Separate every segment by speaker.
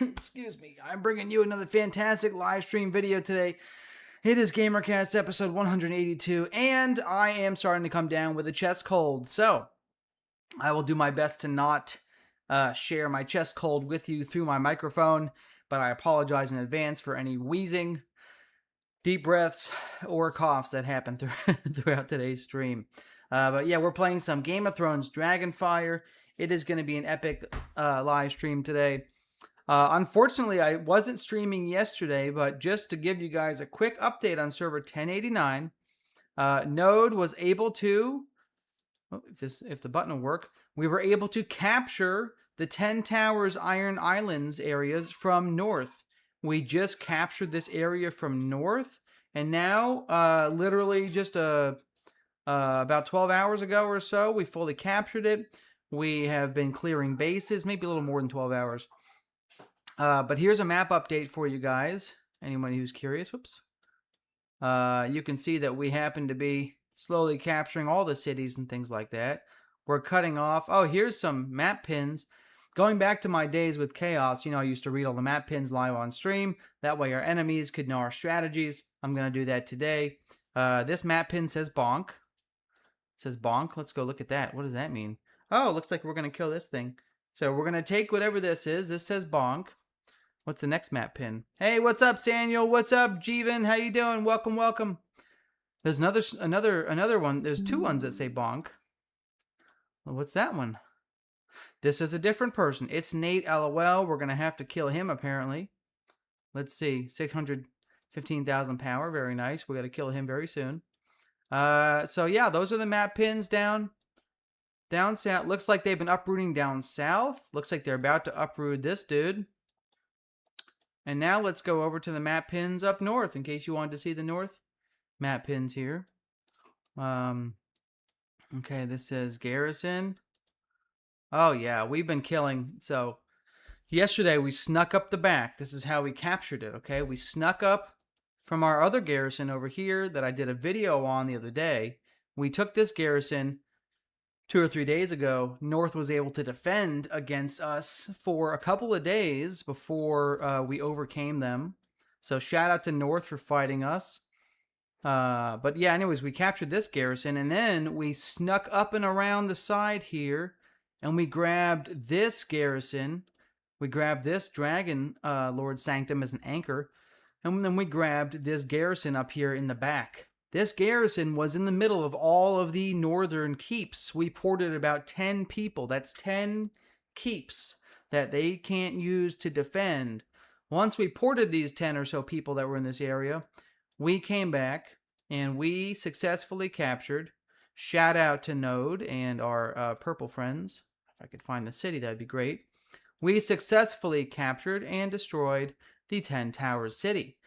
Speaker 1: Excuse me. I'm bringing you another fantastic live stream video today. It is Gamercast episode 182, and I am starting to come down with a chest cold. So, I will do my best to not share my chest cold with you through my microphone, but I apologize in advance for any wheezing, deep breaths, or coughs that happen throughout today's stream. But yeah, we're playing some Game of Thrones Dragonfire. It is going to be an epic live stream today. Unfortunately, I wasn't streaming yesterday, but just to give you guys a quick update on server 1089, Node was able to, if the button will work, we were able to capture the 10 Towers Iron Islands areas from north. We just captured this area from north, and now, literally just about 12 hours ago or so, we fully captured it. We have been clearing bases, maybe a little more than 12 hours. But here's a map update for you guys. Anyone who's curious, whoops. You can see that we happen to be slowly capturing all the cities and things like that. We're cutting off. Oh, here's some map pins. Going back to my days with Chaos, I used to read all the map pins live on stream. That way our enemies could know our strategies. I'm going to do that today. This map pin says bonk. It says bonk. Let's go look at that. What does that mean? Oh, looks like we're going to kill this thing. So we're going to take whatever this is. This says bonk. What's the next map pin? Hey, what's up, Samuel? What's up, Jeevan? How you doing? Welcome, welcome. There's another one. There's two ones that say bonk. Well, what's that one? This is a different person. It's Nate LOL. We're gonna have to kill him apparently. Let's see. 615,000 power. Very nice. We got to kill him very soon. So yeah, those are the map pins down south. Looks like they've been uprooting down south. Looks like they're about to uproot this dude. And now let's go over to the map pins up north, in case you wanted to see the north map pins here. Okay, this says Garrison. Oh yeah, we've been killing. So yesterday we snuck up the back. This is how we captured it, okay? We snuck up from our other garrison over here that I did a video on the other day. We took this garrison 2 or 3 days ago. North was able to defend against us for a couple of days before we overcame them. So shout out to North for fighting us. But yeah, anyways, we captured this garrison, and then we snuck up and around the side here, and we grabbed this garrison. We grabbed this Dragon Lord Sanctum as an anchor, and then we grabbed this garrison up here in the back. This garrison was in the middle of all of the northern keeps. We ported about 10 people. That's 10 keeps that they can't use to defend. Once we ported these 10 or so people that were in this area, we came back and we successfully captured. Shout out to Node and our purple friends. If I could find the city, that'd be great. We successfully captured and destroyed the 10 Towers city.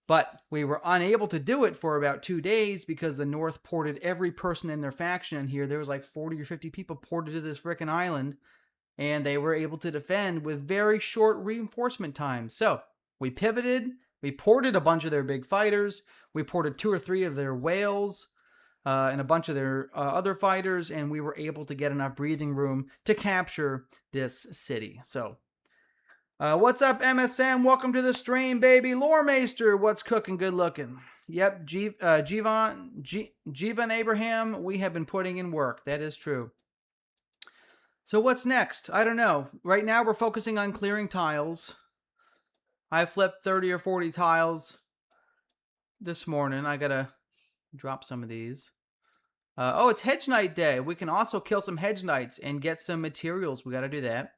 Speaker 1: But we were unable to do it for about 2 days because the North ported every person in their faction in here. There was like 40 or 50 people ported to this frickin' island, and they were able to defend with very short reinforcement time. So we pivoted. We ported a bunch of their big fighters. We ported 2 or 3 of their whales and a bunch of their other fighters, and we were able to get enough breathing room to capture this city. So what's up, MSM? Welcome to the stream, baby. Loremaster, what's cooking? Good looking. Yep, Jivan Abraham, we have been putting in work. That is true. So what's next? I don't know. Right now we're focusing on clearing tiles. I flipped 30 or 40 tiles this morning. I gotta drop some of these. Oh, it's Hedge Knight Day. We can also kill some Hedge Knights and get some materials. We gotta do that.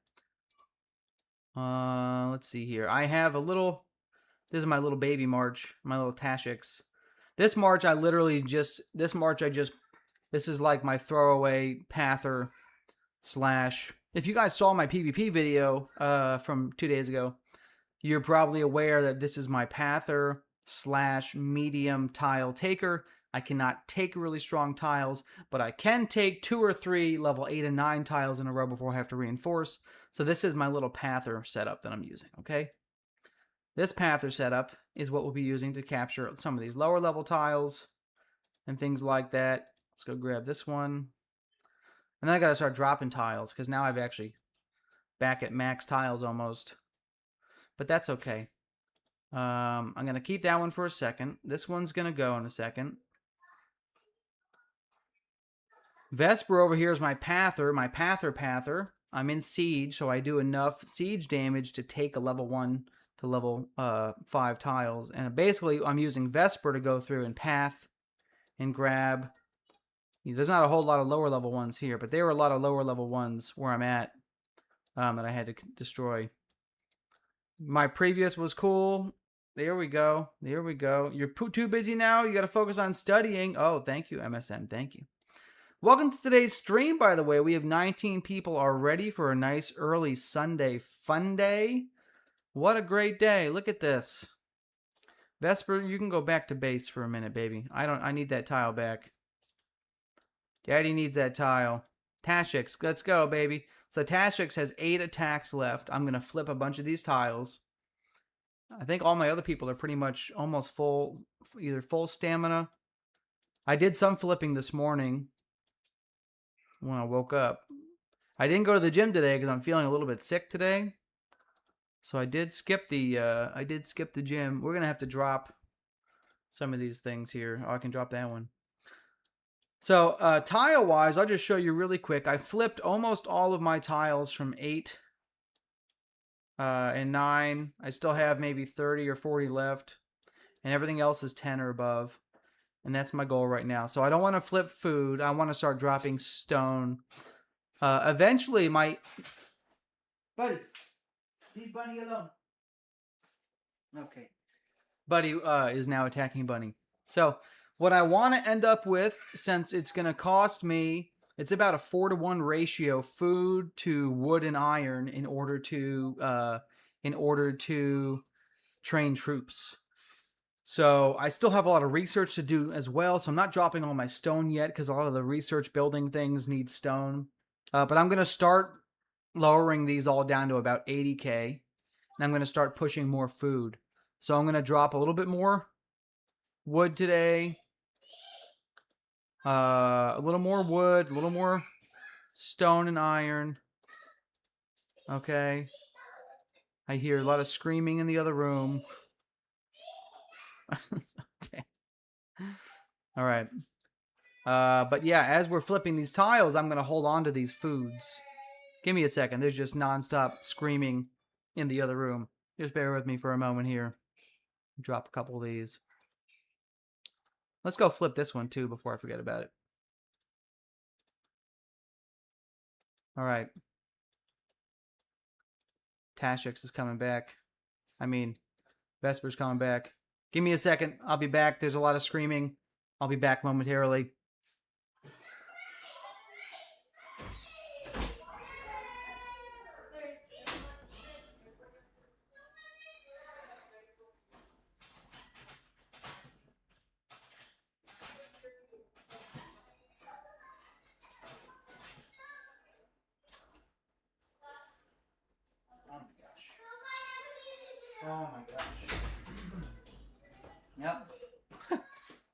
Speaker 1: Let's see here. I have a little, this is my little baby march, my little Tashix. This march this is like my throwaway pather slash, if you guys saw my PvP video from 2 days ago, you're probably aware that this is my pather slash medium tile taker. I cannot take really strong tiles, but I can take 2 or 3 level 8 and 9 tiles in a row before I have to reinforce. So this is my little pather setup that I'm using, okay? This pather setup is what we'll be using to capture some of these lower level tiles and things like that. Let's go grab this one. And then I got to start dropping tiles because now I've actually back at max tiles almost. but that's okay. I'm going to keep that one for a second. This one's going to go in a second. Vesper over here is my Pather. I'm in Siege, so I do enough Siege damage to take a level 1 to level 5 tiles. And basically, I'm using Vesper to go through and path and grab. There's not a whole lot of lower level ones here, but there were a lot of lower level ones where I'm at that I had to destroy. My previous was cool. There we go. There we go. You're too busy now. You got to focus on studying. Oh, thank you, MSM. Thank you. Welcome to today's stream, by the way. We have 19 people already for a nice early Sunday fun day. What a great day. Look at this. Vesper, you can go back to base for a minute, baby. I need that tile back. Daddy needs that tile. Tashix, let's go, baby. So Tashix has 8 attacks left. I'm going to flip a bunch of these tiles. I think all my other people are pretty much almost full, either full stamina. I did some flipping this morning when I woke up. I didn't go to the gym today because I'm feeling a little bit sick today. So I did skip the gym. We're going to have to drop some of these things here. Oh, I can drop that one. So tile-wise, I'll just show you really quick. I flipped almost all of my tiles from 8 and 9. I still have maybe 30 or 40 left. And everything else is 10 or above. And that's my goal right now. So I don't want to flip food. I want to start dropping stone. Eventually, my... Buddy, leave Bunny alone. Okay. Buddy is now attacking Bunny. So what I want to end up with, since it's going to cost me, it's about a 4-to-1 ratio, food to wood and iron in order to train troops. So I still have a lot of research to do as well. So I'm not dropping all my stone yet because a lot of the research building things need stone. But I'm going to start lowering these all down to about 80k. And I'm going to start pushing more food. So I'm going to drop a little bit more wood today. A little more wood, a little more stone and iron. Okay. I hear a lot of screaming in the other room. Okay. All right. But yeah, as we're flipping these tiles, I'm going to hold on to these foods. Give me a second. There's just nonstop screaming in the other room. Just bear with me for a moment here. Drop a couple of these. Let's go flip this one too before I forget about it. All right. Tashix is coming back. I mean, Vesper's coming back. Give me a second. I'll be back. There's a lot of screaming. I'll be back momentarily. Oh my gosh. Yep.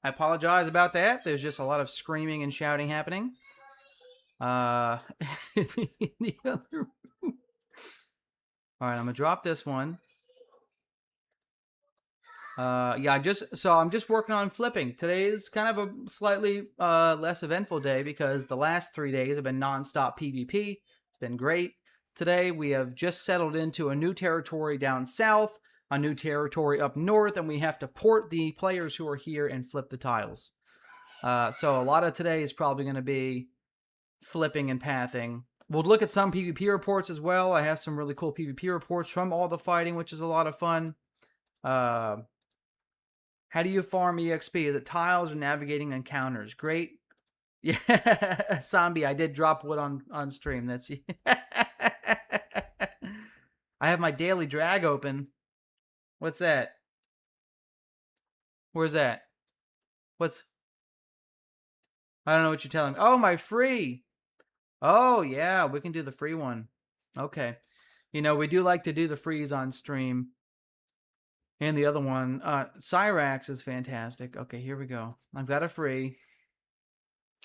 Speaker 1: I apologize about that. There's just a lot of screaming and shouting happening. In the other room. All right, I'm gonna drop this one. Yeah, I'm just working on flipping. Today is kind of a slightly less eventful day because the last 3 days have been nonstop PvP. It's been great. Today we have just settled into a new territory down south, a new territory up north, and we have to port the players who are here and flip the tiles. So a lot of today is probably going to be flipping and pathing. We'll look at some PvP reports as well. I have some really cool PvP reports from all the fighting, which is a lot of fun. How do you farm EXP? Is it tiles or navigating encounters? Great. Yeah, zombie. I did drop wood on stream. That's I have my daily drag open. What's that? Where's that? What's... I don't know what you're telling me. Oh, my free. Oh, yeah, we can do the free one. Okay. You know, we do like to do the frees on stream. And the other one, Cyrax is fantastic. Okay, here we go. I've got a free.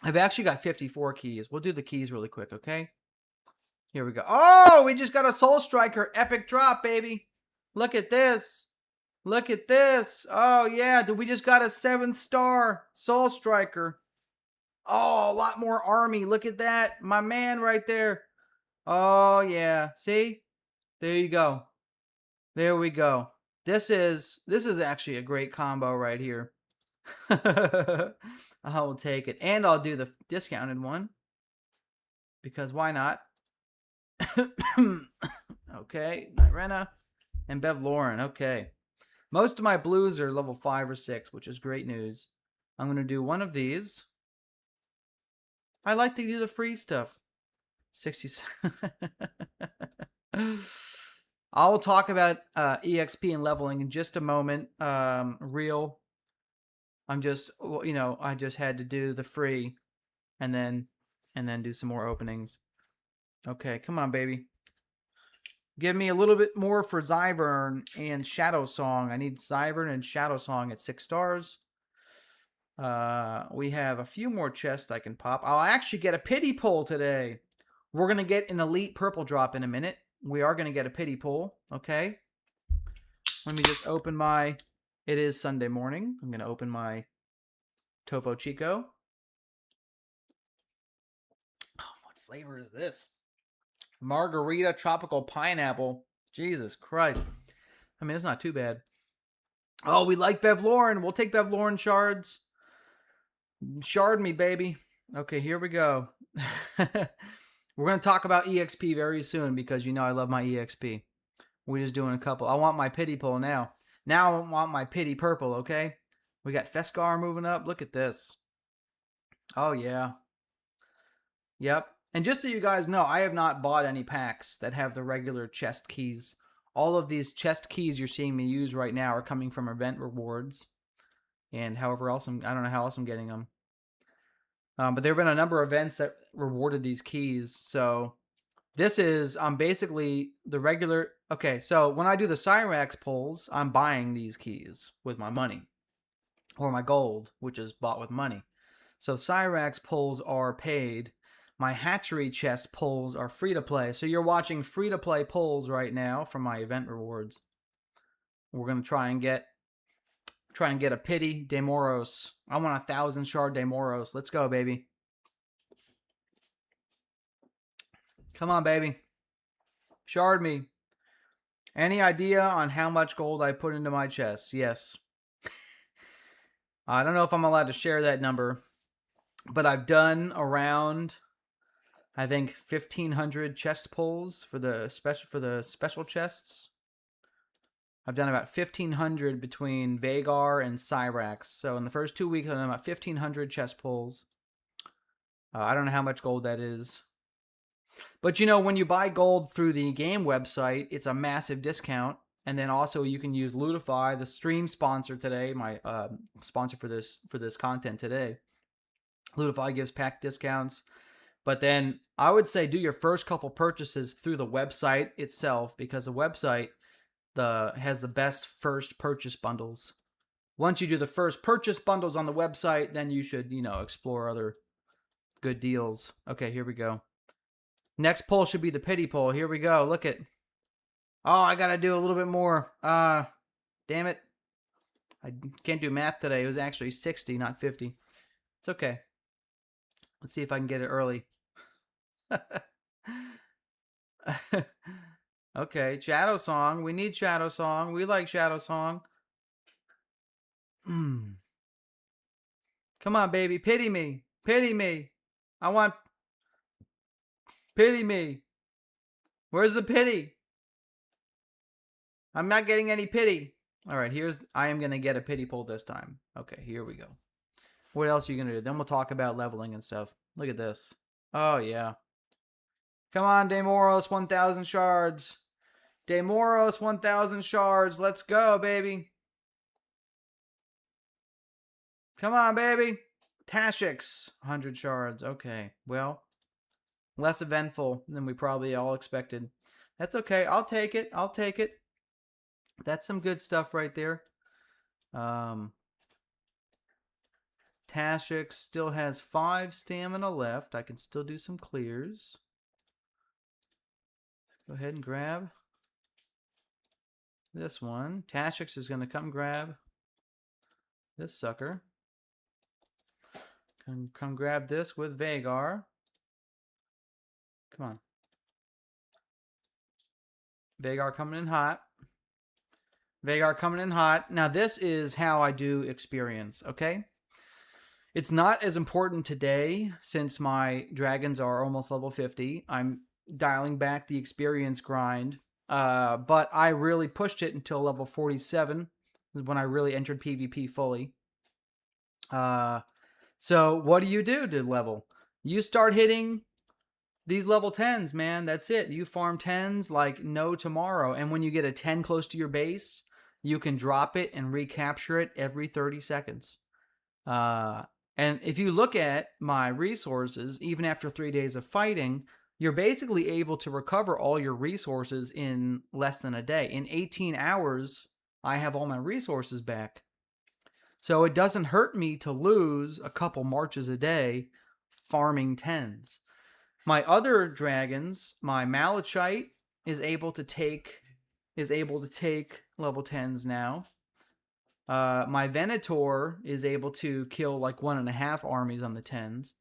Speaker 1: I've actually got 54 keys. We'll do the keys really quick, okay? Here we go. Oh, we just got a Soul Striker. Epic drop, baby. Look at this. Look at this. Oh, yeah. We just got a 7-star Soul Striker. Oh, a lot more army. Look at that. My man right there. Oh, yeah. See? There you go. There we go. This is actually a great combo right here. I will take it. And I'll do the discounted one. Because why not? Okay. Nyrena and Bevlorin. Okay. Most of my blues are level 5 or 6, which is great news. I'm going to do one of these. I like to do the free stuff. 60. I'll talk about EXP and leveling in just a moment. Real. I'm just, you know, I just had to do the free and then do some more openings. Okay, come on, baby. Give me a little bit more for Zyvern and Shadow Song. I need Zyvern and Shadow Song at 6 stars. We have a few more chests I can pop. I'll actually get a pity pull today. We're going to get an elite purple drop in a minute. We are going to get a pity pull. Okay. Let me just open my... It is Sunday morning. I'm going to open my Topo Chico. Oh, what flavor is this? Margarita tropical pineapple. Jesus Christ. I mean, it's not too bad. Oh, we like Bevlorin. We'll take Bevlorin shards. Shard me, baby. Okay, here we go. We're going to talk about EXP very soon because you know I love my EXP. We're just doing a couple. I want my pity pull now. Now I want my pity purple, okay? We got Vhagar moving up. Look at this. Oh, yeah. Yep. And just so you guys know, I have not bought any packs that have the regular chest keys. All of these chest keys you're seeing me use right now are coming from event rewards. And however else, I don't know how else I'm getting them. But there have been a number of events that rewarded these keys. So this is, basically the regular... Okay, so when I do the Cyrax pulls, I'm buying these keys with my money. Or my gold, which is bought with money. So Cyrax pulls are paid. My hatchery chest pulls are free-to-play. So you're watching free-to-play pulls right now from my event rewards. We're going to try and get a pity Demoros. I want 1,000 shard Demoros. Let's go, baby. Come on, baby. Shard me. Any idea on how much gold I put into my chest? Yes. I don't know if I'm allowed to share that number, but I've done around, I think, 1,500 chest pulls for the special chests. I've done about 1,500 between Vhagar and Cyrax. So in the first 2 weeks, I've done about 1,500 chest pulls. I don't know how much gold that is. But, you know, when you buy gold through the game website, it's a massive discount. And then also you can use Lootify, the stream sponsor today, my sponsor for this content today. Lootify gives pack discounts. But then I would say do your first couple purchases through the website itself, because the website has the best first purchase bundles. Once you do the first purchase bundles on the website, then you should, you know, explore other good deals. Okay, here we go. Next pull should be the pity pull. Here we go. Look at... Oh, I got to do a little bit more. Damn it. I can't do math today. It was actually 60, not 50. It's okay. Let's see if I can get it early. Okay, Shadow Song. We need Shadow Song. We like Shadow Song. Come on, baby. Pity me. Pity me. I want... Pity me. Where's the pity? I'm not getting any pity. All right, I am going to get a pity pull this time. Okay, here we go. What else are you going to do? Then we'll talk about leveling and stuff. Look at this. Oh, yeah. Come on, Demoros, 1,000 shards. Demoros, 1,000 shards. Let's go, baby. Come on, baby. Tashix, 100 shards. Okay, well, less eventful than we probably all expected. That's okay. I'll take it. I'll take it. That's some good stuff right there. Tashix still has 5 stamina left. I can still do some clears. Let's go ahead and grab this one. Tashix is going to come grab this sucker. Come grab this with Vhagar. Come on. Vhagar coming in hot. Vhagar coming in hot. Now, this is how I do experience, okay? It's not as important today since my dragons are almost level 50. I'm dialing back the experience grind, but I really pushed it until level 47 when I really entered PvP fully. So what do you do to level? You start hitting these level 10s, man. That's it. You farm 10s like no tomorrow. And when you get a 10 close to your base, you can drop it and recapture it every 30 seconds. And if you look at my resources, even after 3 days of fighting, you're basically able to recover all your resources in less than a day. In 18 hours, I have all my resources back. So it doesn't hurt me to lose a couple marches a day farming 10s. My other dragons, my Malachite is able to take level 10s now. My Venator is able to kill like 1.5 armies on the 10s.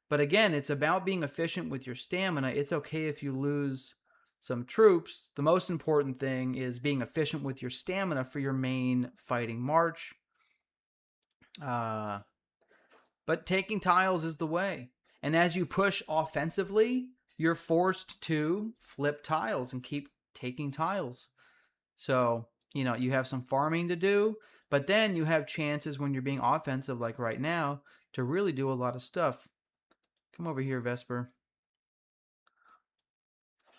Speaker 1: But again, it's about being efficient with your stamina. It's okay if you lose some troops. The most important thing is being efficient with your stamina for your main fighting march. But taking tiles is the way. And as you push offensively, you're forced to flip tiles and keep taking tiles. So, you know, you have some farming to do, but then you have chances when you're being offensive, like right now, to really do a lot of stuff. Come over here, Vesper.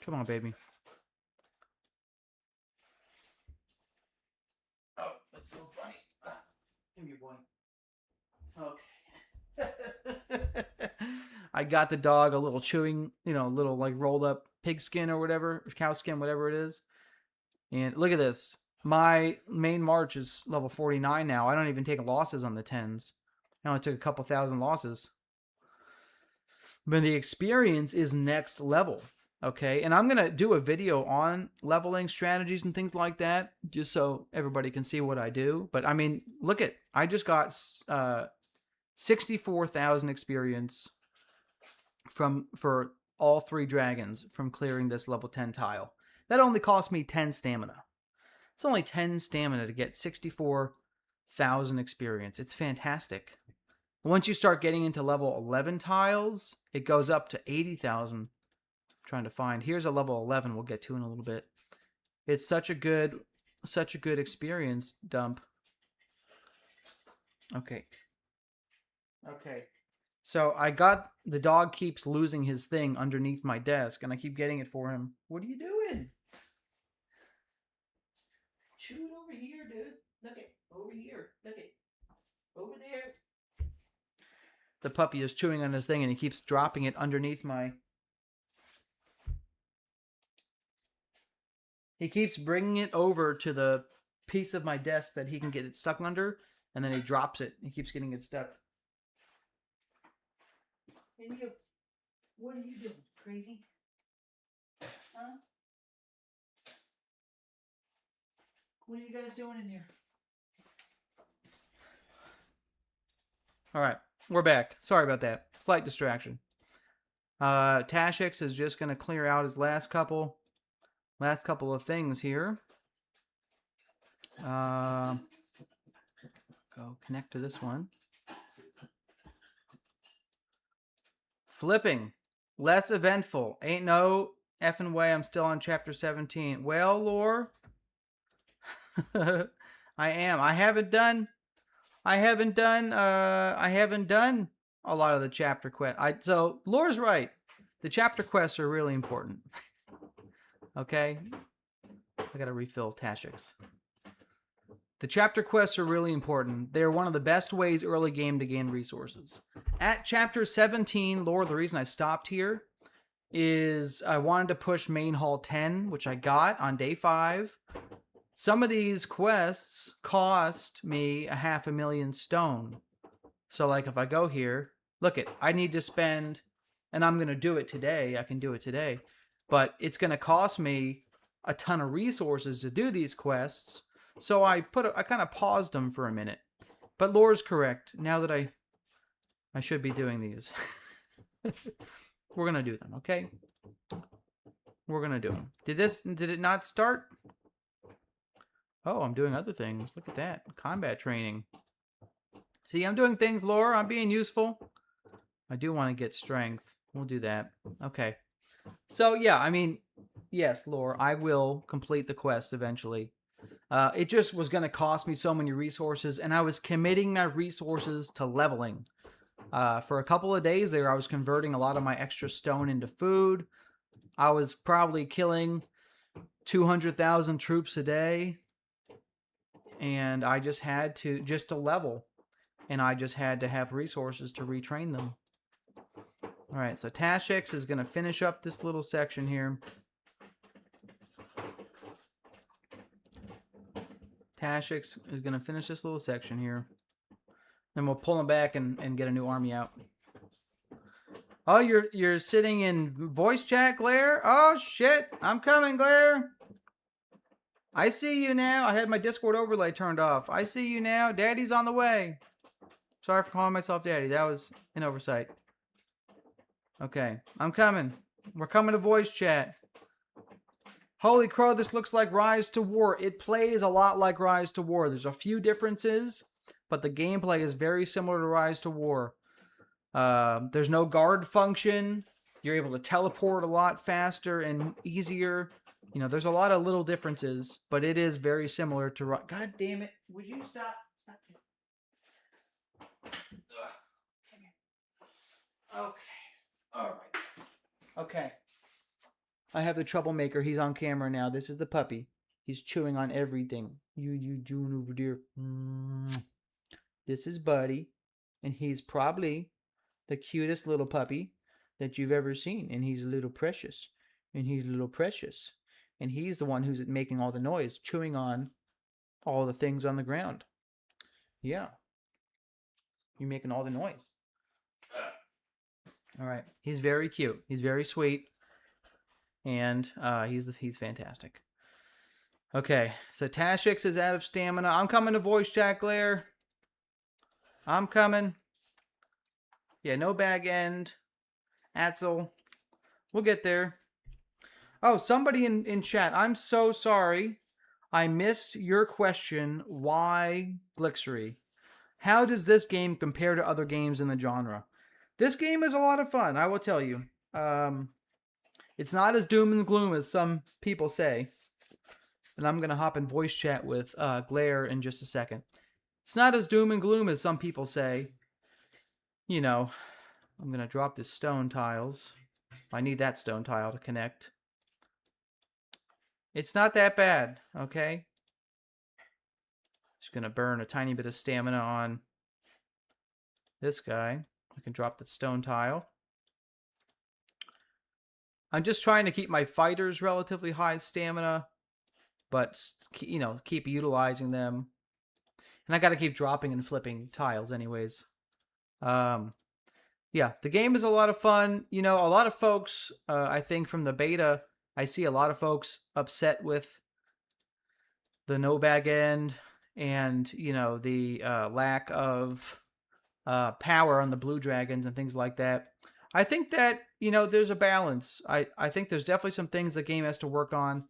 Speaker 1: Come on, baby. Oh, that's so funny. Give me one. Okay. I got the dog a little chewing, you know, little like rolled up pig skin or whatever, cow skin, whatever it is. And look at this. My main march is level 49 now. I don't even take losses on the 10s. I only took a couple thousand losses. But the experience is next level. Okay, and I'm going to do a video on leveling strategies and things like that, just so everybody can see what I do. But I mean, look at, I just got 64,000 experience for all 3 dragons from clearing this level 10 tile. That only cost me 10 stamina. It's only 10 stamina to get 64,000 experience. It's fantastic. Once you start getting into level 11 tiles, it goes up to 80,000. Trying to find. Here's a level 11 we'll get to in a little bit. It's such a good experience dump. Okay. Okay. So I got, the dog keeps losing his thing underneath my desk, and I keep getting it for him. What are you doing? Chew it over here, dude. Look it. Over here. Look it. Over there. The puppy is chewing on his thing, and he keeps dropping it underneath my... He keeps bringing it over to the piece of my desk that he can get it stuck under, and then he drops it. He keeps getting it stuck. And you, what are you doing, crazy? Huh? What are you guys doing in here? All right, we're back. Sorry about that. Slight distraction. Tashix is just going to clear out his last couple of things here. Go connect to this one. Flipping. Less eventful. Ain't no effing way I'm still on chapter 17. Well, lore. I am. I haven't done a lot of the chapter quests. So lore's right. The chapter quests are really important. Okay? I gotta refill Tashix. The chapter quests are really important. They're one of the best ways early game to gain resources. At chapter 17, lore, the reason I stopped here is I wanted to push main hall 10, which I got on day 5. Some of these quests cost me 500,000 stone. So like if I go here, look it, I need to spend, and I'm going to do it today. I can do it today. But it's going to cost me a ton of resources to do these quests, so I kind of paused them for a minute. But Lore's correct. Now that I should be doing these. We're gonna do them, okay? We're gonna do them. Did it not start? Oh, I'm doing other things. Look at that. Combat training. See, I'm doing things, Lore. I'm being useful. I do want to get strength. We'll do that. Okay. So, yeah, I mean, yes, Lore, I will complete the quest eventually. It just was going to cost me so many resources, and I was committing my resources to leveling. For a couple of days there, I was converting a lot of my extra stone into food. I was probably killing 200,000 troops a day. And I just had to, just to level. And I just had to have resources to retrain them. Alright, so Tashix is going to finish up this little section here. Tashix is going to finish this little section here. Then we'll pull him back and get a new army out. Oh, you're sitting in voice chat, Glare? Oh, shit. I'm coming, Glare. I see you now. I had my Discord overlay turned off. I see you now. Daddy's on the way. Sorry for calling myself Daddy. That was an oversight. Okay. I'm coming. We're coming to voice chat. Holy crow, this looks like Rise to War. It plays a lot like Rise to War. There's a few differences, but the gameplay is very similar to Rise to War. There's no guard function. You're able to teleport a lot faster and easier. You know, there's a lot of little differences, but it is very similar to... God damn it. Would you stop? Stop. Okay. All right. Okay. I have the troublemaker. He's on camera now. This is the puppy. He's chewing on everything. You doing over there? This is Buddy, and he's probably the cutest little puppy that you've ever seen. And he's a little precious. And he's a little precious. And he's the one who's making all the noise, chewing on all the things on the ground. Yeah. You're making all the noise. All right. He's very cute. He's very sweet. And he's fantastic. Okay. So Tashix is out of stamina. I'm coming to voice chat, Glare. I'm coming. Yeah, no bag end. Atzel. We'll get there. Oh, somebody in chat. I'm so sorry. I missed your question. Why Glixery? How does this game compare to other games in the genre? This game is a lot of fun, I will tell you. It's not as doom and gloom as some people say. And I'm going to hop in voice chat with Glare in just a second. It's not as doom and gloom as some people say. You know, I'm going to drop this stone tiles. I need that stone tile to connect. It's not that bad, okay? Just going to burn a tiny bit of stamina on this guy. I can drop the stone tile. I'm just trying to keep my fighters relatively high stamina, but, you know, keep utilizing them. And I got to keep dropping and flipping tiles anyways. Yeah, the game is a lot of fun. You know, a lot of folks, I think from the beta, I see a lot of folks upset with the no bag end and, you know, the lack of power on the blue dragons and things like that. I think that, you know, there's a balance. I think there's definitely some things the game has to work on.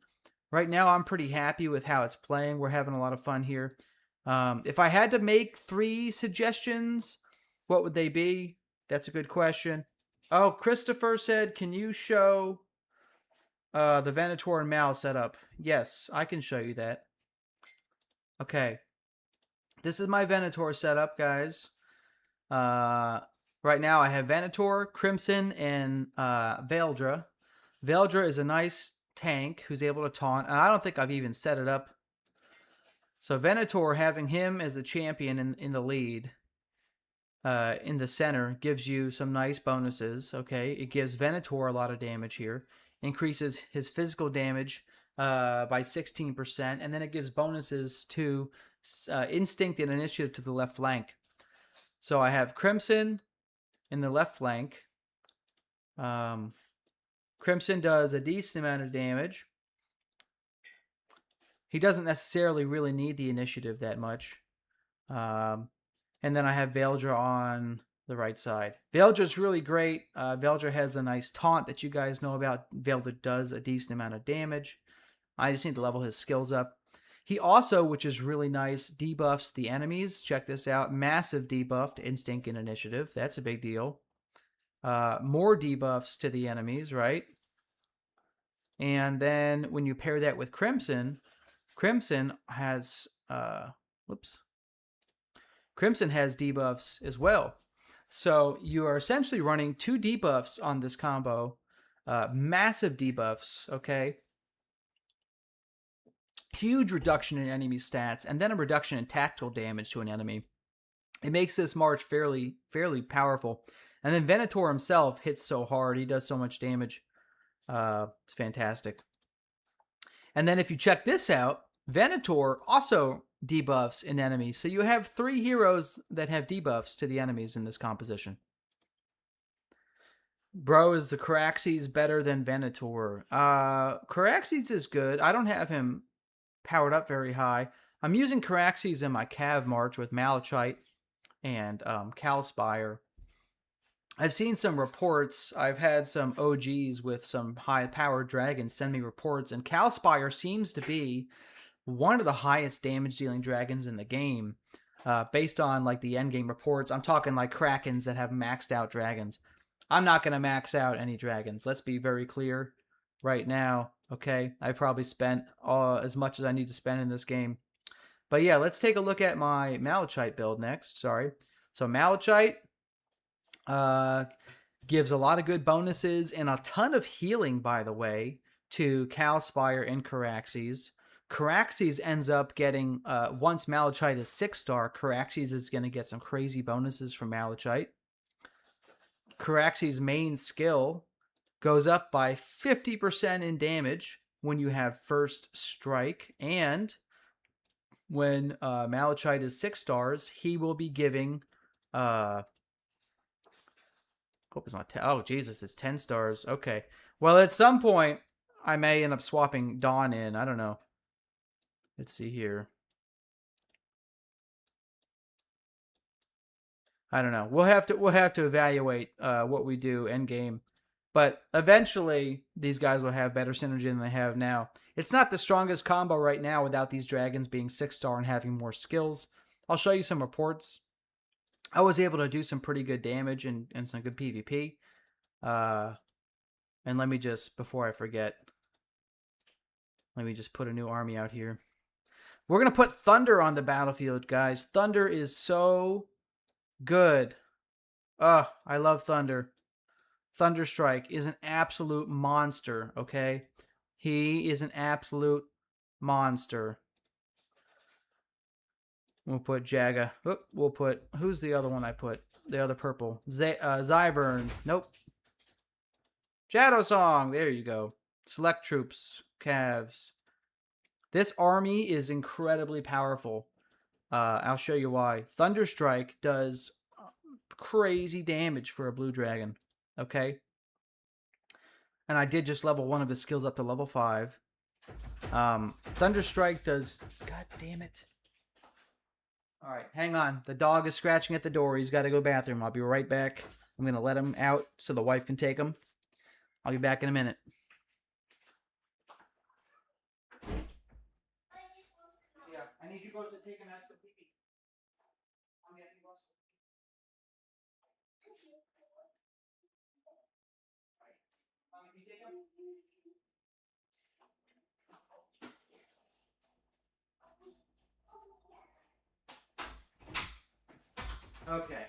Speaker 1: Right now, I'm pretty happy with how it's playing. We're having a lot of fun here. If I had to make 3 suggestions, what would they be? That's a good question. Oh, Christopher said, can you show the Venator and Mal setup? Yes, I can show you that. Okay. This is my Venator setup, guys. Right now I have Venator, Crimson, and Vhagar. Vhagar is a nice tank who's able to taunt, and I don't think I've even set it up. So Venator, having him as a champion in the lead, in the center, gives you some nice bonuses, okay? It gives Venator a lot of damage here. Increases his physical damage by 16%, and then it gives bonuses to Instinct and Initiative to the left flank. So I have Crimson in the left flank. Crimson does a decent amount of damage. He doesn't necessarily really need the initiative that much. And then I have Vhagar on the right side. Vhagar's really great. Vhagar has a nice taunt that you guys know about. Vhagar does a decent amount of damage. I just need to level his skills up. He also, which is really nice, debuffs the enemies. Check this out. Massive debuff to Instinct and Initiative. That's a big deal. More debuffs to the enemies, right? And then when you pair that with Crimson, Crimson has Crimson has debuffs as well. So you are essentially running 2 debuffs on this combo. Massive debuffs, okay? Huge reduction in enemy stats, and then a reduction in tactical damage to an enemy. It makes this March fairly powerful. And then Venator himself hits so hard. He does so much damage. It's fantastic. And then if you check this out, Venator also debuffs an enemy. So you have 3 heroes that have debuffs to the enemies in this composition. Bro, is the Caraxes better than Venator? Caraxes is good. I don't have him powered up very high. I'm using Caraxes in my Cav March with Malachite and Calspire. I've seen some reports. I've had some OGs with some high-powered dragons send me reports, and Calspire seems to be one of the highest damage-dealing dragons in the game, based on like the endgame reports. I'm talking like Krakens that have maxed out dragons. I'm not going to max out any dragons. Let's be very clear right now, okay? I probably spent as much as I need to spend in this game. But yeah, let's take a look at my Malachite build next. Sorry. So Malachite gives a lot of good bonuses and a ton of healing, by the way, to Calspire and Caraxes. Caraxes ends up getting, once Malachite is 6-star, Caraxes is going to get some crazy bonuses from Malachite. Caraxes' main skill goes up by 50% in damage when you have first strike, and when Malachite is 6 stars, he will be giving hope it's not 10. Oh, Jesus, it's 10 stars. Okay. Well, at some point, I may end up swapping Dawn in. I don't know. Let's see here. I don't know. We'll have to evaluate what we do end game. But eventually, these guys will have better synergy than they have now. It's not the strongest combo right now without these dragons being 6-star and having more skills. I'll show you some reports. I was able to do some pretty good damage and some good PvP. And let me just, before I forget, let me just put a new army out here. We're going to put Thunder on the battlefield, guys. Thunder is so good. I love Thunder. Thunderstrike is an absolute monster, okay? He is an absolute monster. We'll put Jaga. We'll put... Who's the other one I put? The other purple. Zyvern. Nope. Shadowsong. There you go. Select troops. Calves. This army is incredibly powerful. I'll show you why. Thunderstrike does crazy damage for a blue dragon. Okay? And I did just level 1 of his skills up to level 5. Thunderstrike does... God damn it. Alright, hang on. The dog is scratching at the door. He's got to go to the bathroom. I'll be right back. I'm going to let him out so the wife can take him. I'll be back in a minute. Yeah, I need you guys to take him out to the pee-pee. I'm getting you. Can you take him? Okay.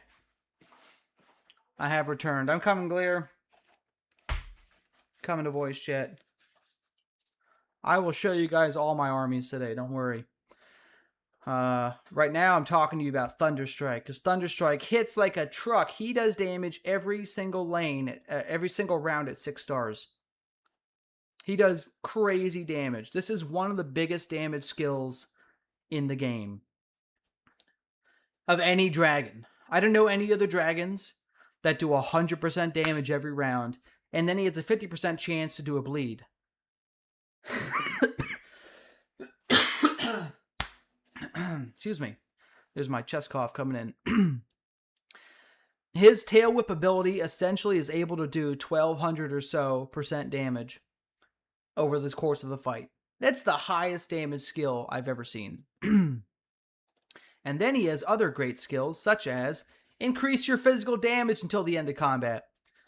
Speaker 1: I have returned. I'm coming, Glare. Coming to voice chat. I will show you guys all my armies today. Don't worry. Right now I'm talking to you about Thunderstrike, because Thunderstrike hits like a truck. He does damage every single lane, every single round at 6 stars. He does crazy damage. This is one of the biggest damage skills in the game of any dragon. I don't know any other dragons that do 100% damage every round, and then he has a 50% chance to do a bleed. excuse me. There's my chest cough coming in. His tail whip ability essentially is able to do 1200 or so % damage over the course of the fight. That's the highest damage skill I've ever seen. And then he has other great skills, such as increase your physical damage until the end of combat.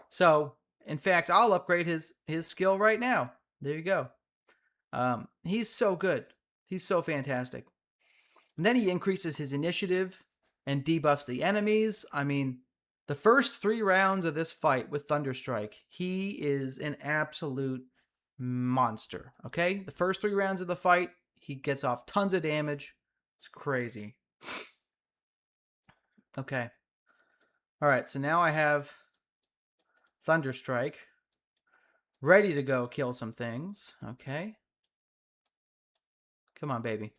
Speaker 1: So, in fact, I'll upgrade his skill right now. There you go. He's so good. He's so fantastic. And then he increases his initiative and debuffs the enemies. I mean, the first 3 rounds of this fight with Thunderstrike, he is an absolute monster. Okay? The first 3 rounds of the fight, he gets off tons of damage. It's crazy. Okay. All right, so now I have Thunderstrike ready to go kill some things. Okay. Come on, baby.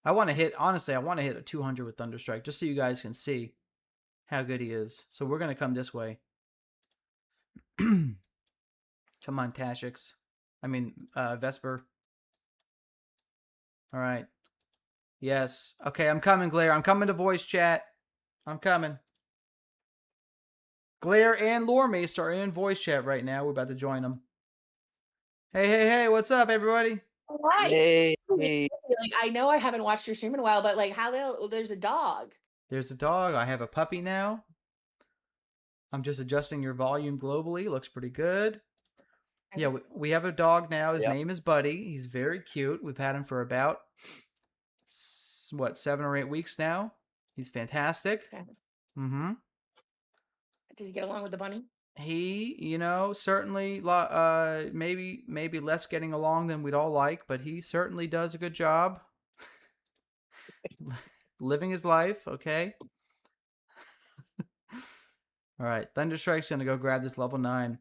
Speaker 1: I want to hit, honestly, I want to hit a 200 with Thunderstrike just so you guys can see how good he is. So we're going to come this way. Come on, Tashix. I mean, Vesper. All right. Yes. Okay, I'm coming, Glare. I'm coming to voice chat. I'm coming. Glare and Loremace are in voice chat right now. We're about to join them. Hey, hey, hey, what's up, everybody?
Speaker 2: Hi.
Speaker 3: Hey.
Speaker 2: Like, I know I haven't watched your stream in a while, but like, there's a dog.
Speaker 1: There's a dog. I have a puppy now. I'm just adjusting your volume globally. Looks pretty good. Yeah, we have a dog now. His name is Buddy. He's very cute. We've had him for about, 7 or 8 weeks now. He's fantastic.
Speaker 2: Okay.
Speaker 1: Mm-hmm.
Speaker 2: Does he get along with the bunny?
Speaker 1: He, certainly, maybe less getting along than we'd all like, but he certainly does a good job. Living his life, okay? All right, Thunderstrike's going to go grab this level 9.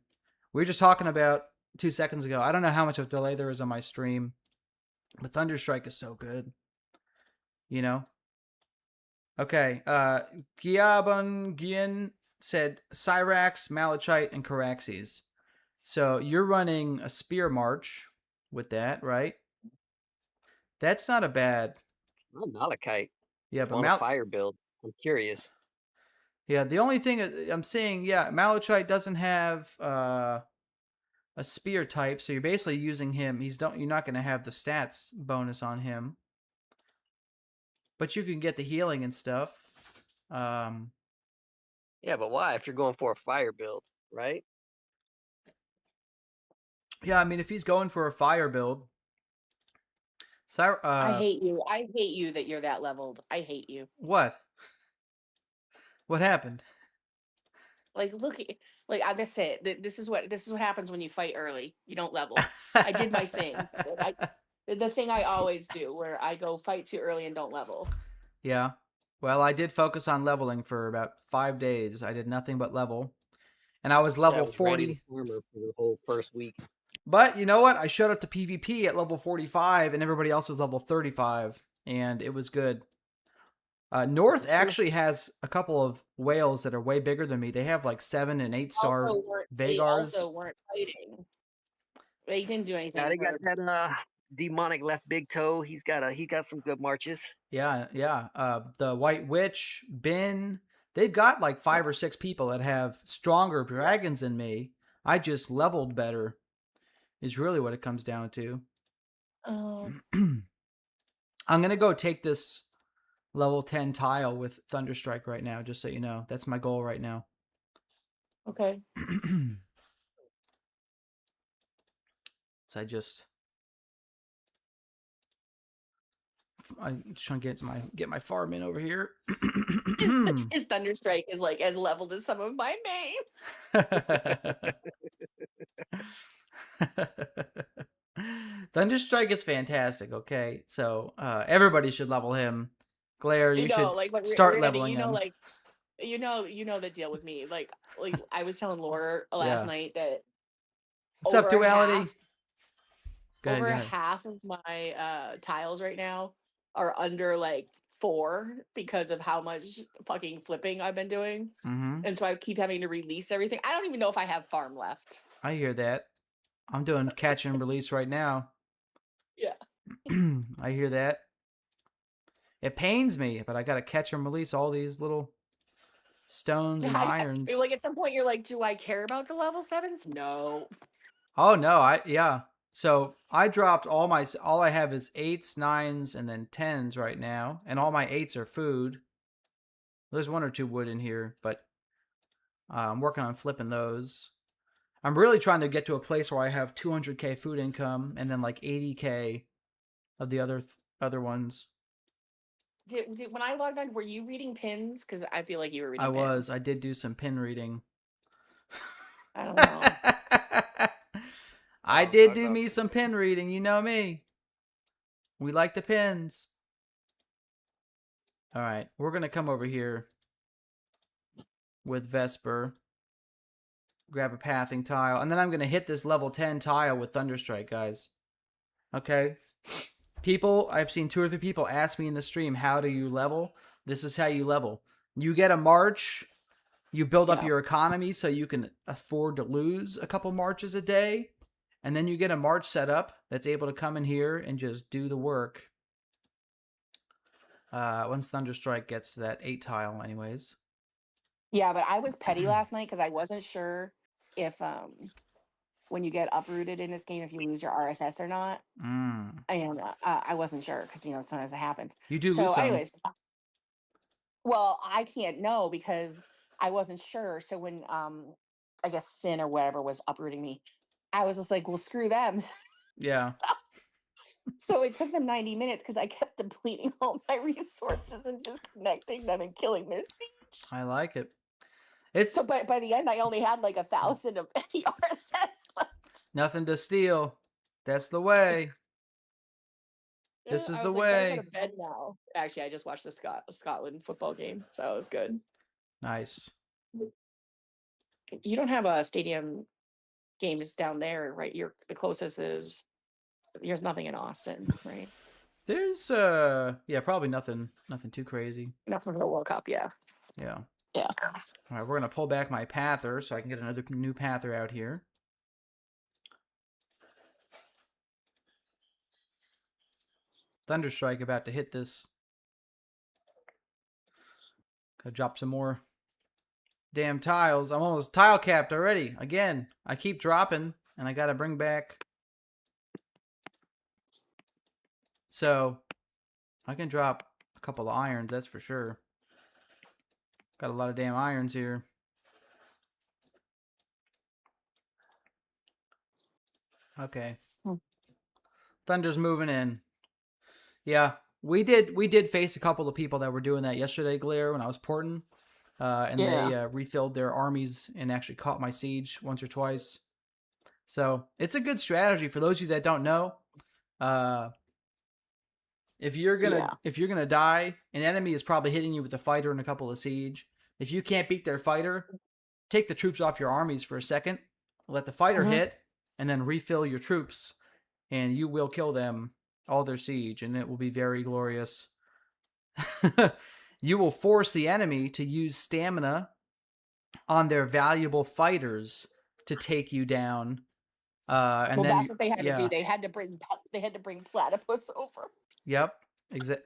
Speaker 1: We were just talking about 2 seconds ago. I don't know how much of delay there is on my stream, but Thunderstrike is so good. Okay, Giabon Gian said Cyrax, Malachite, and Caraxes. So you're running a Spear March with that, right? That's not a bad...
Speaker 3: Oh, Malachite.
Speaker 1: Yeah, but
Speaker 3: on a fire build. I'm curious.
Speaker 1: Yeah, the only thing I'm seeing, Malachite doesn't have a spear type, so you're basically using him. You're not going to have the stats bonus on him, but you can get the healing and stuff.
Speaker 3: Yeah, but why? If you're going for a fire build, right?
Speaker 1: Yeah, I mean, if he's going for a fire build,
Speaker 2: I hate you. I hate you that you're that leveled. I hate you.
Speaker 1: What? What happened?
Speaker 2: Like, look, that's it. This is what happens when you fight early. You don't level. I did my thing. The thing I always do, where I go fight too early and don't level.
Speaker 1: Yeah. Well, I did focus on leveling for about 5 days. I did nothing but level. And I was level 40
Speaker 3: for the whole first week.
Speaker 1: But you know what? I showed up to PvP at level 45 and everybody else was level 35 and it was good. North actually has a couple of whales that are way bigger than me. They have like 7 and 8 star Vhagars.
Speaker 2: They also weren't fighting. They didn't do anything.
Speaker 3: Yeah, they got that demonic left big toe. He got some good marches.
Speaker 1: Yeah. The White Witch, Bin. They've got like 5 or 6 people that have stronger dragons than me. I just leveled better. Is really what it comes down to. I'm gonna go take this level 10 tile with Thunderstrike right now, just so you know. That's my goal right now.
Speaker 2: Okay.
Speaker 1: So I'm just trying to get my farm in over here.
Speaker 2: His Thunderstrike is like as leveled as some of my mains.
Speaker 1: Thunderstrike is fantastic, okay? So everybody should level him. Glare, you should start leveling him.
Speaker 2: You know the deal with me. Like I was telling Laura last night that
Speaker 1: what's up, Duality?
Speaker 2: Over half of my tiles right now are under like 4 because of how much fucking flipping I've been doing. And so I keep having to release everything. I don't even know if I have farm left.
Speaker 1: I hear that. I'm doing catch and release right now.
Speaker 2: Yeah.
Speaker 1: I hear that. It pains me, but I gotta catch and release all these little stones and irons.
Speaker 2: Like at some point, you're like, do I care about the level 7s? No.
Speaker 1: Oh no, yeah. So I dropped all I have is 8s, 9s, and then 10s right now, and all my 8s are food. There's 1 or 2 wood in here, but I'm working on flipping those. I'm really trying to get to a place where I have 200k food income and then like 80k of the other ones.
Speaker 2: When I logged on, were you reading pins? Because I feel like you were reading
Speaker 1: I
Speaker 2: pins.
Speaker 1: was. I did do some pin reading.
Speaker 2: I don't know.
Speaker 1: I did do me some pin reading. You know me. We like the pins. All right. We're going to come over here with Vesper. Grab a pathing tile. And then I'm going to hit this level 10 tile with Thunderstrike, guys. Okay? People, I've seen 2 or 3 people ask me in the stream, how do you level? This is how you level. You get a march. You build up your economy so you can afford to lose a couple marches a day. And then you get a march set up that's able to come in here and just do the work. Once Thunderstrike gets to that 8 tile anyways.
Speaker 2: Yeah, but I was petty last night because I wasn't sure if when you get uprooted in this game, if you lose your RSS or not. And I wasn't sure because, sometimes it happens.
Speaker 1: You do lose some.
Speaker 2: Anyways, well, I can't know because I wasn't sure. So when, I guess Sin or whatever was uprooting me, I was just like, well, screw them.
Speaker 1: Yeah.
Speaker 2: So it took them 90 minutes because I kept depleting all my resources and disconnecting them and killing their siege.
Speaker 1: I like it.
Speaker 2: So by the end, I only had like 1,000 of any RSS left.
Speaker 1: Nothing to steal. That's the way. This is the way.
Speaker 2: I gotta go to bed now. Actually, I just watched the Scotland football game, so it was good.
Speaker 1: Nice.
Speaker 2: You don't have a stadium games down there, right? The closest is there's nothing in Austin, right?
Speaker 1: There's probably nothing too crazy.
Speaker 2: Nothing for the World Cup, yeah.
Speaker 1: Yeah.
Speaker 2: Yeah.
Speaker 1: All right, we're gonna pull back my pather so I can get another new pather out here. Thunderstrike about to hit this. Gotta drop some more damn tiles. I'm almost tile capped already. Again, I keep dropping, and I gotta bring back. So, I can drop a couple of irons, that's for sure. Got a lot of damn irons here. Okay. Thunder's moving in. Yeah, we did face a couple of people that were doing that yesterday, Glare, when I was porting. And they refilled their armies and actually caught my siege once or twice. So it's a good strategy for those of you that don't know. If you're gonna die, an enemy is probably hitting you with a fighter and a couple of siege. If you can't beat their fighter, take the troops off your armies for a second, let the fighter hit, and then refill your troops, and you will kill them, all their siege, and it will be very glorious. You will force the enemy to use stamina on their valuable fighters to take you down. And then
Speaker 2: that's what they had to do. They had to bring Platypus over.
Speaker 1: Yep.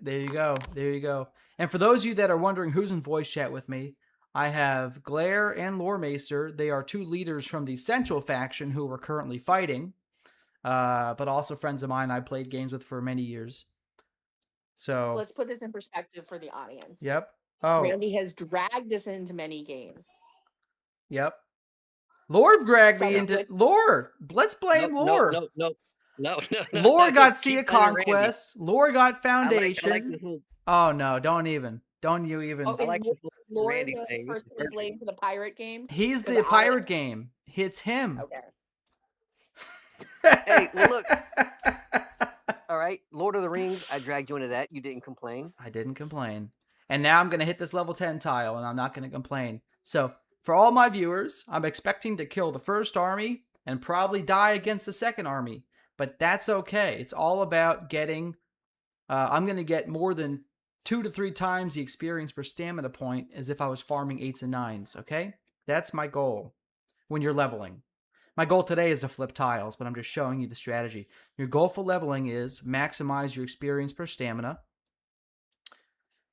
Speaker 1: There you go. There you go. And for those of you that are wondering who's in voice chat with me, I have Glare and Loremaster. They are 2 leaders from the Central faction who are currently fighting, but also friends of mine I played games with for many years. So
Speaker 2: let's put this in perspective for the audience.
Speaker 1: Yep. Oh,
Speaker 2: Randy has dragged us into many games.
Speaker 1: Yep. Lord dragged me into Lore. Let's blame Lore.
Speaker 3: No.
Speaker 1: Lore got Sea of Conquest. Lore got Foundation. Oh no! Don't you even?
Speaker 2: I like Lore the person to blame for the pirate game.
Speaker 1: He's the pirate game. It's him.
Speaker 3: Okay. Hey, well, look. All right, Lord of the Rings. I dragged you into that. You didn't complain.
Speaker 1: I didn't complain. And now I'm gonna hit this level 10 tile, and I'm not gonna complain. So for all my viewers, I'm expecting to kill the first army and probably die against the second army. But that's okay. It's all about getting... I'm going to get more than 2 to 3 times the experience per stamina point as if I was farming 8s and 9s, okay? That's my goal when you're leveling. My goal today is to flip tiles, but I'm just showing you the strategy. Your goal for leveling is maximize your experience per stamina.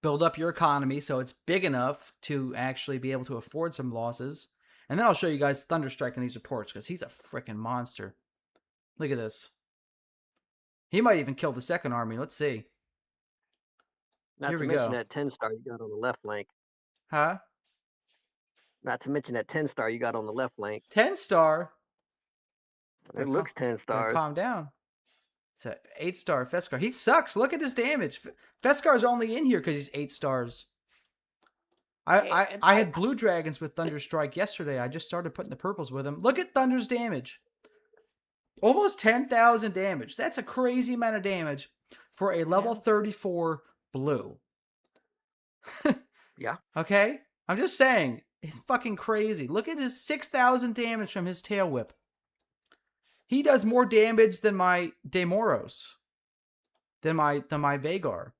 Speaker 1: Build up your economy so it's big enough to actually be able to afford some losses. And then I'll show you guys Thunderstrike in these reports because he's a freaking monster. Look at this. He might even kill the second army. Let's see.
Speaker 3: Not
Speaker 1: Here
Speaker 3: to
Speaker 1: we
Speaker 3: mention
Speaker 1: go.
Speaker 3: that 10-star you got on the left flank.
Speaker 1: Huh?
Speaker 3: Not to mention that 10-star you got on the left flank.
Speaker 1: 10-star?
Speaker 3: It looks 10 stars.
Speaker 1: Calm down. It's an 8-star Vhagar. He sucks. Look at his damage. Vhagar's only in here because he's 8 stars. I had blue dragons with Thunderstrike yesterday. I just started putting the purples with him. Look at Thunder's damage. Almost 10,000 damage. That's a crazy amount of damage for a level 34 blue.
Speaker 3: Yeah.
Speaker 1: Okay? I'm just saying. It's fucking crazy. Look at his 6,000 damage from his tail whip. He does more damage than my Demoros. Than my Vhagar.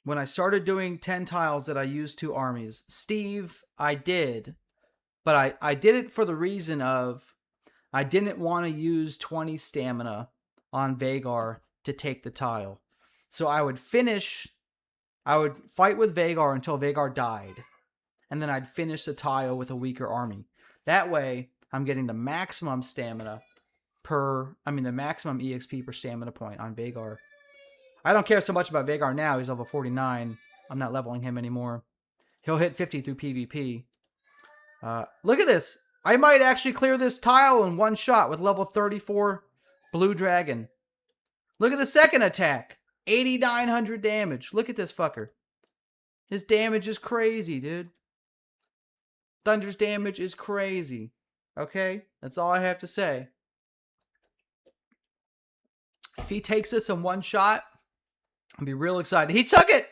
Speaker 1: When I started doing 10 tiles that I used 2 armies, Steve, I did. But I did it for the reason of I didn't want to use 20 stamina on Vhagar to take the tile. So I would fight with Vhagar until Vhagar died. And then I'd finish the tile with a weaker army. That way, I'm getting the maximum stamina the maximum EXP per stamina point on Vhagar. I don't care so much about Vhagar now. He's level 49. I'm not leveling him anymore. He'll hit 50 through PvP. Look at this. I might actually clear this tile in one shot with level 34 Blue Dragon. Look at the second attack. 8,900 damage. Look at this fucker. His damage is crazy, dude. Thunder's damage is crazy. Okay? That's all I have to say. If he takes this in one shot, I'll be real excited. He took it!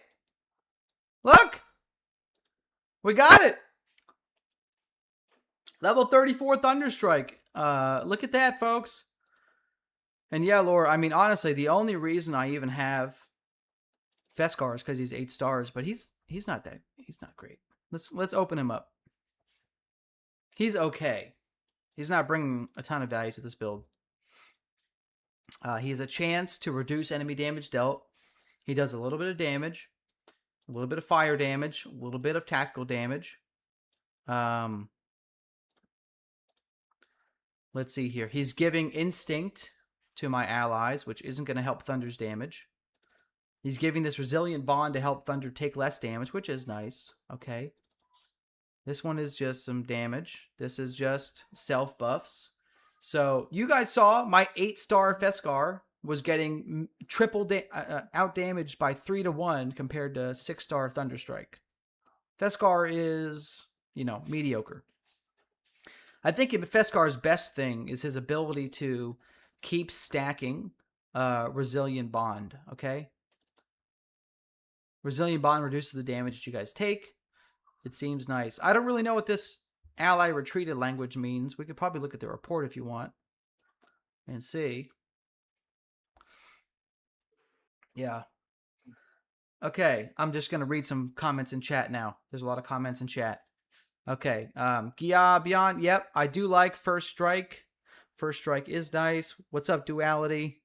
Speaker 1: Look! We got it! Level 34 Thunderstrike. Look at that, folks. And yeah, Laura, I mean, honestly, the only reason I even have Vhagar is because he's 8 stars, but he's not great. Let's open him up. He's okay. He's not bringing a ton of value to this build. He has a chance to reduce enemy damage dealt. He does a little bit of damage, a little bit of fire damage, a little bit of tactical damage. Let's see here. He's giving Instinct to my allies, which isn't going to help Thunder's damage. He's giving this Resilient Bond to help Thunder take less damage, which is nice. Okay. This one is just some damage. This is just self-buffs. So, you guys saw my 8-star Vhagar was getting out-damaged by 3-1 compared to 6-star Thunderstrike. Vhagar is, mediocre. I think Vhagar's best thing is his ability to keep stacking Resilient Bond, okay? Resilient Bond reduces the damage that you guys take. It seems nice. I don't really know what this ally retreated language means. We could probably look at the report if you want and see. Yeah. Okay, I'm just going to read some comments in chat now. There's a lot of comments in chat. Okay, Gia Beyond, yep, I do like First Strike. First Strike is nice. What's up, Duality?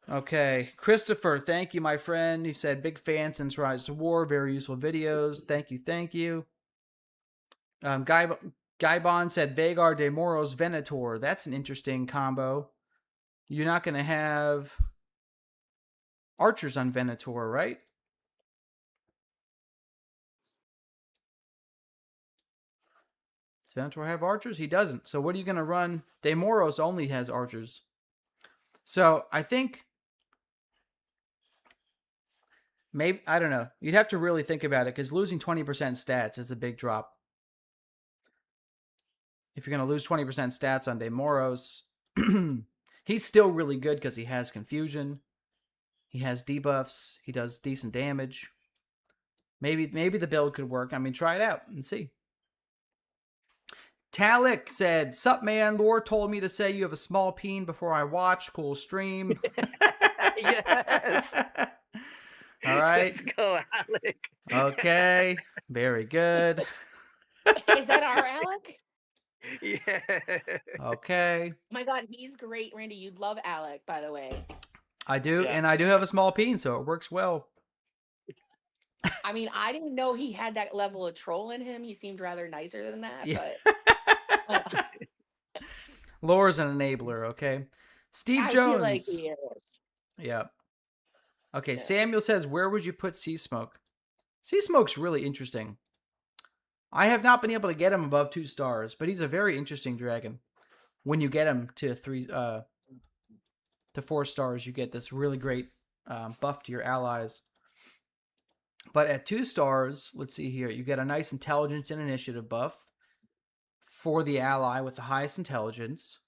Speaker 1: Okay, Christopher, thank you, my friend. He said, big fan since Rise to War. Very useful videos. Thank you, thank you. Guybon said, Vhagar de Moros Venator. That's an interesting combo. You're not going to have archers on Venator, right? Does Venator have archers? He doesn't. So what are you going to run? De Moros only has archers. So I think maybe, I don't know. You'd have to really think about it because losing 20% stats is a big drop. If you're going to lose 20% stats on De Moros, he's still really good because he has confusion. He has debuffs. He does decent damage. Maybe the build could work. I mean, try it out and see. Talik said, sup man, Lore told me to say you have a small peen before I watch. Cool stream.
Speaker 3: Yes.
Speaker 1: All right.
Speaker 3: Let's go, Alec.
Speaker 1: Okay. Very good.
Speaker 2: Is that our Alec?
Speaker 3: Yeah.
Speaker 1: Okay.
Speaker 2: My God, he's great, Randy. You'd love Alec, by the way.
Speaker 1: I do,
Speaker 3: Yeah.
Speaker 1: and I do have a small peen, so it works well.
Speaker 2: I mean, I didn't know he had that level of troll in him. He seemed rather nicer than that,
Speaker 1: Yeah.
Speaker 2: but
Speaker 1: Lore's an enabler, okay? Steve
Speaker 2: I
Speaker 1: Jones.
Speaker 2: feel like he is.
Speaker 1: Yeah. Okay,
Speaker 2: Yeah.
Speaker 1: Samuel says, where would you put Sea Smoke? Sea Smoke's really interesting. I have not been able to get him above 2 stars, but he's a very interesting dragon. When you get him to 4 stars, you get this really great buff to your allies. But at 2 stars, let's see here, you get a nice intelligence and initiative buff for the ally with the highest intelligence.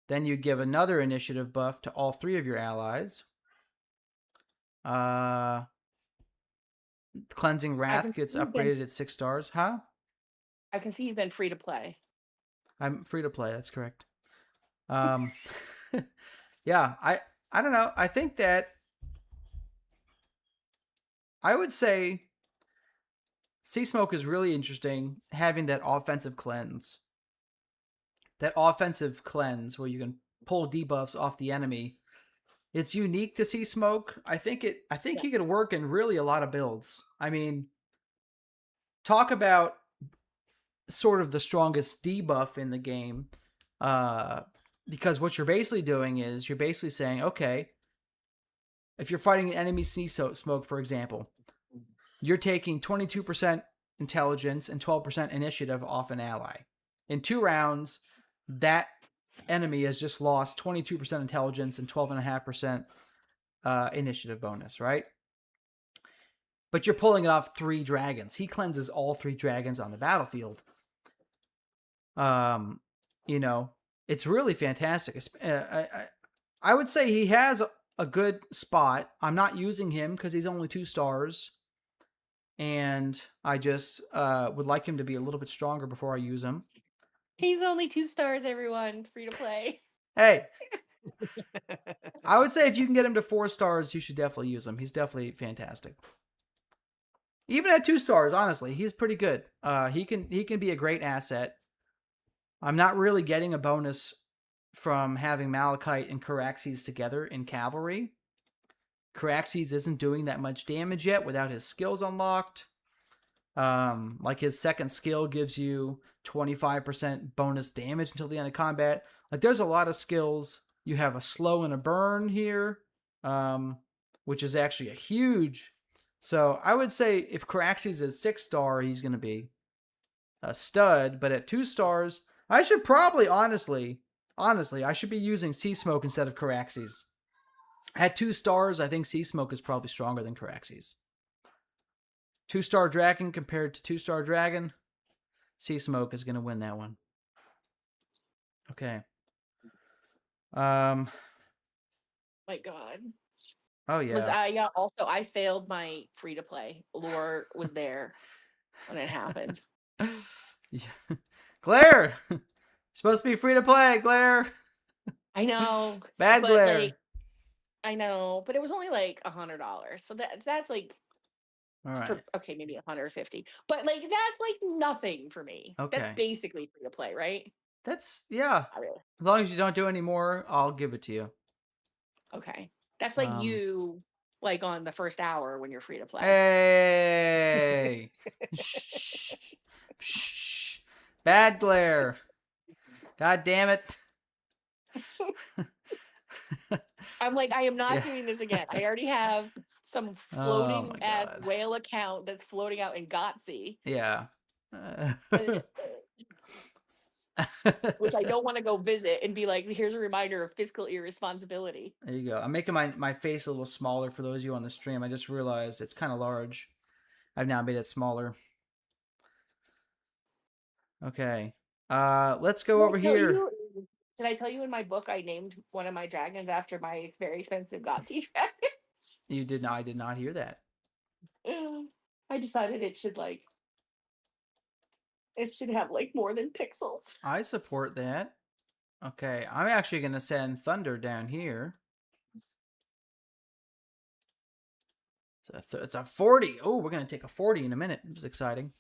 Speaker 1: Then you give another initiative buff to all 3 of your allies. Cleansing Wrath gets upgraded at 6 stars. Huh?
Speaker 2: I can see you've been free to play.
Speaker 1: I'm free to play. That's correct. Yeah, I don't know. I think that I would say Sea Smoke is really interesting, having that offensive cleanse. That offensive cleanse where you can pull debuffs off the enemy. It's unique to Sea Smoke. I think he could work in really a lot of builds. I mean, talk about sort of the strongest debuff in the game. Because what you're basically doing is you're basically saying, okay, if you're fighting an enemy Sea Smoke, for example, you're taking 22% intelligence and 12% initiative off an ally. In 2 rounds, that enemy has just lost 22% intelligence and 12.5% initiative bonus, right? But you're pulling it off 3 dragons. He cleanses all 3 dragons on the battlefield. You know, it's really fantastic. I would say he has a good spot. I'm not using him because he's only 2 stars. And I just would like him to be a little bit stronger before I use him.
Speaker 2: He's only 2 stars, everyone. Free to play.
Speaker 1: Hey. I would say if you can get him to 4 stars, you should definitely use him. He's definitely fantastic. Even at 2 stars, honestly, he's pretty good. He can be a great asset. I'm not really getting a bonus from having Malachite and Caraxes together in cavalry. Caraxes isn't doing that much damage yet without his skills unlocked. Like his second skill gives you 25% bonus damage until the end of combat. Like there's a lot of skills. You have a slow and a burn here, which is actually a huge. So I would say if Caraxes is 6 star, he's going to be a stud. But at 2 stars, I should probably honestly, I should be using Sea Smoke instead of Caraxes. At 2 stars, I think Sea Smoke is probably stronger than Caraxes. 2-star dragon compared to 2-star dragon, Sea Smoke is going to win that one. Okay.
Speaker 2: My God.
Speaker 1: Oh yeah.
Speaker 2: Also, I failed my free to play. Lore was there when it happened.
Speaker 1: Claire, you're supposed to be free to play, Claire.
Speaker 2: I know.
Speaker 1: Bad Claire.
Speaker 2: Like, I know, but it was only like $100. So that's like,
Speaker 1: all right.
Speaker 2: Okay, maybe 150, but like that's like nothing for me.
Speaker 1: Okay.
Speaker 2: That's basically free to play, right?
Speaker 1: That's yeah.
Speaker 2: Not really.
Speaker 1: As long as you don't do any more, I'll give it to you.
Speaker 2: Okay, that's like you, like on the first hour when you're free to play.
Speaker 1: Hey, shh, shh, Bad Claire. God damn it.
Speaker 2: I'm like, I am not doing this again. I already have some floating ass whale account that's floating out in GOTC.
Speaker 1: Yeah.
Speaker 2: Which I don't want to go visit and be like, here's a reminder of fiscal irresponsibility.
Speaker 1: There you go. I'm making my face a little smaller for those of you on the stream. I just realized it's kind of large. I've now made it smaller. Okay. Let's go over here.
Speaker 2: Did I tell you in my book I named one of my dragons after my very expensive GOT dragon?
Speaker 1: You did not. I did not hear that.
Speaker 2: I decided it should have like more than pixels.
Speaker 1: I support that. Okay, I'm actually going to send Thunder down here. It's a 40. Oh, we're going to take a 40 in a minute. It was exciting.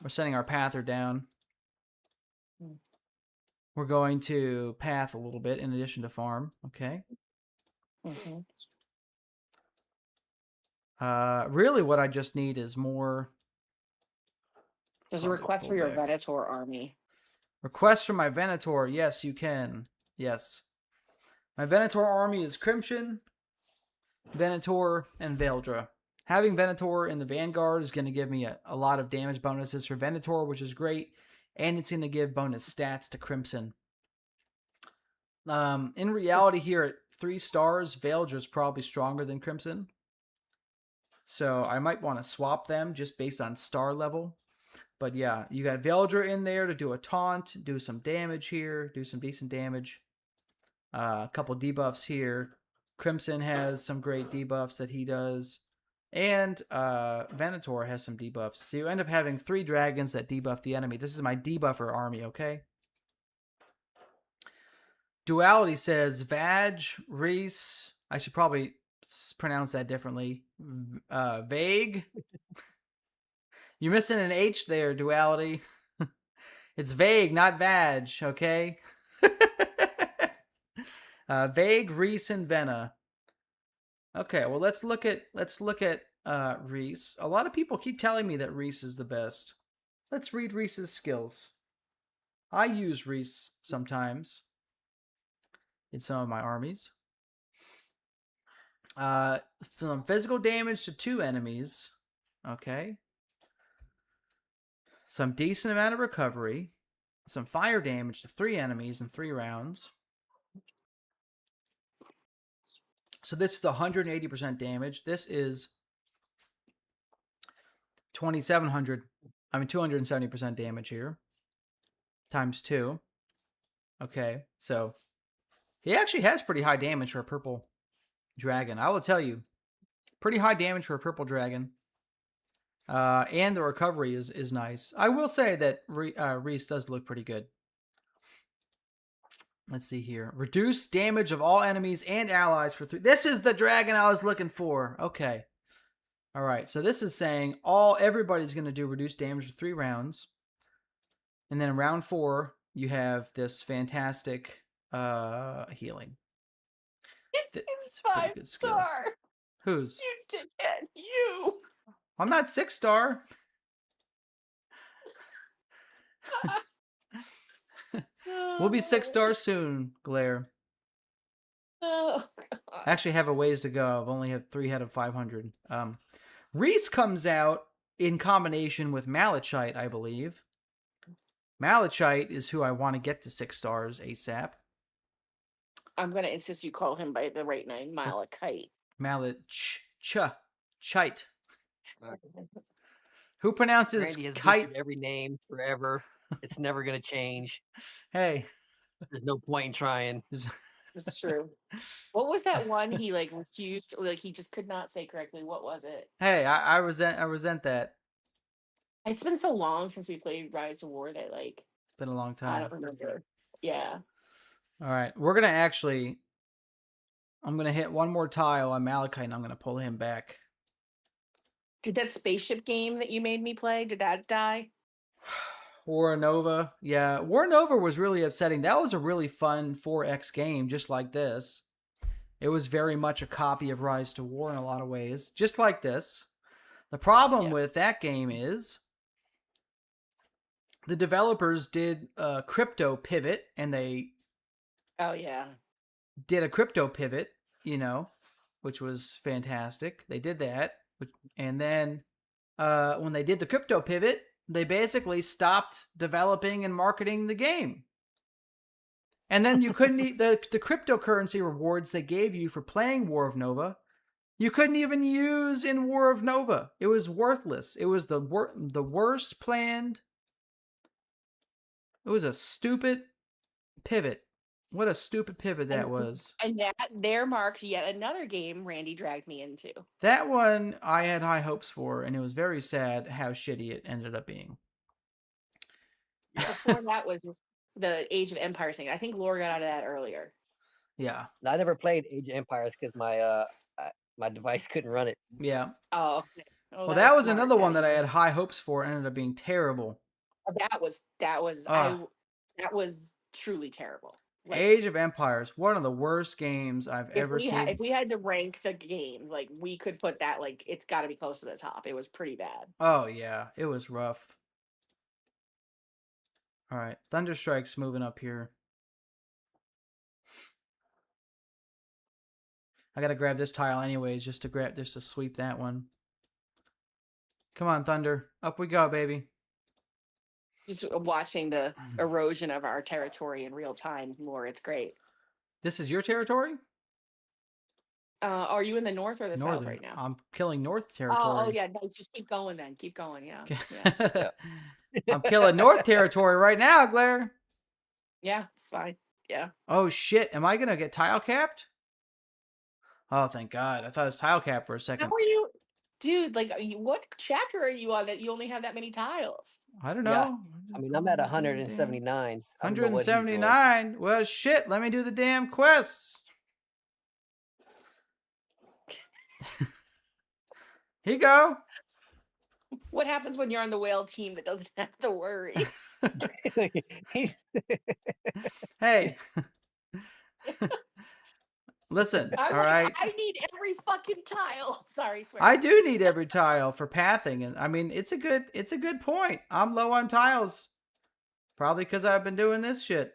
Speaker 1: We're setting our pather down. We're going to path a little bit in addition to farm. Okay. Really what I just need is more.
Speaker 2: There's a request for your Venator army.
Speaker 1: Request for my Venator. Yes, you can. Yes. My Venator army is Crimson, Venator, and Vhagar. Having Venator in the Vanguard is going to give me a lot of damage bonuses for Venator, which is great. And it's going to give bonus stats to Crimson. In reality here at 3 stars, Vhagar is probably stronger than Crimson. So I might want to swap them just based on star level. But yeah, you got Vhagar in there to do a taunt, do some damage here, do some decent damage. A couple debuffs here. Crimson has some great debuffs that he does. And Venator has some debuffs. So you end up having 3 dragons that debuff the enemy. This is my debuffer army, okay? Duality says Vag, Reese. I should probably pronounce that differently. Vague. You're missing an H there, Duality. It's vague, not vag, okay? Vague, Reese, and Vena. Okay, well let's look at Reese. A lot of people keep telling me that Reese is the best. Let's read Reese's skills. I use Reese sometimes in some of my armies. Some physical damage to 2 enemies. Okay. Some decent amount of recovery. Some fire damage to 3 enemies in 3 rounds. So this is 180% damage. This is 270% damage here. Times 2. Okay, so he actually has pretty high damage for a purple dragon. I will tell you, pretty high damage for a purple dragon. And the recovery is nice. I will say that Reese does look pretty good. Let's see here. Reduce damage of all enemies and allies for 3. This is the dragon I was looking for. Okay. All right. So this is saying everybody's going to do reduced damage for 3 rounds. And then in round 4, you have this fantastic healing.
Speaker 2: It's 5 star.
Speaker 1: Whose?
Speaker 2: You dickhead. You.
Speaker 1: I'm not 6 star. We'll be 6 stars soon, Glare.
Speaker 2: Oh,
Speaker 1: I actually have a ways to go. I've only had 3 out of 500. Reese comes out in combination with Malachite, I believe. Malachite is who I want to get to 6 stars ASAP.
Speaker 2: I'm going to insist you call him by the right name, Malachite.
Speaker 1: Malachite. Who pronounces
Speaker 3: Randy has
Speaker 1: kite?
Speaker 3: Every name forever. It's never going to change.
Speaker 1: Hey.
Speaker 3: There's no point in trying.
Speaker 2: It's true. What was that one he refused, he just could not say correctly? What was it?
Speaker 1: Hey, I resent that.
Speaker 2: It's been so long since we played Rise to War that it's
Speaker 1: been a long time.
Speaker 2: I don't remember. Yeah.
Speaker 1: All right, we're gonna I'm gonna hit one more tile on Malachite and I'm gonna pull him back.
Speaker 2: Did that spaceship game that you made me play, did that die?
Speaker 1: War Nova. Yeah, War Nova was really upsetting. That was a really fun 4X game, just like this. It was very much a copy of Rise to War in a lot of ways, just like this. The problem with that game is the developers did a crypto pivot, and they did a crypto pivot, which was fantastic. They did that, and then when they did the crypto pivot, they basically stopped developing and marketing the game. And then you couldn't the cryptocurrency rewards they gave you for playing War of Nova, you couldn't even use in War of Nova. It was worthless. It was the worst planned. It was a stupid pivot. What a stupid pivot that was.
Speaker 2: And that there marked yet another game Randy dragged me into.
Speaker 1: That one I had high hopes for, and it was very sad how shitty it ended up being.
Speaker 2: Before that was the Age of Empires thing. I think Laura got out of that earlier.
Speaker 1: Yeah.
Speaker 3: I never played Age of Empires because my My device couldn't run it.
Speaker 1: Yeah.
Speaker 2: Oh, okay. Oh,
Speaker 1: Well, that was
Speaker 2: smart.
Speaker 1: another one that I had high hopes for. It ended up being terrible.
Speaker 2: That was truly terrible. Like,
Speaker 1: Age of Empires, one of the worst games I've ever seen.
Speaker 2: If we had to rank the games, like, we could put that, like, it's got to be close to the top. It was pretty bad.
Speaker 1: Oh yeah, it was rough. All right, Thunderstrike's moving up here. I gotta grab this tile anyways, just to sweep that one. Come on, Thunder, up we go, baby.
Speaker 2: Just watching the erosion of our territory in real time, more. It's great.
Speaker 1: This is your territory?
Speaker 2: Are you in the north or the
Speaker 1: Northern.
Speaker 2: south right now?
Speaker 1: I'm killing north territory.
Speaker 2: Oh yeah, no, just keep going then. Keep going, yeah.
Speaker 1: Yeah. I'm killing north territory right now, Claire.
Speaker 2: Yeah, it's fine. Yeah.
Speaker 1: Oh shit, am I gonna get tile capped? Oh, thank God. I thought it was tile capped for a second.
Speaker 2: How are you? Dude, like, what chapter are you on that you only have that many tiles?
Speaker 1: I don't know.
Speaker 3: Yeah. I mean, I'm at 179.
Speaker 1: 179? Well, shit, let me do the damn quests. Here you go.
Speaker 2: What happens when you're on the whale team that doesn't have to worry?
Speaker 1: Hey. Listen, all right.
Speaker 2: I need every fucking tile. Sorry, swear.
Speaker 1: I do need every tile for pathing, and I mean it's a good point. I'm low on tiles, probably because I've been doing this shit.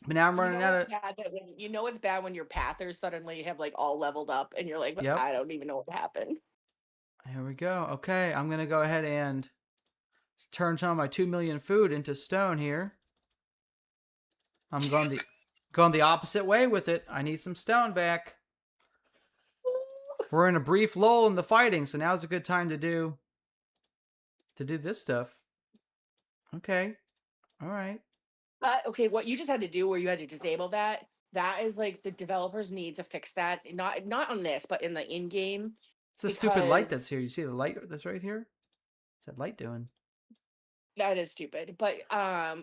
Speaker 1: But now I'm running out of.
Speaker 2: You know it's bad when your pathers suddenly have like all leveled up, and you're like,
Speaker 1: yep.
Speaker 2: I don't even know what happened.
Speaker 1: Here we go. Okay, I'm gonna go ahead and turn some of my 2 million food into stone here. I'm going the opposite way with it. I need some stone back. We're in a brief lull in the fighting, so now's a good time to do this stuff. Okay. All right.
Speaker 2: Okay, what you just had to do where you had to disable that is like the developers need to fix that. Not on this, but in the in-game.
Speaker 1: It's a stupid light that's here. You see the light that's right here? What's that light doing?
Speaker 2: That is stupid. But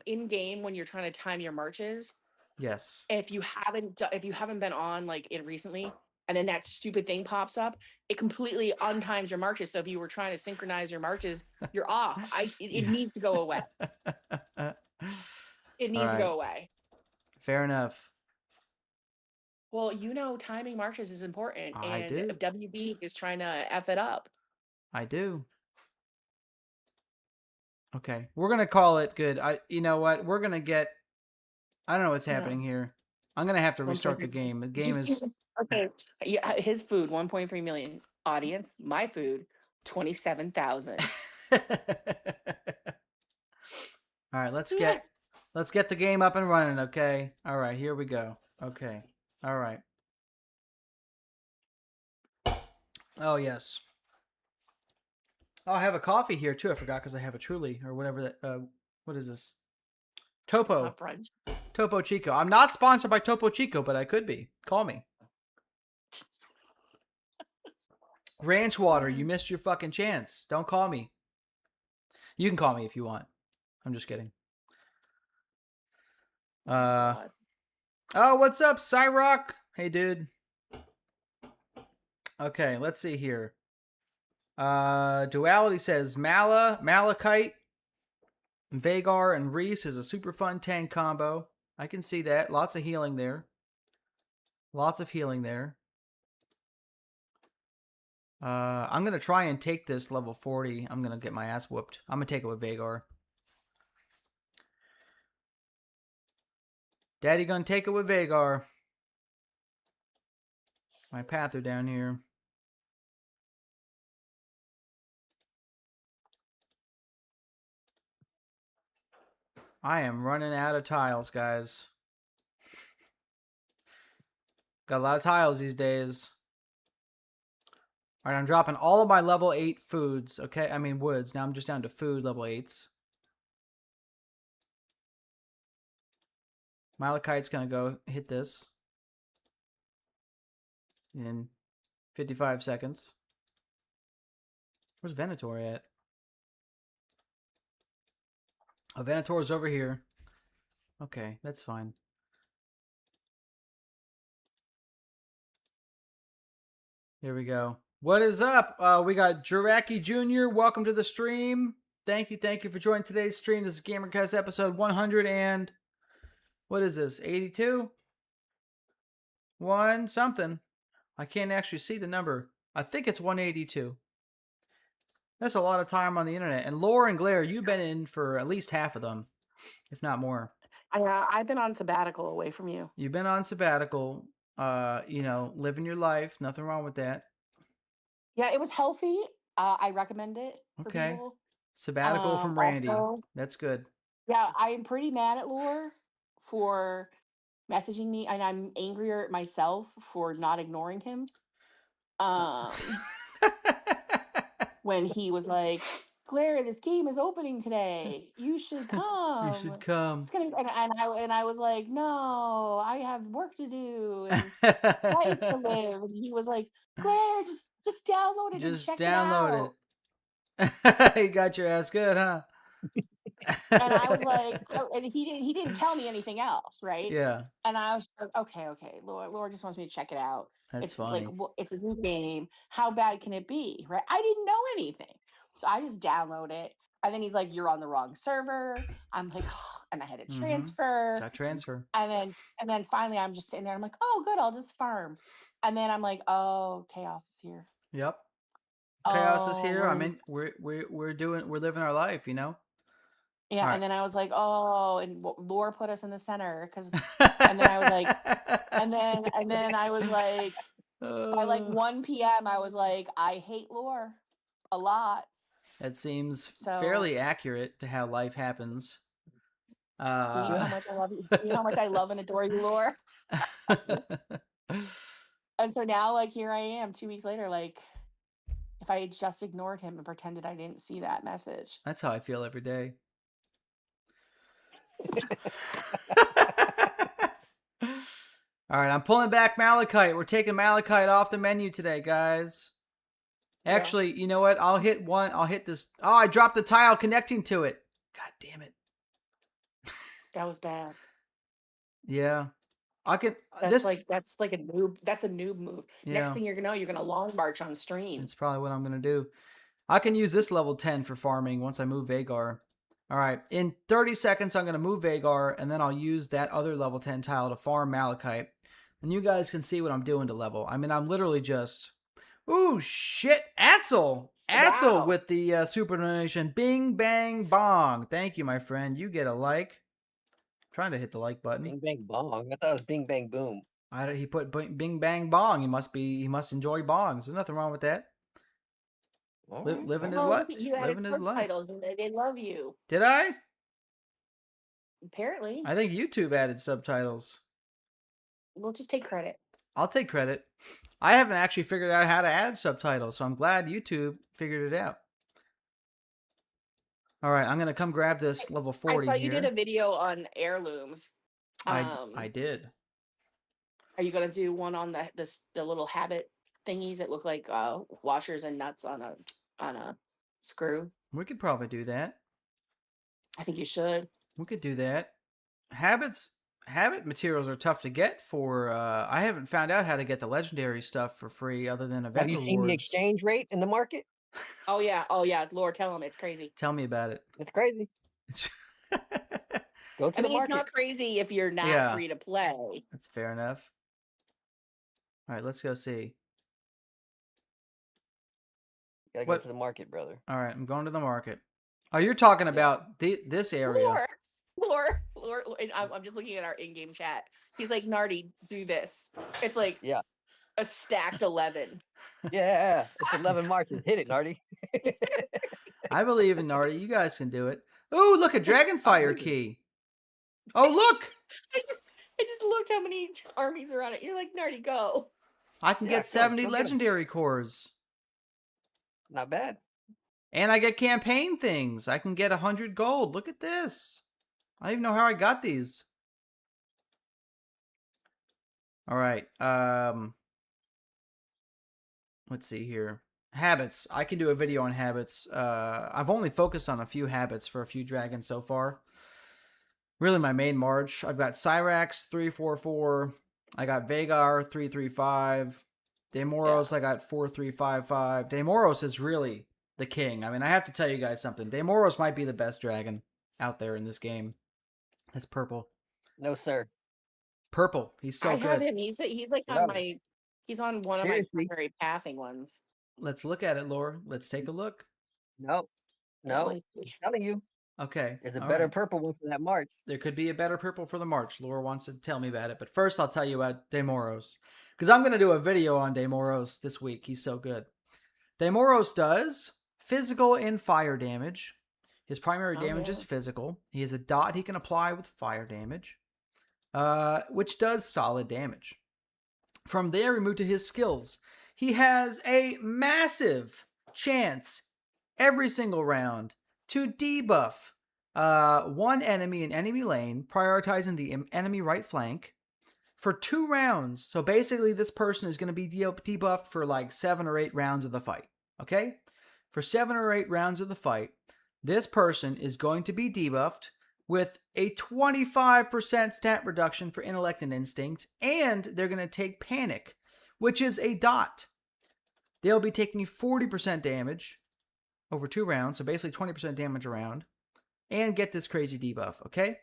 Speaker 2: in-game when you're trying to time your marches,
Speaker 1: yes.
Speaker 2: If you haven't been on like it recently, and then that stupid thing pops up, it completely untimes your marches. So if you were trying to synchronize your marches, you're off. It needs to go away. It needs to go away.
Speaker 1: Fair enough.
Speaker 2: Well, timing marches is important,
Speaker 1: I do.
Speaker 2: WB is trying to F it up.
Speaker 1: I do. Okay, we're gonna call it good. You know what? We're gonna get. I don't know what's happening here. I'm gonna have to restart the game. The game is
Speaker 2: okay. Yeah, his food 1.3 million. Audience, my food 27,000.
Speaker 1: All right, let's get the game up and running. Okay. All right, here we go. Okay. All right. Oh yes. Oh, I have a coffee here too. I forgot because I have a Truly or whatever that. What is this? Topo Chico. I'm not sponsored by Topo Chico, but I could be. Call me. Ranch water. You missed your fucking chance. Don't call me. You can call me if you want. I'm just kidding. Oh, what's up, Cyrock? Hey, dude. Okay, let's see here. Duality says Malachite, Vhagar, and Reese is a super fun tank combo. I can see that. Lots of healing there. I'm going to try and take this level 40. I'm going to get my ass whooped. I'm going to take it with Vhagar. Daddy gonna take it with Vhagar. My path are down here. I am running out of tiles, guys. Got a lot of tiles these days. Alright, I'm dropping all of my level 8 foods. Okay, I mean woods. Now I'm just down to food level 8s. Malachite's gonna go hit this in 55 seconds. Where's Venator at? Oh, Venator's over here. Okay, that's fine. Here we go. What is up? We got Jiraki Jr. Welcome to the stream. Thank you for joining today's stream. This is Gamercast episode 100 and... What is this? 82? 1 something. I can't actually see the number. I think it's 182. That's a lot of time on the internet. And Laura and Glare, you've been in for at least half of them, if not more.
Speaker 2: I've been on sabbatical away from you.
Speaker 1: You've been on sabbatical, living your life. Nothing wrong with that.
Speaker 2: Yeah, it was healthy. I recommend it for people.
Speaker 1: Sabbatical from Randy.
Speaker 2: Also,
Speaker 1: that's good.
Speaker 2: Yeah, I'm pretty mad at Lore for messaging me, and I'm angrier at myself for not ignoring him. When he was like, Claire, this game is opening today. You should come.
Speaker 1: You should come.
Speaker 2: It's gonna and I was like, no, I have work to do and life to live. And he was like, Claire, just download it and check it out.
Speaker 1: You got your ass good, huh?
Speaker 2: And I was like, and he didn't tell me anything else, right?
Speaker 1: Yeah. And
Speaker 2: I was like, okay, Laura just wants me to check it out.
Speaker 1: That's funny.
Speaker 2: Like, well, it's a new game. How bad can it be, right? I didn't know anything, so I just download it. And then he's like, "You're on the wrong server." I'm like, oh, and I had to transfer.
Speaker 1: Got transfer.
Speaker 2: And then finally, I'm just sitting there. I'm like, "Oh, good, I'll just farm." And then I'm like, "Oh, chaos is here."
Speaker 1: Yep. Chaos is here. I mean, we're living our life, you know.
Speaker 2: Yeah, and then I was like, oh, and Laura put us in the center and then I was like, and then I was like, by like 1 p.m. I was like, I hate Laura a lot.
Speaker 1: That seems fairly accurate to how life happens.
Speaker 2: See how much I love you. See how much I love and adore you, Laura. And so now, like, here I am 2 weeks later, like, if I had just ignored him and pretended I didn't see that message.
Speaker 1: That's how I feel every day. All right, I'm pulling back Malachite. We're taking Malachite off the menu today, guys. Actually, you know what? I'll hit this. Oh, I dropped the tile connecting to it. God damn it.
Speaker 2: That was bad.
Speaker 1: Yeah. I can.
Speaker 2: That's like a noob. That's a noob move.
Speaker 1: Yeah.
Speaker 2: Next thing you're gonna long march on stream.
Speaker 1: That's probably what I'm gonna do. I can use this level 10 for farming once I move Vhagar. All right, in 30 seconds, I'm going to move Vhagar, and then I'll use that other level 10 tile to farm Malachite. And you guys can see what I'm doing to level. I mean, I'm literally just... Ooh, shit! Atzel! Atzel with the super donation. Bing, bang, bong. Thank you, my friend. You get a like. I'm trying to hit the like button.
Speaker 3: Bing, bang, bong. I thought it was bing, bang, boom.
Speaker 1: He put bing, bang, bong. He must enjoy bongs. There's nothing wrong with that. Living his life.
Speaker 2: You added subtitles and they love you.
Speaker 1: Did I?
Speaker 2: Apparently.
Speaker 1: I think YouTube added subtitles.
Speaker 2: We'll just take credit.
Speaker 1: I'll take credit. I haven't actually figured out how to add subtitles, so I'm glad YouTube figured it out. All right, I'm going to come grab this level 40
Speaker 2: I saw you
Speaker 1: here.
Speaker 2: did a video on heirlooms.
Speaker 1: I did.
Speaker 2: Are you going to do one on the little habit thingies that look like washers and nuts on a screw?
Speaker 1: We could probably do that.
Speaker 2: I think you should.
Speaker 1: We could do that. Habit materials are tough to get for... I haven't found out how to get the legendary stuff for free other than event rewards.
Speaker 3: Have you seen the exchange rate in the market?
Speaker 2: Oh yeah. Lord, tell him it's crazy.
Speaker 1: Tell me about it.
Speaker 3: It's crazy. Go to the market. It's
Speaker 2: not crazy if you're not free to play.
Speaker 1: That's fair enough. All right, let's go see.
Speaker 3: Gotta go to the market, brother.
Speaker 1: All right, I'm going to the market. Oh, you're talking about this area.
Speaker 2: Lore. I'm just looking at our in-game chat. He's like, Nardi, do this. It's like a stacked 11.
Speaker 3: Yeah, it's 11 marches. Hit it, Nardi.
Speaker 1: I believe in Nardi. You guys can do it. Oh, look, a Dragonfire key. Oh, look.
Speaker 2: I just looked how many armies are on it. You're like, Nardi, go.
Speaker 1: I can get 70 legendary cores.
Speaker 3: Not bad.
Speaker 1: And I get campaign things. I can get 100 gold. Look at this. I don't even know how I got these. All right. Let's see here. Habits. I can do a video on habits. I've only focused on a few habits for a few dragons so far. Really my main march. I've got Cyrax 344. I got Vhagar 335. Demoros, I got 4355. Demoros is really the king. I mean, I have to tell you guys something. Demoros might be the best dragon out there in this game. That's purple.
Speaker 3: No, sir.
Speaker 1: Purple. He's so good.
Speaker 2: I have him. He's like on my. He's on one of my primary pathing ones.
Speaker 1: Let's look at it, Laura. Let's take a look.
Speaker 3: No. I'm telling you.
Speaker 1: Okay.
Speaker 3: There's a better purple one for that March.
Speaker 1: There could be a better purple for the March. Laura wants to tell me about it. But first, I'll tell you about Demoros. Because I'm going to do a video on Demoros this week. He's so good. Demoros does physical and fire damage. His primary damage is physical. He has a dot he can apply with fire damage, which does solid damage. From there, we move to his skills. He has a massive chance every single round to debuff one enemy in enemy lane, prioritizing the enemy right flank for 2 rounds. So basically, this person is going to be debuffed for like 7 or 8 rounds of the fight. Okay? For 7 or 8 rounds of the fight, this person is going to be debuffed with a 25% stat reduction for intellect and instinct, and they're going to take panic, which is a dot. They'll be taking 40% damage over 2 rounds, so basically 20% damage a round, and get this crazy debuff, okay?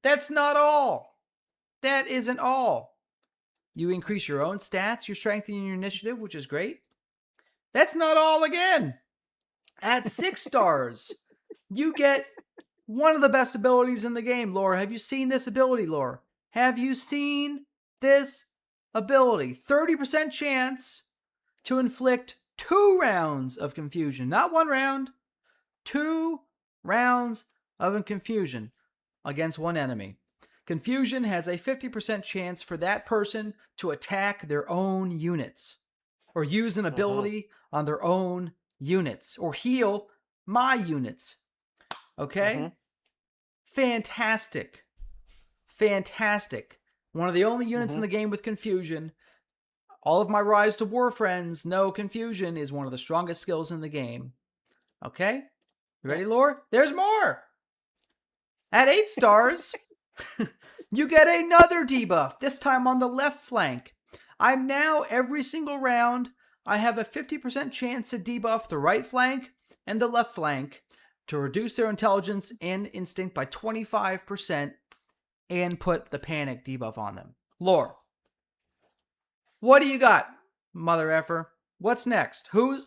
Speaker 1: That's not all. That isn't all. You increase your own stats, you're strengthening your initiative, which is great. That's not all again. At 6 stars, you get one of the best abilities in the game, Laura. Have you seen this ability, Laura? Have you seen this ability? 30% chance to inflict 2 rounds of confusion. Not 1 round. 2 rounds of confusion against one enemy. Confusion has a 50% chance for that person to attack their own units, or use an ability on their own units, or heal my units. Okay? Fantastic. Fantastic. One of the only units in the game with confusion. All of my Rise to War friends know confusion is one of the strongest skills in the game. Okay? You ready, Laura? There's more! At 8 stars, you get another debuff, this time on the left flank. I'm now, every single round, I have a 50% chance to debuff the right flank and the left flank to reduce their intelligence and instinct by 25% and put the panic debuff on them. Laura, what do you got, mother effer? What's next? Who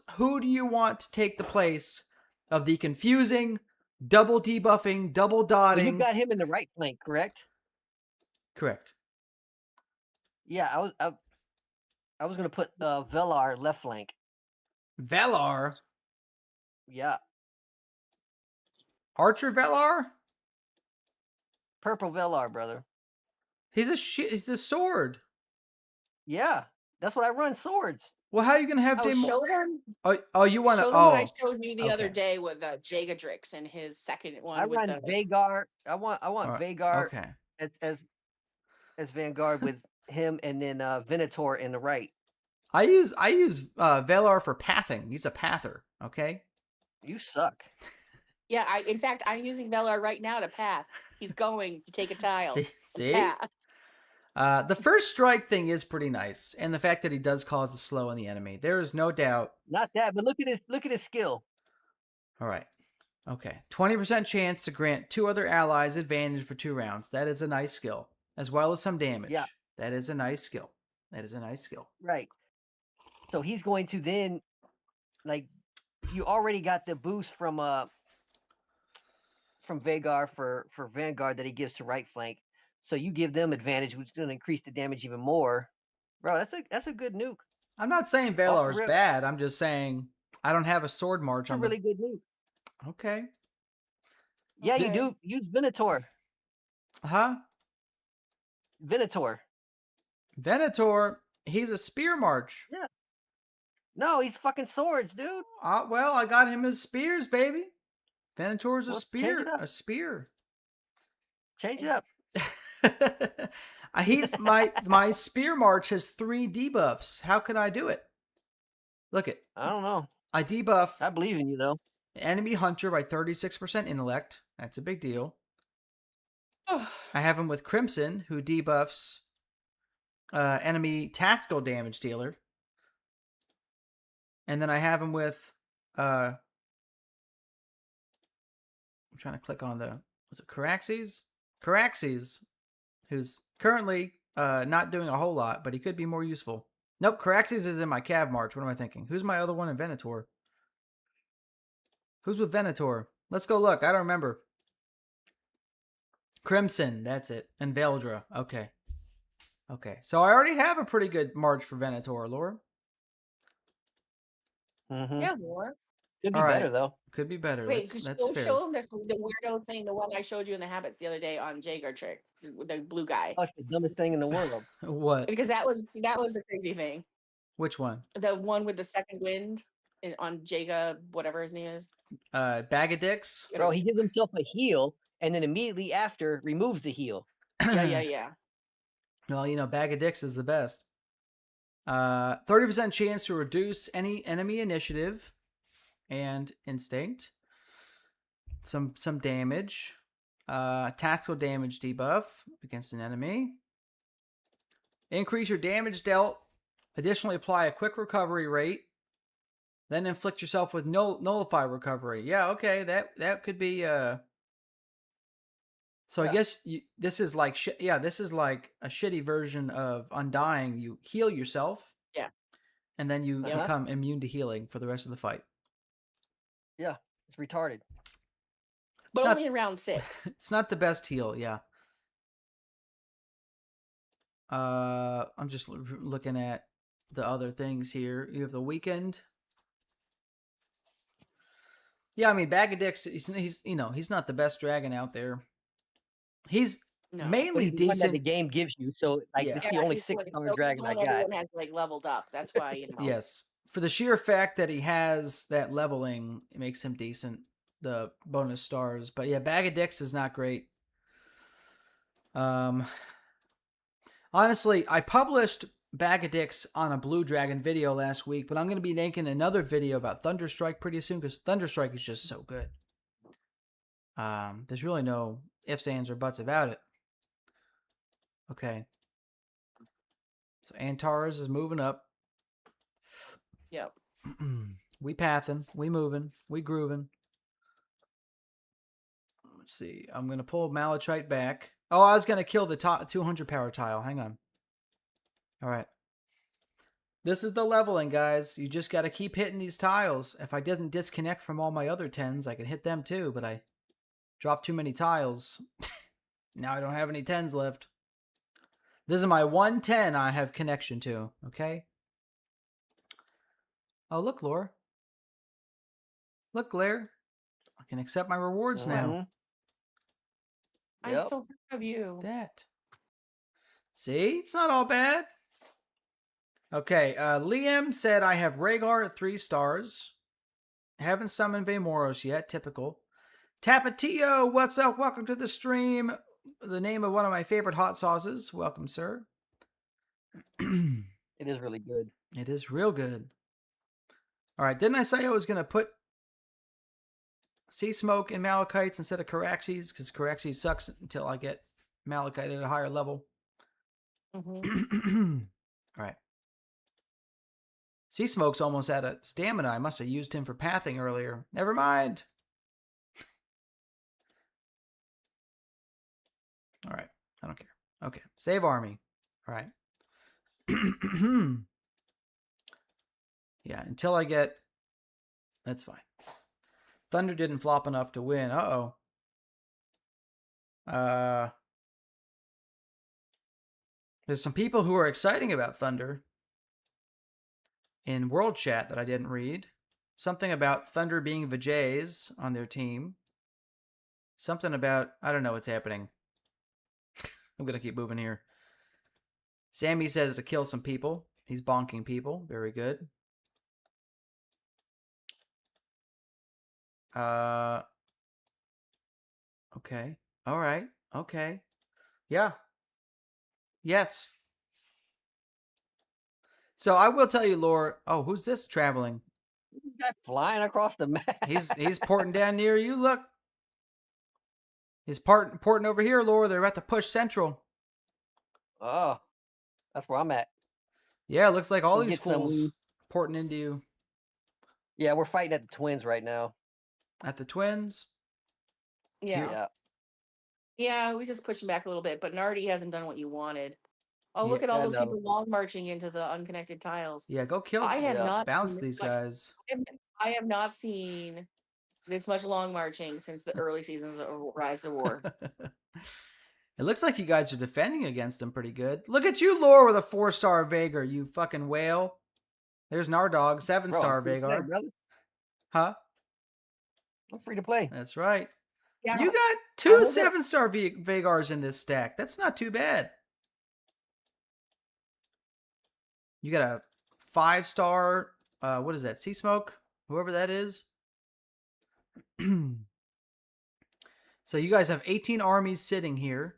Speaker 1: do you want to take the place of the confusing, double debuffing, double dotting?
Speaker 3: Well, you got him in the right flank, correct?
Speaker 1: Correct.
Speaker 3: Yeah, I was gonna put Vhagar left flank.
Speaker 1: Vhagar?
Speaker 3: Yeah.
Speaker 1: Archer Vhagar?
Speaker 3: Purple Vhagar, brother.
Speaker 1: He's a sword.
Speaker 3: Yeah, that's what I run, swords.
Speaker 1: Well, how are you gonna have
Speaker 2: show them?
Speaker 1: Oh, you want to?
Speaker 2: Show them what I showed you the other day with Jagadrix and his second one.
Speaker 3: I run Vhagar. I want Vhagar as Vanguard with him, and then Venator in the right.
Speaker 1: I use Vhagar for pathing. He's a pather. Okay.
Speaker 3: You suck.
Speaker 2: Yeah, in fact, I'm using Vhagar right now to path. He's going to take a tile.
Speaker 1: See? The first strike thing is pretty nice, and the fact that he does cause a slow on the enemy. There is no doubt.
Speaker 3: Not that, but look at his skill.
Speaker 1: All right. Okay. 20% chance to grant 2 other allies advantage for 2 rounds. That is a nice skill, as well as some damage.
Speaker 3: Yeah.
Speaker 1: That is a nice skill.
Speaker 3: Right. So he's going to then, like, you already got the boost from Vhagar for Vanguard that he gives to right flank. So you give them advantage, which is going to increase the damage even more. Bro, that's a good nuke.
Speaker 1: I'm not saying Vhagar's bad. I'm just saying I don't have a sword march.
Speaker 3: It's a really good nuke.
Speaker 1: Okay.
Speaker 3: Yeah, you do. Use Venator.
Speaker 1: Huh?
Speaker 3: Venator.
Speaker 1: He's a spear march.
Speaker 3: Yeah. No, he's fucking swords, dude.
Speaker 1: Well, I got him as spears, baby. Venator's a spear.
Speaker 3: Change it up.
Speaker 1: He's my spear march has 3 debuffs. How can I do it? Look it.
Speaker 3: I don't know.
Speaker 1: I debuff.
Speaker 3: I believe in you though.
Speaker 1: Enemy hunter by 36% intellect. That's a big deal. I have him with Crimson, who debuffs enemy tactical damage dealer And then I have him with, I'm trying to click on was it Caraxes? Caraxes, who's currently not doing a whole lot, but he could be more useful. Nope, Caraxes is in my Cav March. What am I thinking? Who's my other one in Venator? Who's with Venator? Let's go look. I don't remember. Crimson, that's it. And Veldra. Okay. Okay. So I already have a pretty good March for Venator, Laura.
Speaker 2: Yeah, more.
Speaker 3: Could be better though.
Speaker 1: Could be better.
Speaker 2: Wait,
Speaker 1: that's fair.
Speaker 2: show him the weirdo thing, the one I showed you in the habits the other day on Jaeger trick, the blue guy.
Speaker 3: Oh, it's the dumbest thing in the world.
Speaker 1: What?
Speaker 2: Because that was the crazy thing.
Speaker 1: Which one?
Speaker 2: The one with the second wind on Jaga, whatever his name is.
Speaker 1: Bag of Dicks.
Speaker 3: Bro, he gives himself a heal and then immediately after removes the heal.
Speaker 2: Yeah.
Speaker 1: Well, Bag of Dicks is the best. 30% chance to reduce any enemy initiative and instinct. Some damage. Tactical damage debuff against an enemy. Increase your damage dealt. Additionally, apply a quick recovery rate. Then inflict yourself with nullify recovery. Yeah, okay, that could be. So I guess this is like this is like a shitty version of Undying. You heal yourself.
Speaker 2: Yeah.
Speaker 1: And then you become immune to healing for the rest of the fight.
Speaker 3: Yeah, it's retarded.
Speaker 2: But only in round 6.
Speaker 1: It's not the best heal, yeah. I'm just looking at the other things here. You have the weekend. Yeah, I mean, Bag of Dicks, he's not the best dragon out there. He's mainly decent.
Speaker 3: One that the game gives you, so it's the only 6-color dragon I got.
Speaker 2: Everyone has leveled up. That's why,
Speaker 1: Yes. For the sheer fact that he has that leveling, it makes him decent. The bonus stars. But yeah, Bag of Dicks is not great. Honestly, I published Bag of Dicks on a Blue Dragon video last week, but I'm going to be making another video about Thunderstrike pretty soon because Thunderstrike is just so good. There's really no ifs, ands, or buts about it. Okay. So Antares is moving up.
Speaker 2: Yep.
Speaker 1: We pathing, we moving, we grooving. Let's see. I'm going to pull Malachite back. Oh, I was going to kill the top 200 power tile. Hang on. All right. This is the leveling, guys. You just got to keep hitting these tiles. If I didn't disconnect from all my other 10s, I could hit them too, but I dropped too many tiles. Now I don't have any 10s left. This is my 110 I have connection to, okay? Oh, look, Laura. Look, Blair. I can accept my rewards now.
Speaker 2: I'm so proud of you.
Speaker 1: That. See? It's not all bad. Okay, Liam said I have Rhaegar at 3 stars. Haven't summoned Vamoros yet, typical. Tapatio, what's up? Welcome to the stream. The name of one of my favorite hot sauces. Welcome, sir.
Speaker 3: It is really good.
Speaker 1: It is real good. All right, didn't I say I was going to put Sea Smoke in Malachites instead of Caraxes? Because Caraxes sucks until I get Malachite at a higher level.
Speaker 2: Mm-hmm.
Speaker 1: All right. Sea Smoke's almost out of stamina. I must have used him for pathing earlier. Never mind. All right. I don't care. Okay. Save army. All right. Yeah, until I get... That's fine. Thunder didn't flop enough to win. Uh-oh. There's some people who are exciting about Thunder in World Chat that I didn't read. Something about Thunder being Vhagas on their team. Something about... I don't know what's happening. I'm going to keep moving here. Sammy says to kill some people. He's bonking people. Very good. Okay. All right. Okay. Yeah. Yes. So I will tell you, Laura. Oh, who's this traveling?
Speaker 3: Guy flying across the map.
Speaker 1: He's porting down near you. Look. He's porting over here, Laura. They're about to push Central.
Speaker 3: Oh, that's where I'm at.
Speaker 1: Yeah, it looks like all these fools porting into you.
Speaker 3: Yeah, we're fighting at the Twins right now.
Speaker 1: At the Twins?
Speaker 2: Yeah. Yeah, we just pushed him back a little bit, but Nardi hasn't done what you wanted. Oh, look at all those people long marching into the unconnected tiles.
Speaker 1: Yeah, go kill.
Speaker 2: I have not
Speaker 1: bounce these guys.
Speaker 2: I have not seen this much long marching since the early seasons of Rise to War.
Speaker 1: It looks like you guys are defending against him pretty good. Look at you, Lore, with a 4-star Vhagar, you fucking whale. There's Nardog, 7-star Vhagar. Huh?
Speaker 3: I'm free to play.
Speaker 1: That's right.
Speaker 2: Yeah.
Speaker 1: You got 2 7-star Vhagars in this stack. That's not too bad. You got a 5-star, what is that, Sea Smoke? Whoever that is. So you guys have 18 armies sitting here.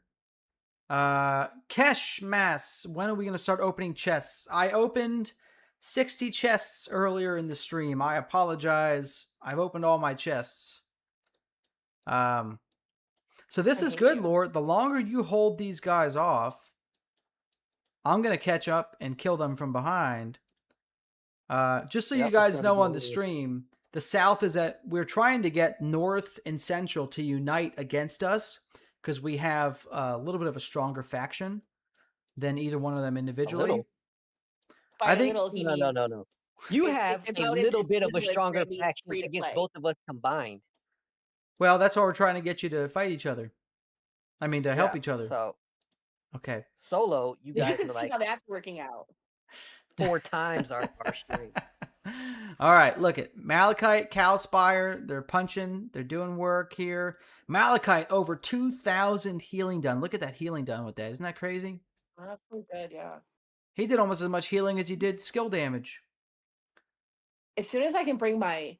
Speaker 1: Kesh Mass, when are we going to start opening chests? I opened 60 chests earlier in the stream. I apologize. I've opened all my chests. So this is good, Lord. The longer you hold these guys off, I'm going to catch up and kill them from behind. Just so you guys know on the stream, the South is we're trying to get North and Central to unite against us because we have a little bit of a stronger faction than either one of them individually.
Speaker 2: I think
Speaker 3: no. You have a little bit of a stronger faction against both of us combined.
Speaker 1: Well, that's why we're trying to get you to fight each other. I mean, to help each other.
Speaker 3: So,
Speaker 1: okay.
Speaker 3: Solo, you guys
Speaker 2: can
Speaker 3: are
Speaker 2: see
Speaker 3: like
Speaker 2: how that's working out.
Speaker 3: 4 times our strength.
Speaker 1: All right, look at Malachite, Calspire. They're punching. They're doing work here. Malachite, over 2,000 healing done. Look at that healing done with that. Isn't that crazy?
Speaker 2: That's pretty good, yeah.
Speaker 1: He did almost as much healing as he did skill damage.
Speaker 2: As soon as I can bring my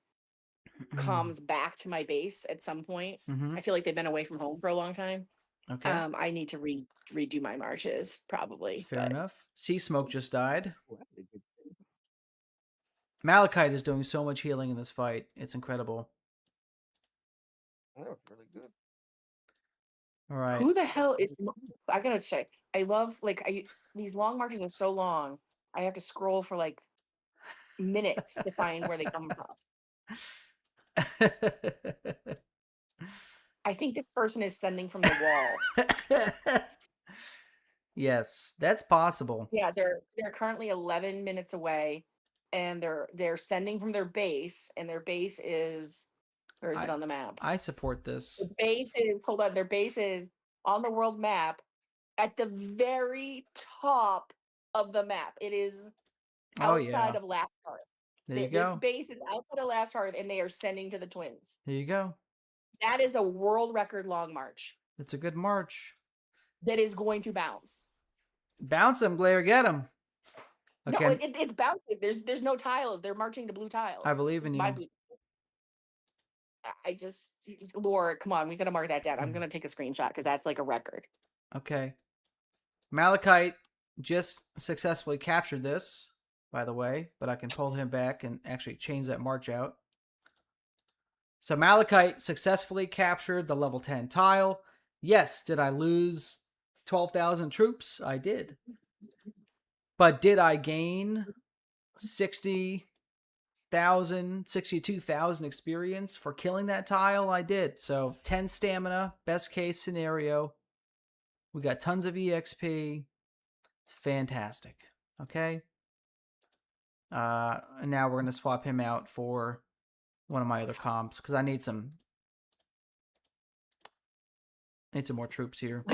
Speaker 2: comms back to my base at some point, I feel like they've been away from home for a long time.
Speaker 1: Okay.
Speaker 2: I need to redo my marches, probably.
Speaker 1: Fair enough. Sea Smoke just died. Malachite is doing so much healing in this fight. It's incredible.
Speaker 3: That was really good.
Speaker 1: All right.
Speaker 2: Who the hell is... I gotta check. I love, these long marches are so long. I have to scroll for, minutes to find where they come from. I think this person is sending from the wall.
Speaker 1: Yes, that's possible.
Speaker 2: Yeah, they're currently 11 minutes away, and they're sending from their base, and their base is... Where is it on the map?
Speaker 1: I support this.
Speaker 2: The base is... Hold on. Their base is on the world map at the very top of the map. It is outside of Last Hearth.
Speaker 1: There you go.
Speaker 2: This base is outside of Last Hearth, and they are sending to the Twins.
Speaker 1: There you go.
Speaker 2: That is a world record long march.
Speaker 1: It's a good march.
Speaker 2: That is going to bounce.
Speaker 1: Bounce him, Blair. Get him.
Speaker 2: Okay. No, it's bouncing. There's no tiles. They're marching to blue tiles.
Speaker 1: I believe in you.
Speaker 2: I just... Laura, come on. We got to mark that down. I'm going to take a screenshot because that's like a record.
Speaker 1: Okay. Malachite just successfully captured this, by the way, but I can pull him back and actually change that march out. So Malachite successfully captured the level 10 tile. Yes, did I lose 12,000 troops? I did. But did I gain 62,000 experience for killing that tile? I did. So 10 stamina, best case scenario. We got tons of EXP. Fantastic. Okay. And now we're going to swap him out for one of my other comps because I need some more troops here.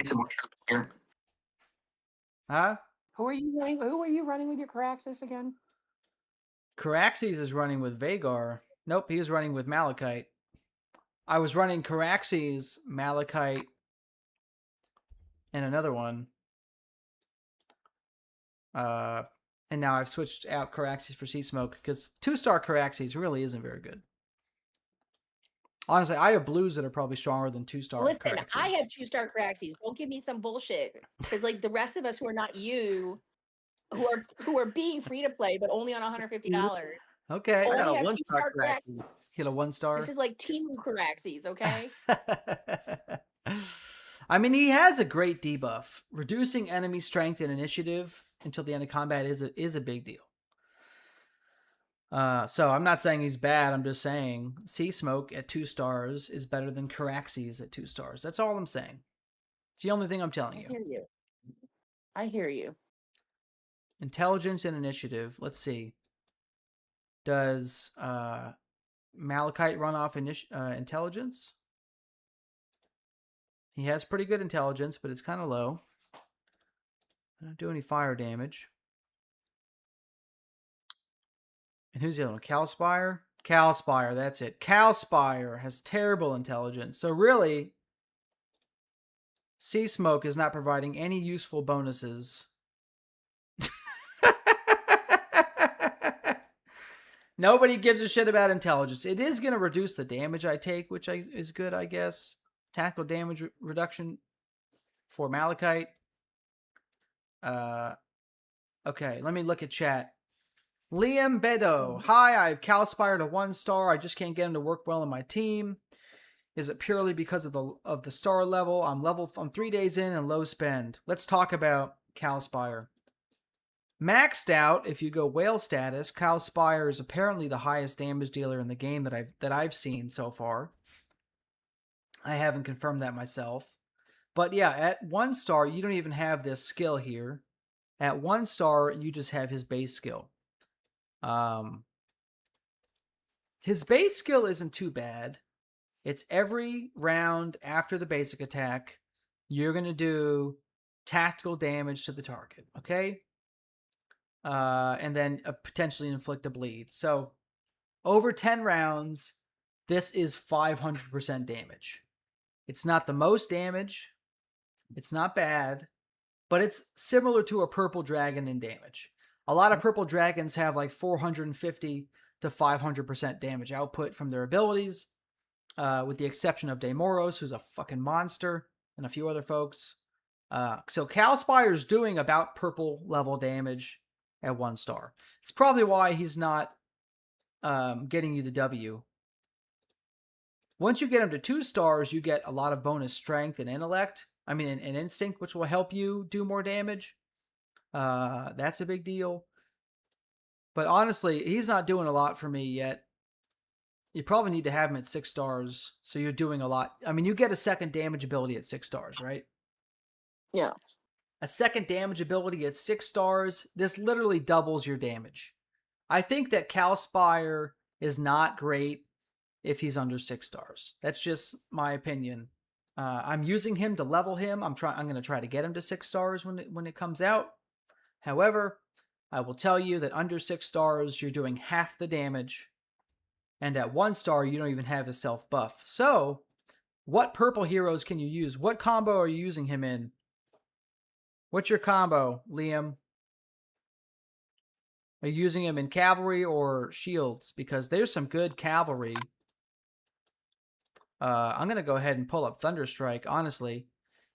Speaker 1: Huh?
Speaker 2: Who are you running with your Caraxes again?
Speaker 1: Caraxes is running with Vhagar. Nope, he was running with Malachite. I was running Caraxes, Malachite, and another one. And now I've switched out Caraxes for Sea Smoke because 2-star Caraxes really isn't very good. Honestly, I have blues that are probably stronger than 2-star
Speaker 2: Listen,
Speaker 1: Caraxes.
Speaker 2: I have 2-star Caraxes. Don't give me some bullshit. Because the rest of us who are not you, who are being free to play, but only on $150.
Speaker 1: Okay.
Speaker 3: I got a 1-star Caraxes.
Speaker 1: Hit a 1-star.
Speaker 2: This is like Team Caraxes, okay?
Speaker 1: I mean, he has a great debuff. Reducing enemy strength and initiative until the end of combat is a big deal. So I'm not saying he's bad. I'm just saying Sea Smoke at 2 stars is better than Caraxes at 2 stars. That's all I'm saying. It's the only thing I'm telling you.
Speaker 2: I hear you. I hear you.
Speaker 1: Intelligence and initiative. Let's see. Does Malachite run off intelligence? He has pretty good intelligence, but it's kind of low. I don't do any fire damage. And who's the other one? Calspire? Calspire, that's it. Calspire has terrible intelligence. So really, Sea Smoke is not providing any useful bonuses. Nobody gives a shit about intelligence. It is going to reduce the damage I take, which is good, I guess. Tactical damage reduction for Malachite. Okay, let me look at chat. Liam Bedo. Hi, I've Calspire to 1 star. I just can't get him to work well in my team. Is it purely because of the star level? I'm 3 days in and low spend. Let's talk about Calspire. Maxed out, if you go whale status, Calspire is apparently the highest damage dealer in the game that I've seen so far. I haven't confirmed that myself. But yeah, at 1 star, you don't even have this skill here. At 1 star, you just have his base skill. His base skill isn't too bad. It's every round after the basic attack, you're going to do tactical damage to the target, okay? And then potentially inflict a bleed. So over 10 rounds, this is 500% damage. It's not the most damage. It's not bad, but it's similar to a purple dragon in damage. A lot of purple dragons have like 450 to 500% damage output from their abilities, with the exception of Demoros, who's a fucking monster, and a few other folks. So Calspire's doing about purple level damage at 1 star. It's probably why he's not getting you the W. Once you get him to 2 stars, you get a lot of bonus strength and intellect. I mean, and instinct, which will help you do more damage. That's a big deal. But honestly, he's not doing a lot for me yet. You probably need to have him at 6 stars, so you're doing a lot. I mean, you get a second damage ability at 6 stars, right?
Speaker 2: Yeah.
Speaker 1: A second damage ability at 6 stars, this literally doubles your damage. I think that Calspire is not great if he's under 6 stars. That's just my opinion. I'm using him to level him. I'm going to try to get him to 6 stars when it comes out. However, I will tell you that under 6 stars, you're doing half the damage. And at 1 star, you don't even have his self buff. So, what purple heroes can you use? What combo are you using him in? What's your combo, Liam? Are you using him in cavalry or shields? Because there's some good cavalry. I'm going to go ahead and pull up Thunderstrike, honestly.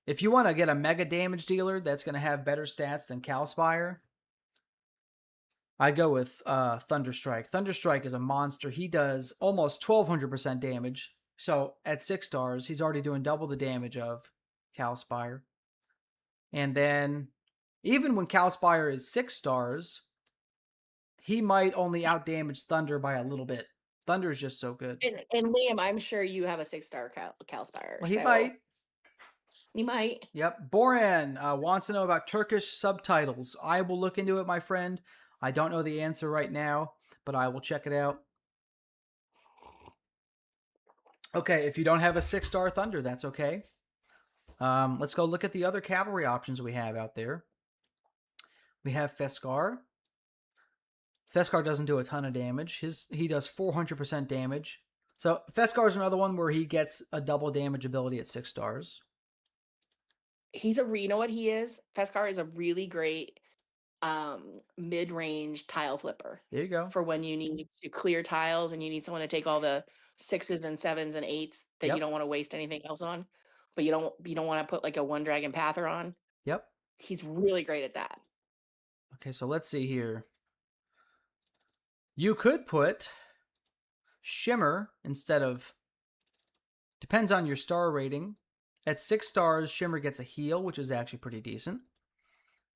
Speaker 1: If you want to get a mega damage dealer that's going to have better stats than Calspire, I'd go with Thunderstrike. Thunderstrike is a monster. He does almost 1,200% damage. So at 6 stars, he's already doing double the damage of Calspire. And then, even when Calspire is 6 stars, he might only outdamage Thunder by a little bit. Thunder is just so good.
Speaker 2: And Liam, I'm sure you have a 6-star Calspire.
Speaker 1: Well, he might.
Speaker 2: You might.
Speaker 1: Yep. Boran wants to know about Turkish subtitles. I will look into it, my friend. I don't know the answer right now, but I will check it out. Okay, if you don't have a 6-star Thunder, that's okay. Let's go look at the other cavalry options we have out there. We have Vhagar. Vhagar doesn't do a ton of damage. He does 400% damage. So Vhagar is another one where he gets a double damage ability at 6 stars.
Speaker 2: You know what he is? Vhagar is a really great mid-range tile flipper.
Speaker 1: There you go.
Speaker 2: For when you need to clear tiles and you need someone to take all the 6s and 7s and 8s that you don't want to waste anything else on, but you don't want to put like a 1 dragon pather on.
Speaker 1: Yep.
Speaker 2: He's really great at that.
Speaker 1: Okay, so let's see here. You could put Shimmer instead of... Depends on your star rating. At 6 stars, Shimmer gets a heal, which is actually pretty decent.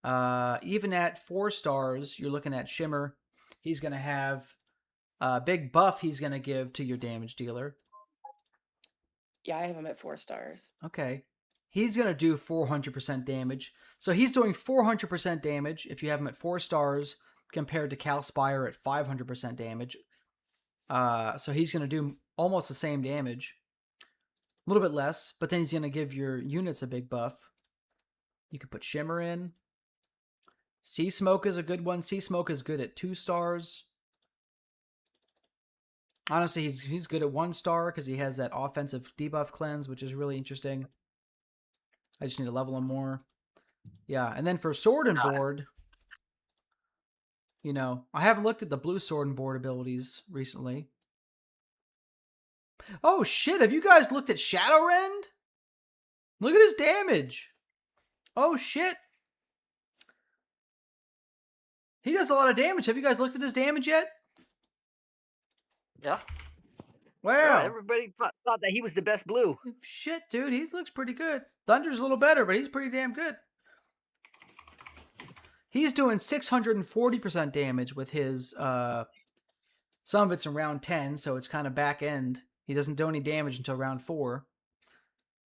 Speaker 1: Even at 4 stars, you're looking at Shimmer. He's going to have big buff he's going to give to your damage dealer.
Speaker 2: Yeah, I have him at 4 stars.
Speaker 1: Okay. He's going to do 400% damage. So he's doing 400% damage if you have him at 4 stars compared to Cal Spire at 500% damage. So he's going to do almost the same damage. A little bit less, but then he's going to give your units a big buff. You could put Shimmer in. Sea Smoke is a good one. Sea Smoke is good at 2 stars. Honestly, he's good at 1 star because he has that offensive debuff cleanse, which is really interesting. I just need to level him more. Yeah, and then for Sword and Board, you know, I haven't looked at the blue Sword and Board abilities recently. Oh shit, have you guys looked at Shadowrend? Look at his damage. Oh shit. He does a lot of damage. Have you guys looked at his damage yet?
Speaker 3: Yeah.
Speaker 1: Wow.
Speaker 3: Yeah, everybody thought that he was the best blue.
Speaker 1: Shit, dude, he looks pretty good. Thunder's a little better, but he's pretty damn good. He's doing 640% damage with his, some of it's in round 10, so it's kind of back end. He doesn't do any damage until round 4.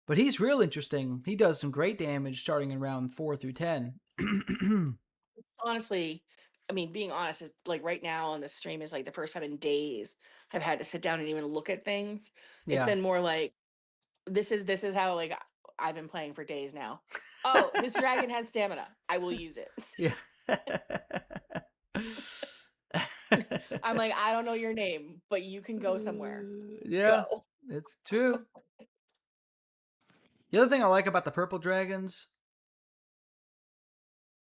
Speaker 1: But he's real interesting. He does some great damage starting in round 4 through 10.
Speaker 2: Honestly, I mean, being honest, it's like right now on the stream is like the first time in days I've had to sit down and even look at things. It's been more like this is how like I've been playing for days now. Oh, this dragon has stamina. I will use it.
Speaker 1: Yeah.
Speaker 2: I'm like, I don't know your name, but you can go somewhere.
Speaker 1: Yeah,
Speaker 2: go.
Speaker 1: It's true. The other thing I like about the purple dragons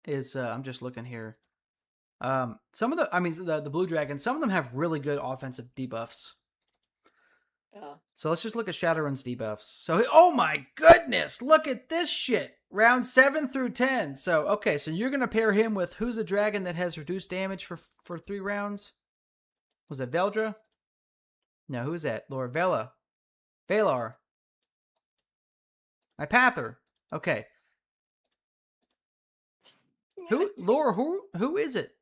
Speaker 1: is I'm just looking here. Some of the blue dragons, some of them have really good offensive debuffs.
Speaker 2: Yeah.
Speaker 1: So let's just look at Shadowrun's debuffs. So, oh my goodness, look at this shit. Round 7 through 10. So, okay, so you're going to pair him with who's a dragon that has reduced damage for 3 rounds? Was it Veldra? No, who's that? Laura Vela. Valar. My Pather. Okay. Laura, who is it?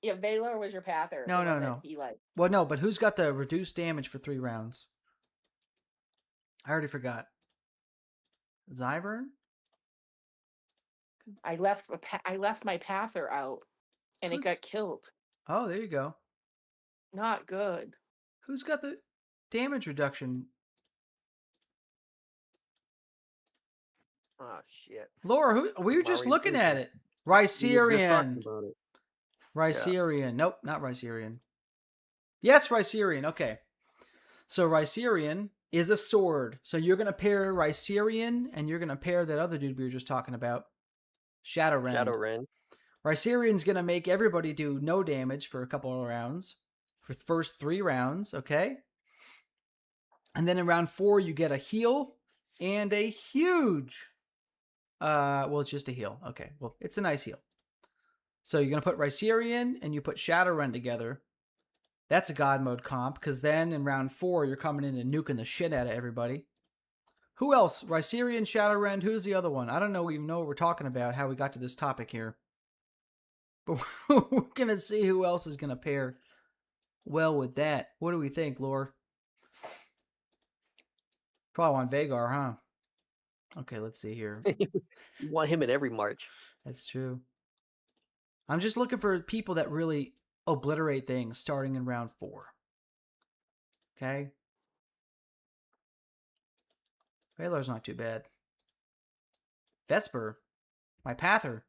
Speaker 2: Yeah, Vhagar was your pather.
Speaker 1: No.
Speaker 2: He liked.
Speaker 1: Well, no, but who's got the reduced damage for 3 rounds? I already forgot. Zyvern?
Speaker 2: I left my pather out, and it got killed.
Speaker 1: Oh, there you go.
Speaker 2: Not good.
Speaker 1: Who's got the damage reduction?
Speaker 3: Oh shit.
Speaker 1: Laura, who we were just looking at it. Rhycerian. Rhycerian. Yeah. Nope, not Rhycerian. Yes, Rhycerian. Okay. So Rhycerian is a sword. So you're going to pair Rhycerian and you're going to pair that other dude we were just talking about. Shadowrend. Rhycerian's going to make everybody do no damage for a couple of rounds. For the first 3 rounds, okay? And then in round 4, you get a heal and a huge... well, it's just a heal. Okay, well, it's a nice heal. So you're going to put Rhycerian and you put Shadowrend together. That's a God mode comp, because then in round 4, you're coming in and nuking the shit out of everybody. Who else? Rhycerian, Shadowrend, who's the other one? I don't even know what we're talking about, how we got to this topic here. But we're going to see who else is going to pair well with that. What do we think, Lore? Probably want Vhagar, huh? Okay, let's see here.
Speaker 3: You want him in every march.
Speaker 1: That's true. I'm just looking for people that really obliterate things starting in round 4. Okay? Valar's not too bad. Vesper. My Pather.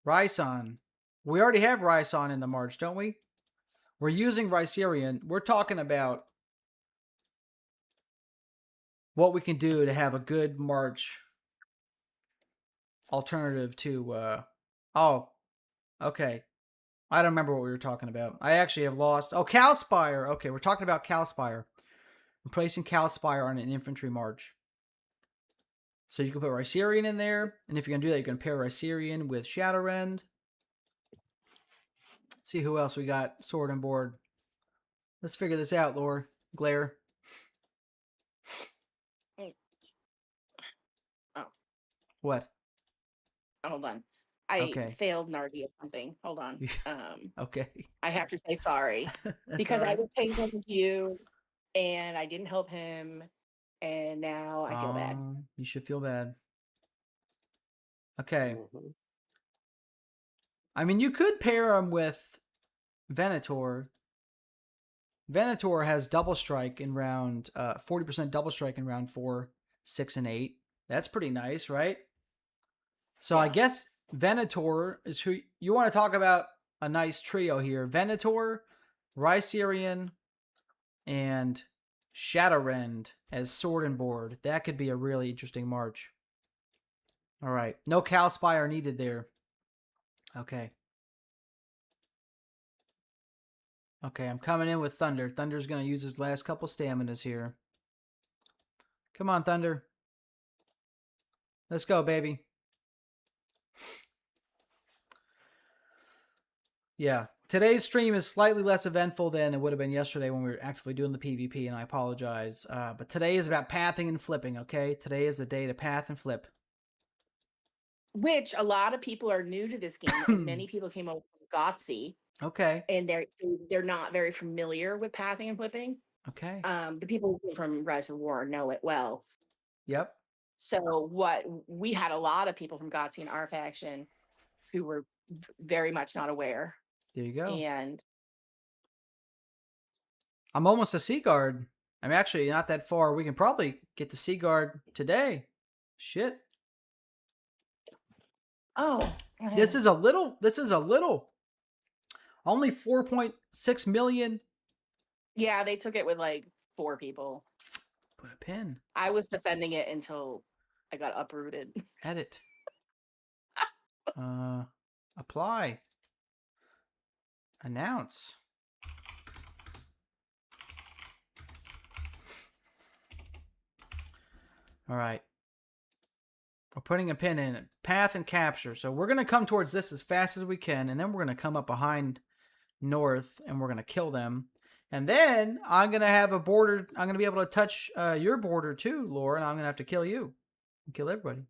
Speaker 1: Rhysson. We already have Rhysson in the march, don't we? We're using Rhycerian. We're talking about what we can do to have a good march alternative to... oh, okay. I don't remember what we were talking about. I actually have lost... Oh, Calspire. Okay, we're talking about Calspire. Replacing Calspire on an infantry march. So you can put Rhycerian in there. And if you're going to do that, you can pair Rhycerian with Shadowrend. See who else we got sword and board. Let's figure this out, Lore. Glare.
Speaker 2: Oh.
Speaker 1: What?
Speaker 2: Hold on. I failed Nardi at something. Hold on.
Speaker 1: Okay.
Speaker 2: I have to say sorry because I was paying attention to you and I didn't help him, and now I feel bad.
Speaker 1: You should feel bad. Okay. I mean, you could pair him with Venator. Venator has double strike in round 40% double strike in round 4, 6, and 8. That's pretty nice, right? So I guess Venator is who you want to talk about. A nice trio here: Venator, Rhycerian, and Shadowrend as sword and board. That could be a really interesting march. All right, no Calspire needed there. Okay. Okay, I'm coming in with Thunder. Thunder's going to use his last couple staminas here. Come on, Thunder. Let's go, baby. Yeah, today's stream is slightly less eventful than it would have been yesterday when we were actively doing the PvP, and I apologize. But today is about pathing and flipping, okay? Today is the day to path and flip.
Speaker 2: Which a lot of people are new to this game, and many people came over from GOTC.
Speaker 1: Okay.
Speaker 2: And they're not very familiar with pathing and flipping.
Speaker 1: Okay.
Speaker 2: The people who came from Rise of War know it well.
Speaker 1: Yep.
Speaker 2: So we had a lot of people from GOTC and our faction who were very much not aware.
Speaker 1: There you go.
Speaker 2: And
Speaker 1: I'm almost a Sea Guard. I'm actually not that far. We can probably get the Sea Guard today. Shit.
Speaker 2: Oh.
Speaker 1: This is a little. Only 4.6 million.
Speaker 2: Yeah, they took it with like 4 people.
Speaker 1: Put a pin.
Speaker 2: I was defending it until I got uprooted.
Speaker 1: Edit. Apply. Announce. All right. We're putting a pin in it. Path and capture. So we're going to come towards this as fast as we can, and then we're going to come up behind North, and we're going to kill them. And then I'm going to have a border. I'm going to be able to touch your border too, Laura, and I'm going to have to kill you. And kill everybody.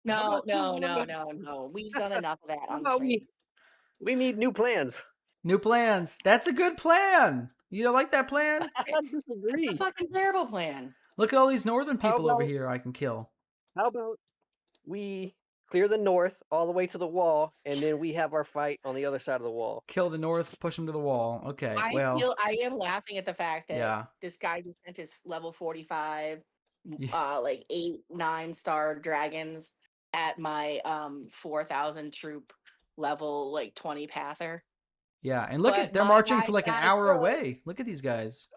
Speaker 2: No. We've done enough of that on stream.
Speaker 3: We need new plans.
Speaker 1: New plans. That's a good plan. You don't like that plan?
Speaker 3: I disagree.
Speaker 2: It's a fucking terrible plan.
Speaker 1: Look at all these northern people over here I can kill.
Speaker 3: How about we clear the north all the way to the wall, and then we have our fight on the other side of the wall.
Speaker 1: Kill the north, push them to the wall. Okay,
Speaker 2: I am laughing at the fact that this guy just sent his level 45, like 8, 9-star dragons at my 4,000 troop level, like 20 pather.
Speaker 1: Yeah, and look they're marching for like an hour away. Look at these guys.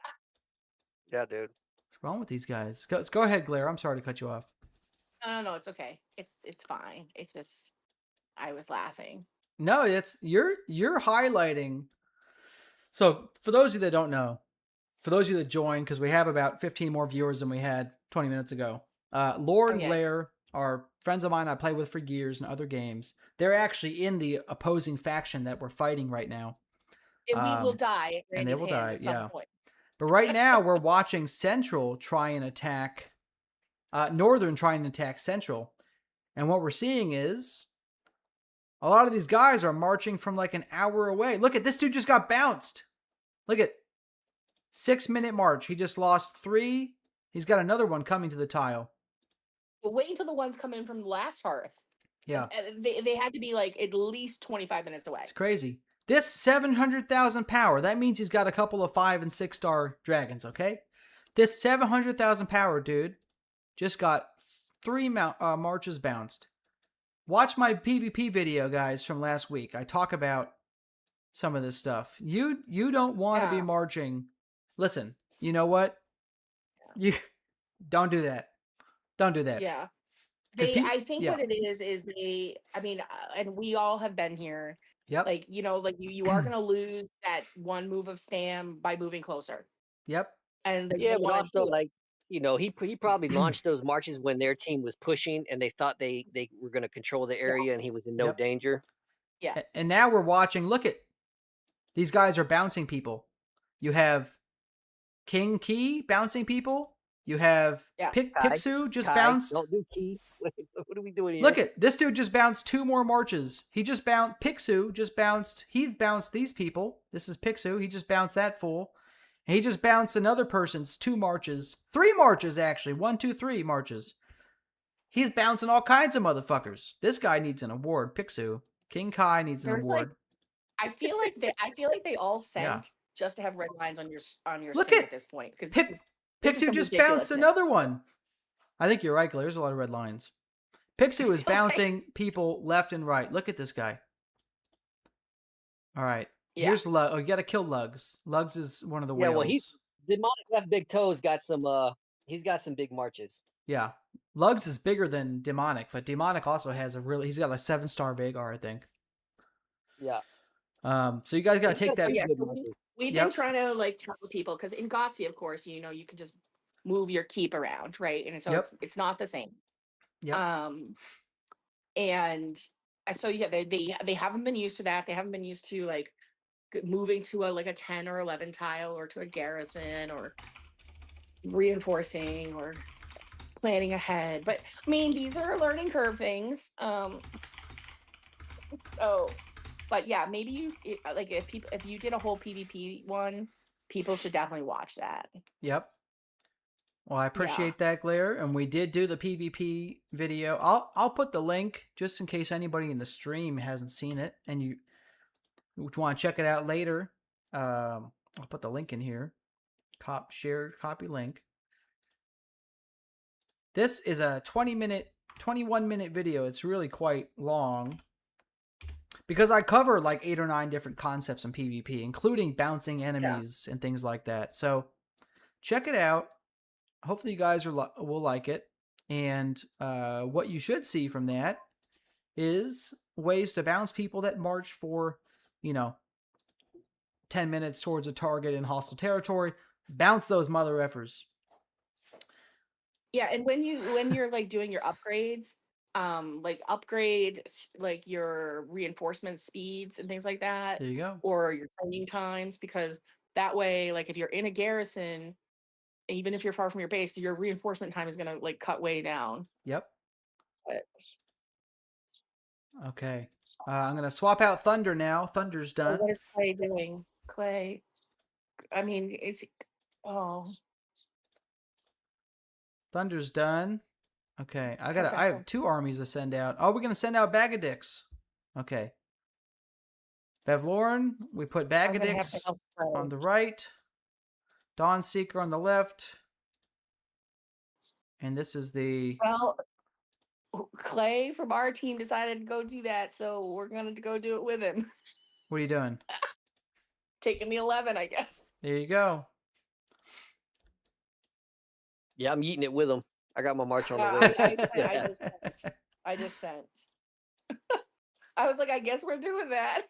Speaker 3: Yeah, dude.
Speaker 1: What's wrong with these guys? Go ahead, Glare. I'm sorry to cut you off.
Speaker 2: No, it's okay. It's fine. It's just I was laughing.
Speaker 1: No, it's you're highlighting. So for those of you that don't know, for those of you that joined, because we have about 15 more viewers than we had 20 minutes ago. Laura and Blair are friends of mine I play with for years in other games. They're actually in the opposing faction that we're fighting right now.
Speaker 2: And we will die.
Speaker 1: And they will die,
Speaker 2: at some point.
Speaker 1: But right now we're watching Central try and attack Northern trying to attack Central. And what we're seeing is a lot of these guys are marching from like an hour away. Look at this dude just got bounced. Look at 6-minute march. He just lost 3. He's got another one coming to the tile.
Speaker 2: But wait until the ones come in from the last hearth.
Speaker 1: Yeah.
Speaker 2: They had to be like at least 25 minutes away.
Speaker 1: It's crazy. This 700,000 power, that means he's got a couple of 5- and 6-star dragons, okay? This 700,000 power dude just got 3 marches bounced. Watch my PvP video, guys, from last week. I talk about some of this stuff. You don't want to be marching. Listen, you know what? You don't do that. Don't do that.
Speaker 2: Yeah. I think what it is I mean, and we all have been here.
Speaker 1: Yep.
Speaker 2: Like, you are going to lose that one move of Stam by moving closer.
Speaker 1: Yep.
Speaker 2: And
Speaker 3: but also like, he probably launched those marches when their team was pushing and they thought they were going to control the area and he was in no danger.
Speaker 2: Yeah.
Speaker 1: And now we're watching, look at, these guys are bouncing people. You have King Key bouncing people. You have
Speaker 2: Yeah.
Speaker 1: Pixu just
Speaker 3: Kai,
Speaker 1: bounced.
Speaker 3: don't do key. What are we doing here?
Speaker 1: Look at this dude just bounced 2 more marches. He just bounced. Pixu just bounced. He's bounced these people. This is Pixu. He just bounced that fool. He just bounced another person's 2 marches. 3 marches, actually. 1, 2, 3 marches. He's bouncing all kinds of motherfuckers. This guy needs an award. Pixu. King Kai needs an award.
Speaker 2: I feel like they all sent just to have red lines on your
Speaker 1: Look
Speaker 2: screen
Speaker 1: at
Speaker 2: at this point. Because
Speaker 1: Pixu just bounced another one. I think you're right, Claire. There's a lot of red lines. Pixu is bouncing people left and right. Look at this guy. All right. Yeah. Here's Lug. Oh, you got to kill Lugs. Lugs is one of the whales.
Speaker 3: Well, Demonic Left Big Toes got some. He's got some big marches.
Speaker 1: Yeah, Lugs is bigger than Demonic, but Demonic also has he's got like 7-star Vhagar, I think.
Speaker 3: Yeah.
Speaker 1: So you guys got to take that.
Speaker 2: We've been trying to like tell people, because in GOTY, of course, you can just move your keep around, right? And so it's not the same. Yeah. And so they haven't been used to that. They haven't been used to like moving to a 10 or 11 tile, or to a garrison, or reinforcing, or planning ahead. But I mean, these are learning curve things. So, but yeah, maybe if you did a whole PvP one, people should definitely watch that.
Speaker 1: Yep. Well, I appreciate that, Glare, and we did do the PvP video. I'll put the link just in case anybody in the stream hasn't seen it, and you want to check it out later. I'll put the link in here. Shared copy link. This is a 21-minute video. It's really quite long because I cover like 8 or 9 different concepts in PvP, including bouncing enemies and things like that. So check it out. Hopefully you guys will like it. And what you should see from that is ways to bounce people that march for, 10 minutes towards a target in hostile territory. Bounce those mother effers.
Speaker 2: Yeah, and when you're like doing your upgrades, like upgrade like your reinforcement speeds and things like that.
Speaker 1: There you go.
Speaker 2: Or your training times, because that way, like if you're in a garrison, even if you're far from your base, your reinforcement time is gonna like cut way down.
Speaker 1: Yep.
Speaker 2: But...
Speaker 1: Okay. I'm gonna swap out Thunder now. Thunder's done.
Speaker 2: What is Clay doing? Clay. I mean,
Speaker 1: Thunder's done. Okay. I have 2 armies to send out. Oh, we're gonna send out Bag of Dicks. Okay. Bevloren, we put Bag of Dicks on the right. Dawnseeker on the left. And this is the...
Speaker 2: Well, Clay from our team decided to go do that, so we're going to go do it with him.
Speaker 1: What are you doing?
Speaker 2: Taking the 11, I guess.
Speaker 1: There you go.
Speaker 3: Yeah, I'm eating it with him. I got my march on the way.
Speaker 2: I just sent. I was like, I guess we're doing that.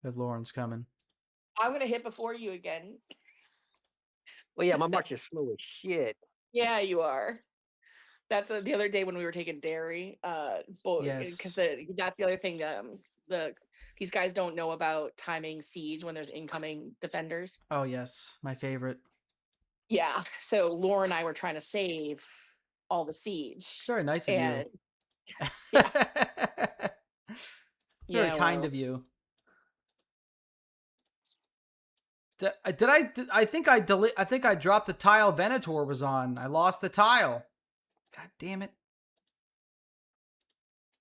Speaker 1: Bevloren's coming.
Speaker 2: I'm going to hit before you again.
Speaker 3: Well, yeah, my march is slow as shit.
Speaker 2: Yeah, you are. That's the other day when we were taking dairy.
Speaker 1: Yes.
Speaker 2: Because that's the other thing. These guys don't know about timing siege when there's incoming defenders.
Speaker 1: Oh, yes. My favorite.
Speaker 2: Yeah. So Laura and I were trying to save all the siege.
Speaker 1: It's very nice of you.
Speaker 2: Yeah.
Speaker 1: Very kind of you. I think I dropped the tile Venator was on. I lost the tile. God damn it.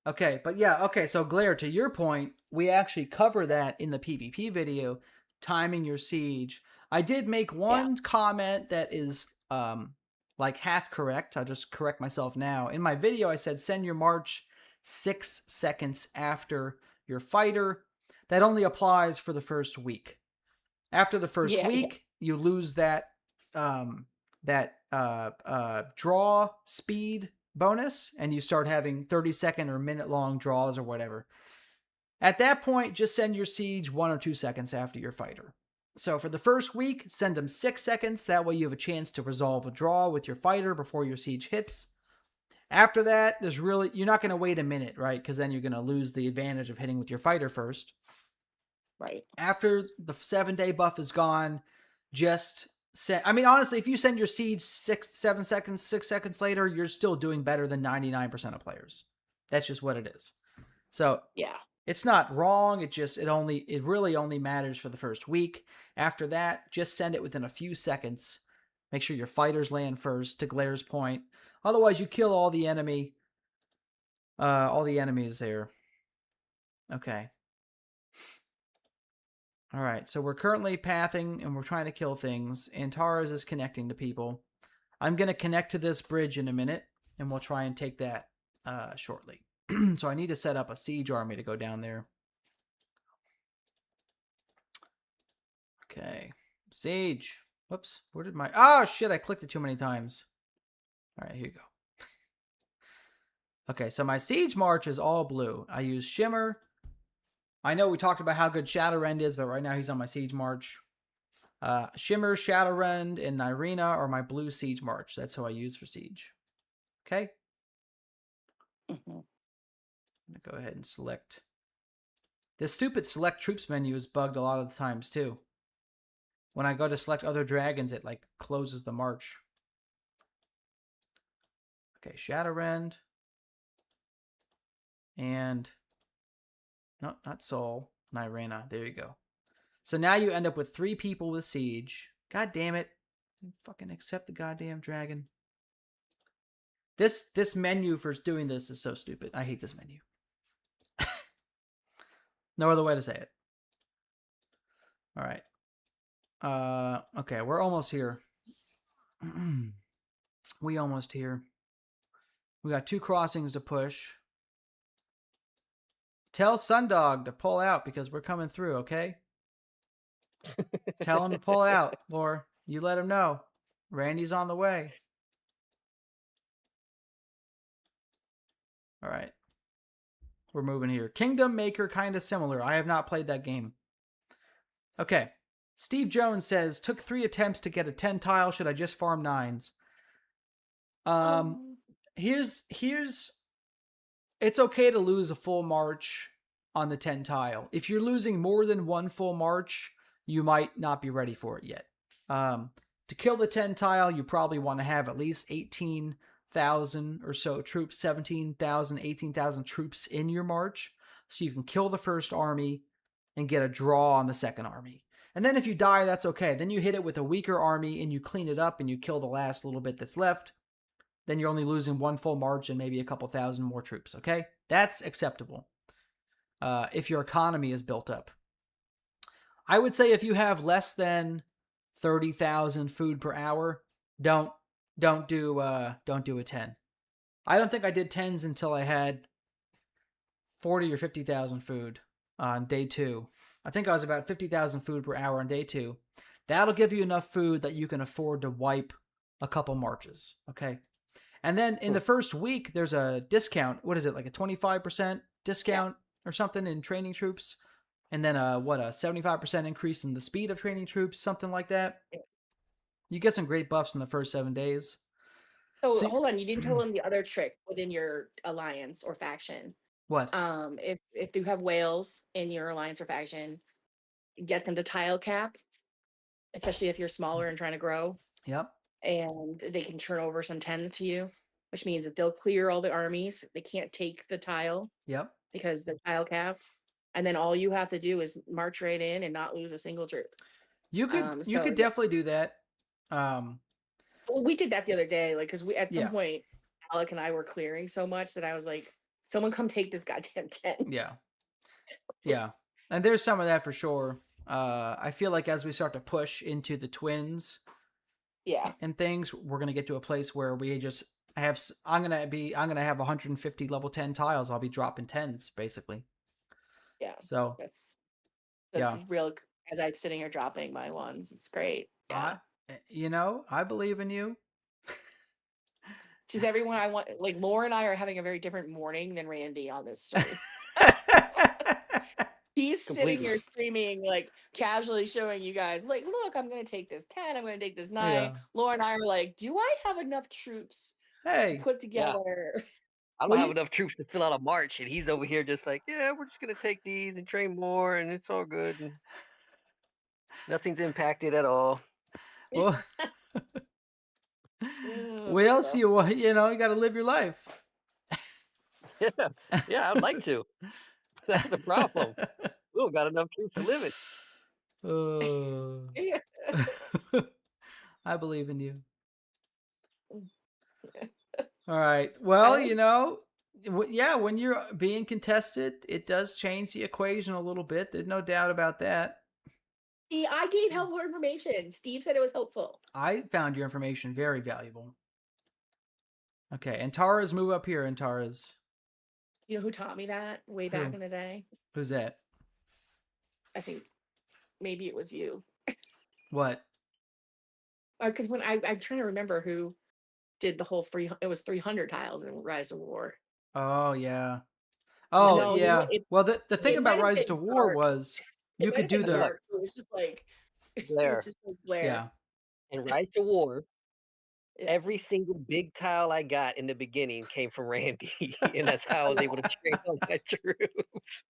Speaker 1: Okay, but yeah, okay, so Glare, to your point, we actually cover that in the PvP video, timing your siege. I did make one comment that is like half correct. I'll just correct myself now. In my video, I said send your march 6 seconds after your fighter. That only applies for the first week. After the first week, you lose that draw speed bonus, and you start having 30-second or minute-long draws or whatever. At that point, just send your siege 1 or 2 seconds after your fighter. So for the first week, send them 6 seconds. That way you have a chance to resolve a draw with your fighter before your siege hits. After that, you're not going to wait a minute, right? Because then you're going to lose the advantage of hitting with your fighter first.
Speaker 2: Right.
Speaker 1: After the 7-day buff is gone, just I mean, honestly, if you send your siege 6 seconds later, you're still doing better than 99% of players. That's just what it is. So
Speaker 2: yeah,
Speaker 1: it's not wrong. It really only matters for the first week. After that, just send it within a few seconds. Make sure your fighters land first, to Glaire's point. Otherwise, you kill all the enemies there. Okay. All right, so we're currently pathing and we're trying to kill things. Antares is connecting to people. I'm going to connect to this bridge in a minute, and we'll try and take that shortly. So I need to set up a siege army to go down there. Okay. Siege. Whoops. Where did my... Oh, shit, I clicked it too many times. All right, here you go. Okay, so my siege march is all blue. I use Shimmer. I know we talked about how good Shadowrend is, but right now he's on my siege march. Shimmer, Shadowrend, and Nyrina are my blue siege march. That's who I use for siege. Okay?
Speaker 2: Mm-hmm.
Speaker 1: I'm going to go ahead and select. This stupid select troops menu is bugged a lot of the times, too. When I go to select other dragons, it, like, closes the march. Okay, Shadowrend. And... No, not Soul. Nyrina. There you go. So now you end up with 3 people with siege. God damn it. Fucking accept the goddamn dragon. This menu for doing this is so stupid. I hate this menu. No other way to say it. All right. Okay, we're almost here. We almost here. We got 2 crossings to push. Tell Sundog to pull out because we're coming through, okay? Tell him to pull out, or you let him know. Randy's on the way. All right. We're moving here. Kingdom Maker, kind of similar. I have not played that game. Okay. Steve Jones says, took 3 attempts to get a 10 tile. Should I just farm 9s? Here's it's okay to lose a full march on the 10 tile. If you're losing more than 1 full march, you might not be ready for it yet. To kill the 10 tile, you probably want to have at least 18,000 or so troops, 17,000, 18,000 troops in your march, so you can kill the first army and get a draw on the second army. And then if you die, that's okay. Then you hit it with a weaker army and you clean it up and you kill the last little bit that's left. Then you're only losing 1 full march and maybe a couple thousand more troops, okay? That's acceptable if your economy is built up. I would say if you have less than 30,000 food per hour, don't do a 10. I don't think I did 10s until I had 40 or 50,000 food on day 2. I think I was about 50,000 food per hour on day 2. That'll give you enough food that you can afford to wipe a couple marches, okay? And then in the first week, there's a discount. What is it, like a 25% discount or something in training troops? And then a 75% increase in the speed of training troops, something like that. You get some great buffs in the first 7 days.
Speaker 2: So hold on, you didn't tell them the other trick within your alliance or faction.
Speaker 1: What?
Speaker 2: If you have whales in your alliance or faction, get them to tile cap, especially if you're smaller and trying to grow.
Speaker 1: Yep.
Speaker 2: And they can turn over some 10s to you, which means that they'll clear all the armies. They can't take the tile.
Speaker 1: Yep.
Speaker 2: Because they're tile capped. And then all you have to do is march right in and not lose a single troop.
Speaker 1: You could definitely do that.
Speaker 2: Well, we did that the other day, like, because we at some point, Alec and I were clearing so much that I was like, "Someone come take this goddamn 10."
Speaker 1: Yeah, and there's some of that for sure. I feel like as we start to push into the twins, and things, we're gonna get to a place where we just I'm gonna have 150 level 10 tiles. I'll be dropping 10s basically.
Speaker 2: Yeah.
Speaker 1: So
Speaker 2: that's real. As I'm sitting here dropping my ones, it's great. Yeah.
Speaker 1: I believe in you.
Speaker 2: Just everyone I want, like Laura and I are having a very different morning than Randy on this stream. He's sitting here streaming, like casually showing you guys, like, look, I'm going to take this 10, I'm going to take this 9. Yeah. Laura and I are like, do I have enough troops to put together?
Speaker 3: Yeah. I don't have enough troops to fill out a march, and he's over here just like, yeah, we're just going to take these and train more, and it's all good. And nothing's impacted at all.
Speaker 1: Well, what else you want? You got to live your life.
Speaker 3: Yeah, I'd like to. That's the problem. We don't got enough troops to live it.
Speaker 1: I believe in you. All right. Well, yeah, when you're being contested, it does change the equation a little bit. There's no doubt about that.
Speaker 2: See, I gave helpful information. Steve said it was helpful.
Speaker 1: I found your information very valuable. Okay, Antares, move up here, Antares.
Speaker 2: You know who taught me that way back in the day?
Speaker 1: Who's that?
Speaker 2: I think maybe it was you.
Speaker 1: What?
Speaker 2: Because when I'm trying to remember who did the whole it was 300 tiles in Rise to War.
Speaker 1: Oh yeah. Oh
Speaker 2: no,
Speaker 1: yeah. Well, the thing about Rise to War
Speaker 2: Dark.
Speaker 1: was you could do the.
Speaker 2: Dark. It was just like
Speaker 3: Blair.
Speaker 2: It was just like Blair.
Speaker 1: Yeah.
Speaker 3: In Rise to War, every single big tile I got in the beginning came from Randy, and that's how I was able to train all my troops.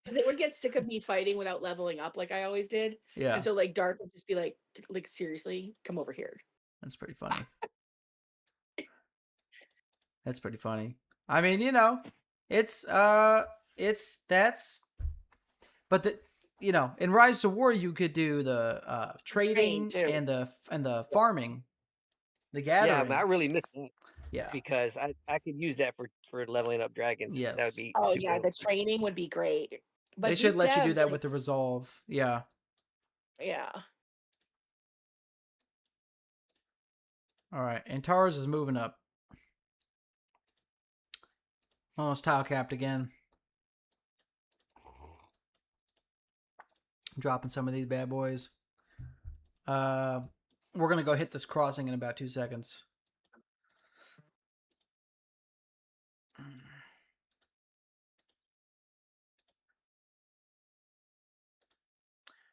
Speaker 2: Because they would get sick of me fighting without leveling up like I always did.
Speaker 1: Yeah.
Speaker 2: And so like Dark would just be like seriously, come over here.
Speaker 1: That's pretty funny. That's pretty funny. I mean, but in Rise to War you could do the trading and the farming, the gathering.
Speaker 3: Yeah, but I really missed that.
Speaker 1: Yeah.
Speaker 3: Because I could use that for leveling up dragons.
Speaker 1: Yes.
Speaker 3: That would be
Speaker 2: yeah, the training would be great. But
Speaker 1: they should let you do that with the resolve. Yeah.
Speaker 2: Yeah.
Speaker 1: All right, Antares is moving up. Almost tile capped again. I'm dropping some of these bad boys. We're going to go hit this crossing in about 2 seconds. And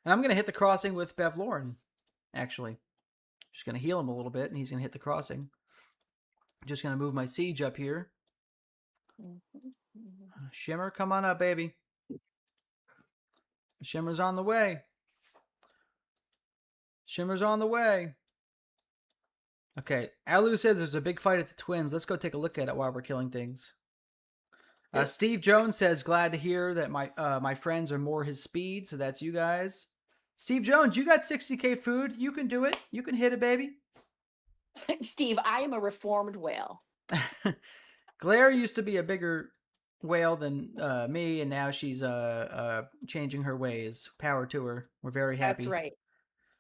Speaker 1: I'm going to hit the crossing with Bevlorin, actually. Just going to heal him a little bit, and he's going to hit the crossing. Just going to move my siege up here. Shimmer, come on up, baby. Shimmer's on the way. Shimmer's on the way. Okay, Alu says there's a big fight at the Twins. Let's go take a look at it while we're killing things. Steve Jones says, glad to hear that my friends are more his speed. So that's you guys. Steve Jones, you got 60k food. You can do it. You can hit it, baby.
Speaker 2: Steve, I am a reformed whale.
Speaker 1: Claire used to be a bigger whale than me, and now she's changing her ways. Power to her. We're very happy.
Speaker 2: That's right.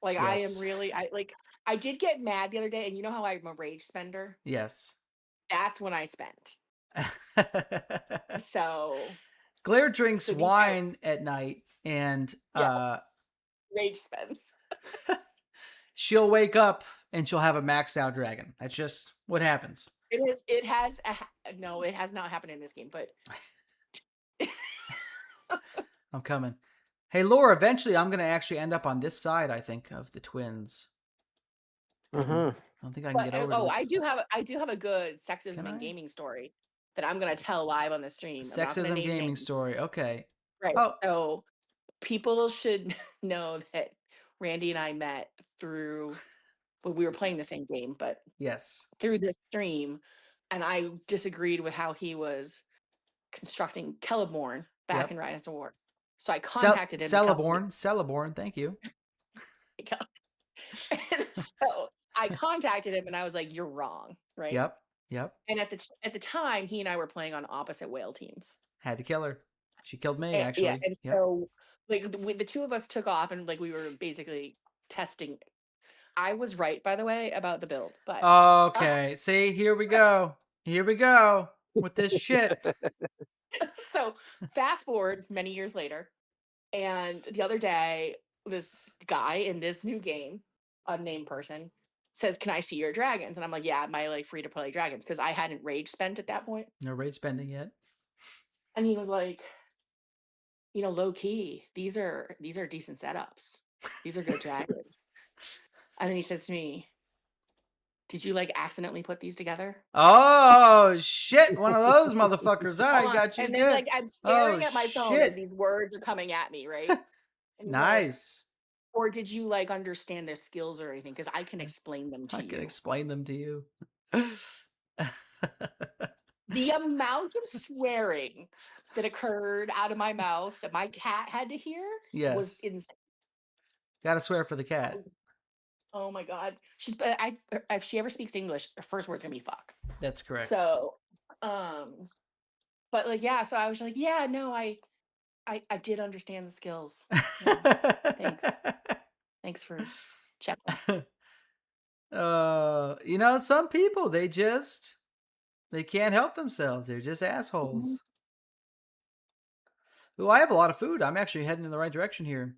Speaker 2: Like, yes. I am really, I did get mad the other day, and you know how I'm a rage spender?
Speaker 1: Yes.
Speaker 2: That's when I spent. So
Speaker 1: Claire drinks wine at night, and
Speaker 2: rage spends.
Speaker 1: She'll wake up and she'll have a maxed out dragon. That's just what happens.
Speaker 2: It has not happened in this game, but
Speaker 1: I'm coming. Hey, Laura, eventually I'm going to actually end up on this side, I think, of the Twins. I don't think I can get over this.
Speaker 2: I do have a good sexism and gaming story that I'm going to tell live on the stream.
Speaker 1: Sexism gaming story. Okay.
Speaker 2: Right. So people should know that Randy and I met through, well, we were playing the same game, but
Speaker 1: yes,
Speaker 2: through this stream, and I disagreed with how he was constructing Celeborn back in Rise to War. So I contacted him.
Speaker 1: Celeborn, thank you.
Speaker 2: So I contacted him and I was like, "You're wrong," right?
Speaker 1: Yep.
Speaker 2: And at the time, he and I were playing on opposite whale teams.
Speaker 1: Had to kill her. She killed me, actually.
Speaker 2: Yeah, and so like the two of us took off, and like we were basically testing. I was right, by the way, about the build. But
Speaker 1: okay, see, here we go. Here we go with this shit.
Speaker 2: So fast forward many years later, and the other day, this guy in this new game, unnamed person, says, "Can I see your dragons?" And I'm like, "Yeah, my like free to play dragons," because I hadn't rage spent at that point.
Speaker 1: No rage spending yet.
Speaker 2: And he was like, low key, these are decent setups. These are good dragons. And then he says to me, "Did you like accidentally put these together?"
Speaker 1: Oh shit! One of those motherfuckers. I got you.
Speaker 2: And then like I'm staring at my phone as these words are coming at me, right?
Speaker 1: Nice.
Speaker 2: Or did you like understand their skills or anything? Because I can explain them to you.
Speaker 1: I can explain them to you.
Speaker 2: The amount of swearing that occurred out of my mouth that my cat had to hear was insane.
Speaker 1: Gotta swear for the cat.
Speaker 2: Oh my god. If she ever speaks English, her first word's gonna be fuck.
Speaker 1: That's correct.
Speaker 2: So, but like, yeah, so I was like, yeah, no, I did understand the skills. Yeah, thanks for checking.
Speaker 1: You know, some people, they can't help themselves. They're just assholes. Mm-hmm. Ooh, I have a lot of food. I'm actually heading in the right direction here.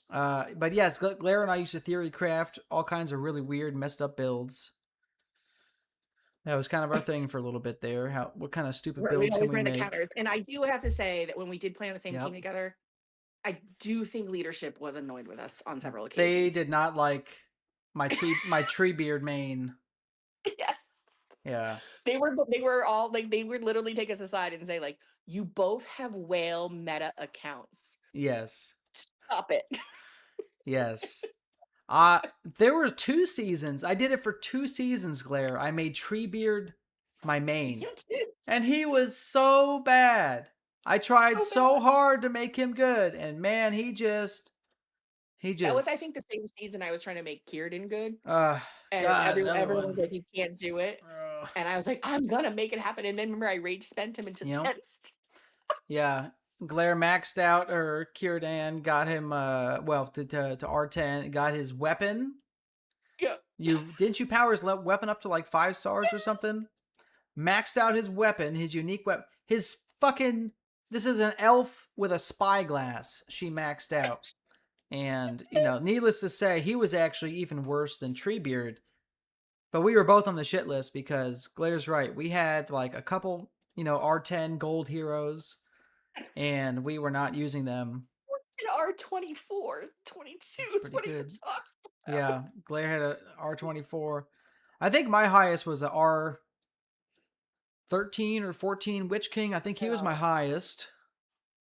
Speaker 1: But yes, Blair and I used to theory craft all kinds of really weird, messed up builds. That was kind of our thing for a little bit there. What kind of stupid builds can we make?
Speaker 2: Counters. And I do have to say that when we did play on the same team together, I do think leadership was annoyed with us on several occasions.
Speaker 1: They did not like my tree beard main.
Speaker 2: Yes.
Speaker 1: Yeah.
Speaker 2: They were all like, they would literally take us aside and say like, you both have whale meta accounts.
Speaker 1: Yes.
Speaker 2: Stop it.
Speaker 1: Yes. There were 2 seasons. I did it for 2 seasons, Claire. I made Treebeard my main.
Speaker 2: You did.
Speaker 1: And he was so bad. I tried so hard to make him good, and man, he just
Speaker 2: That was, I think, the same season I was trying to make Kieran good.
Speaker 1: And
Speaker 2: God, everyone was like, he can't do it. And I was like, I'm gonna make it happen. And then remember, I rage spent him into test.
Speaker 1: Yeah. Glare maxed out, or Kieran got him to R10, got his weapon.
Speaker 2: Yeah.
Speaker 1: Didn't you power his weapon up to like 5 stars or something? Maxed out his weapon, his unique weapon. His fucking, this is an elf with a spyglass she maxed out. And, you know, needless to say, he was actually even worse than Treebeard. But we were both on the shit list because Glaire's right. We had like a couple, you know, R10 gold heroes, and we were not using them.
Speaker 2: R24, 22. What are you talking about?
Speaker 1: Yeah, Glare had a R24. I think my highest was a R13 or 14 Witch King. I think he was my highest.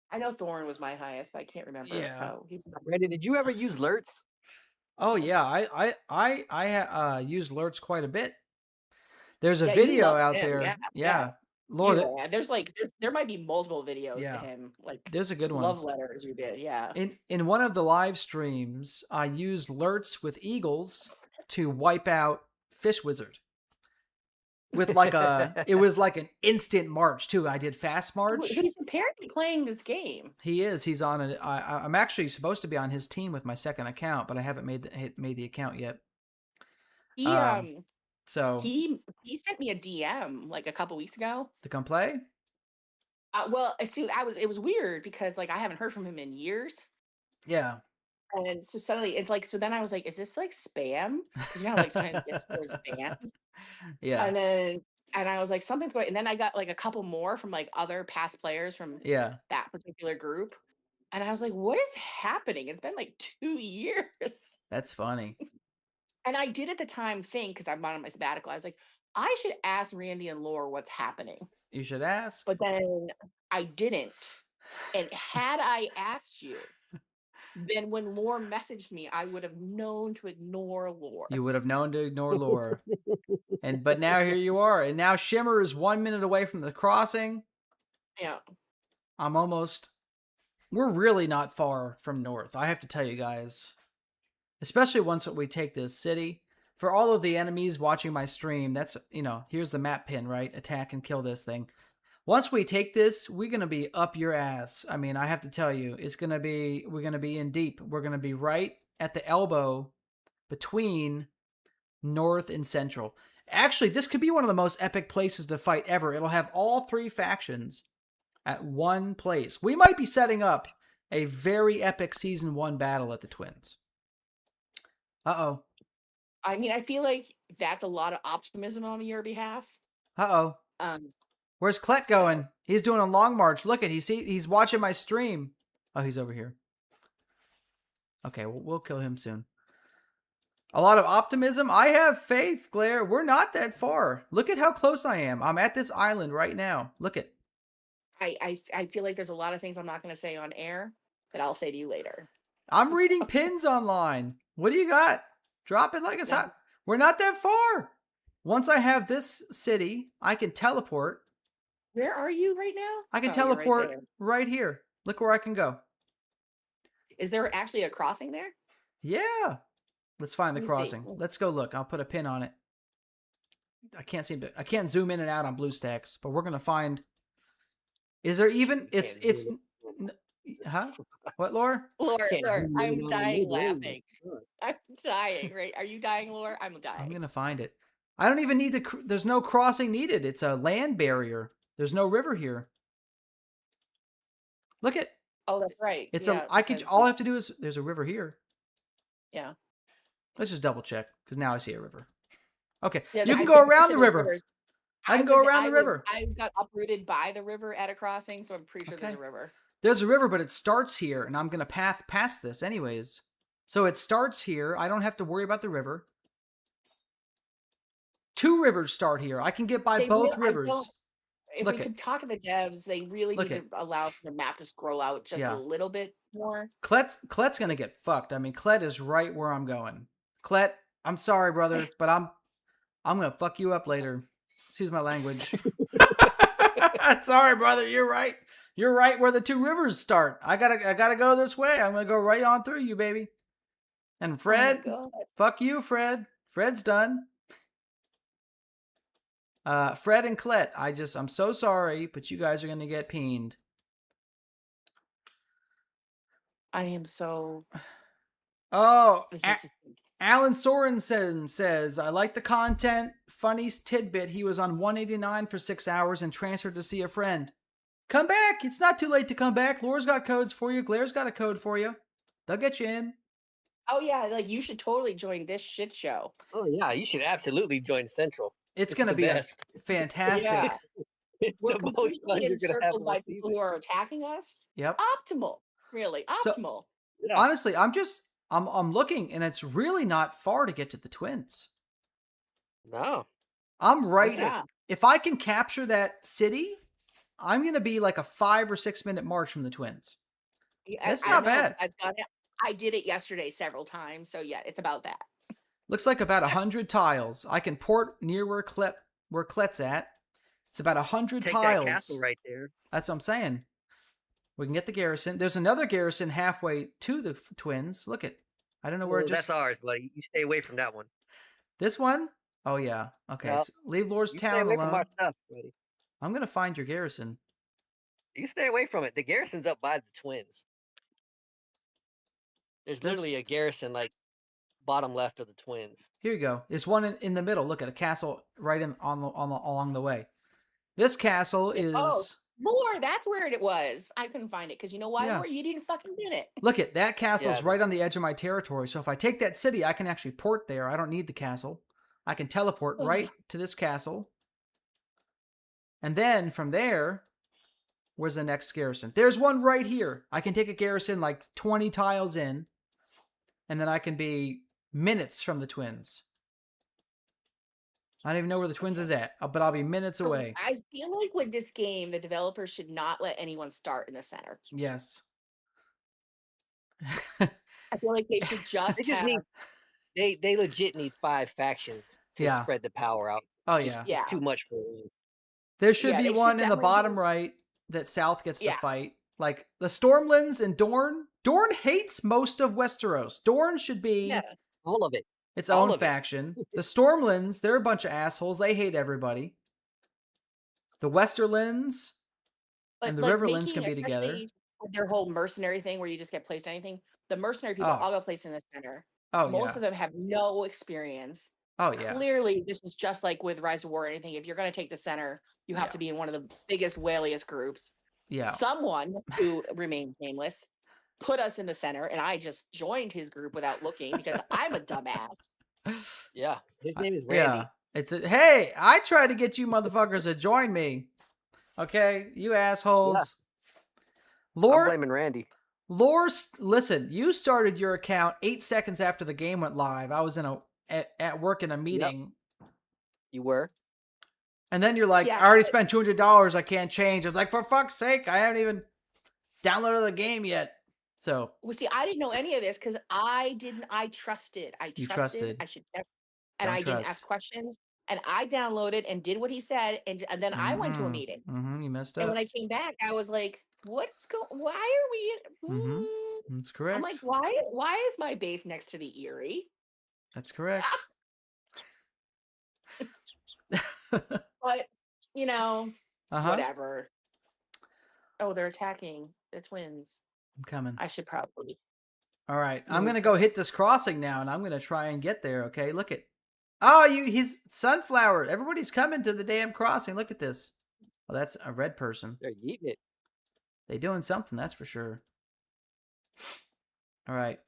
Speaker 2: I know Thorn was my highest, but I can't remember how he was.
Speaker 3: Randy, did you ever use Lurtz?
Speaker 1: Oh yeah, I used Lurtz quite a bit. There's a video out there. Yeah.
Speaker 2: Lord, there might be multiple videos to him. Like,
Speaker 1: there's a good one.
Speaker 2: Love letters you did, yeah.
Speaker 1: In one of the live streams, I used Lurtz with Eagles to wipe out Fish Wizard. With like it was like an instant march too. I did fast march.
Speaker 2: He's apparently playing this game.
Speaker 1: He is. He's on it. I'm actually supposed to be on his team with my second account, but I haven't made the account yet. So
Speaker 2: he sent me a DM like a couple weeks ago
Speaker 1: to come play.
Speaker 2: Well, see, it was weird because like I haven't heard from him in years.
Speaker 1: Yeah.
Speaker 2: And so suddenly it's like, so then I was like, is this like spam? Because you know, like sometimes it's spam.
Speaker 1: Yeah.
Speaker 2: And I was like, something's going. And then I got like a couple more from like other past players from that particular group. And I was like, what is happening? It's been like 2 years.
Speaker 1: That's funny.
Speaker 2: And I did at the time think, because I'm on my sabbatical, I was like, I should ask Randy and Lore what's happening.
Speaker 1: You should ask.
Speaker 2: But then I didn't. And had I asked you, then when Lore messaged me, I would have known to ignore Lore.
Speaker 1: You would have known to ignore Lore. But now here you are. And now Shimmer is 1 minute away from the crossing.
Speaker 2: Yeah.
Speaker 1: We're really not far from north, I have to tell you guys. Especially once we take this city. For all of the enemies watching my stream, that's, you know, here's the map pin, right? Attack and kill this thing. Once we take this, we're going to be up your ass. I mean, I have to tell you, we're going to be in deep. We're going to be right at the elbow between north and central. Actually, this could be one of the most epic places to fight ever. It'll have all 3 factions at one place. We might be setting up a very epic Season 1 battle at the Twins. Uh-oh.
Speaker 2: I mean, I feel like that's a lot of optimism on your behalf.
Speaker 1: Uh-oh. Where's Klett going? He's doing a long march. Look at he's watching my stream. Oh, he's over here. Okay, we'll kill him soon. A lot of optimism. I have faith, Claire. We're not that far. Look at how close I am. I'm at this island right now. Look at.
Speaker 2: I feel like there's a lot of things I'm not going to say on air that I'll say to you later.
Speaker 1: I'm reading pins online. What do you got? Drop it like it's hot. We're not that far. Once I have this city, I can teleport.
Speaker 2: Where are you right now?
Speaker 1: I can teleport right here. Look where I can go.
Speaker 2: Is there actually a crossing there?
Speaker 1: Yeah. Let's find the crossing. Let's go look. I'll put a pin on it. I can't zoom in and out on BlueStacks, but we're gonna find. Is there even? Huh? What, Lore?
Speaker 2: Lore, I'm dying laughing. I'm dying. Right? Are you dying, Lore? I'm dying.
Speaker 1: I'm gonna find it. I don't even need to. There's no crossing needed. It's a land barrier. There's no river here. Look at.
Speaker 2: Oh, that's right.
Speaker 1: It's all I have to do is there's a river here.
Speaker 2: Yeah.
Speaker 1: Let's just double check because now I see a river. Okay, you can go around the river. I can go around the river.
Speaker 2: I got uprooted by the river at a crossing, so I'm pretty sure there's a river.
Speaker 1: There's a river, but it starts here, and I'm gonna path past this anyways. So it starts here. I don't have to worry about the river. 2 rivers start here. I can get by both rivers.
Speaker 2: If we could talk to the devs, they really need to allow the map to scroll out just a little bit more.
Speaker 1: Clet's gonna get fucked. I mean, Clet is right where I'm going. Clet, I'm sorry, brother, but I'm gonna fuck you up later. Excuse my language. Sorry, brother. You're right. You're right where the 2 rivers start. I gotta go this way. I'm gonna go right on through you, baby. And Fred, fuck you, Fred. Fred's done. Fred and Clet, I'm so sorry, but you guys are gonna get peened.
Speaker 2: I am so.
Speaker 1: Oh, Alan Sorensen says, I like the content. Funny tidbit, he was on 189 for 6 hours and transferred to see a friend. Come back. It's not too late to come back. Lore's got codes for you. Glaire's got a code for you. They'll get you in.
Speaker 2: Oh, yeah. Like, you should totally join this shit show.
Speaker 3: Oh, yeah. You should absolutely join Central.
Speaker 1: It's going to be fantastic.
Speaker 2: Yeah. We're completely encircled by people who are attacking us.
Speaker 1: Yep.
Speaker 2: Optimal. Really. Optimal.
Speaker 1: So, honestly, I'm looking, and it's really not far to get to the Twins.
Speaker 3: No.
Speaker 1: I'm right. Yeah. If I can capture that city, I'm going to be like a 5 or 6 minute march from the Twins. That's not bad.
Speaker 2: I've done it. I did it yesterday several times. So yeah, it's about that.
Speaker 1: Looks like about 100 tiles. I can port near where Clet's at. It's about 100 tiles.
Speaker 3: That castle right there.
Speaker 1: That's what I'm saying. We can get the garrison. There's another garrison halfway to the Twins. Look at. I don't know where it just.
Speaker 3: That's ours, buddy. You stay away from that one.
Speaker 1: This one? Oh yeah. Okay. So leave Lore's town alone. From our stuff, buddy. I'm gonna find your garrison.
Speaker 3: You stay away from it. The garrison's up by the Twins. There's literally a garrison like bottom left of the Twins.
Speaker 1: Here you go. There's one in the middle. Look at a castle right along the way. This castle is.
Speaker 2: Oh, Lore, that's where it was. I couldn't find it because you know why? Lore, you didn't fucking get it.
Speaker 1: Look at that castle's right on the edge of my territory. So if I take that city, I can actually port there. I don't need the castle. I can teleport right to this castle. And then from there, where's the next garrison? There's one right here. I can take a garrison like 20 tiles in, and then I can be minutes from the Twins. I don't even know where the Twins is at, but I'll be minutes away.
Speaker 2: I feel like with this game, the developers should not let anyone start in the center.
Speaker 1: Yes.
Speaker 2: I feel like they should just
Speaker 3: they legit need 5 factions to spread the power out.
Speaker 1: Oh, yeah.
Speaker 3: It's too much for them.
Speaker 1: There should be one in the bottom right that South gets to fight. Like the Stormlands and Dorne. Dorne hates most of Westeros. Dorne should be
Speaker 3: all of it.
Speaker 1: Its own faction. The Stormlands, they're a bunch of assholes. They hate everybody. The Westerlands and the Riverlands can be together.
Speaker 2: Their whole mercenary thing where you just get placed anything. The mercenary people all got placed in the center.
Speaker 1: Oh,
Speaker 2: Most of them have no experience.
Speaker 1: Oh, yeah.
Speaker 2: Clearly, this is just like with Rise of War or anything. If you're going to take the center, you have to be in one of the biggest, whaliest groups.
Speaker 1: Yeah.
Speaker 2: Someone who remains nameless put us in the center, and I just joined his group without looking because I'm a dumbass.
Speaker 3: Yeah. His name is Randy.
Speaker 1: Yeah. Hey, I tried to get you motherfuckers to join me. Okay? You assholes.
Speaker 3: Yeah.
Speaker 1: Lore,
Speaker 3: I'm blaming Randy.
Speaker 1: Lore, listen, you started your account 8 seconds after the game went live. I was at work in a meeting.
Speaker 3: Yep. You were?
Speaker 1: And then you're like, I already spent $200. I can't change. I was like, for fuck's sake, I haven't even downloaded the game yet. So.
Speaker 2: Well, see, I didn't know any of this because I trusted.
Speaker 1: You
Speaker 2: I
Speaker 1: trusted.
Speaker 2: should never, and
Speaker 1: Don't
Speaker 2: I didn't ask
Speaker 1: trust.
Speaker 2: questions. And I downloaded and did what he said, and then I went to a meeting.
Speaker 1: You messed
Speaker 2: And
Speaker 1: up.
Speaker 2: when I came back, I was like, "What's going? Why are we?"
Speaker 1: That's correct.
Speaker 2: I'm like, "Why is my base next to the Erie?"
Speaker 1: That's correct.
Speaker 2: But
Speaker 1: Uh-huh.
Speaker 2: whatever. Oh, they're attacking the twins.
Speaker 1: I'm coming.
Speaker 2: I should probably.
Speaker 1: All right, I'm gonna go hit this crossing now, and I'm gonna try and get there. Okay, look at. Oh, he's sunflower. Everybody's coming to the damn crossing. Look at this. Well, that's a red person.
Speaker 3: They're eating it.
Speaker 1: They doing something, that's for sure. All right.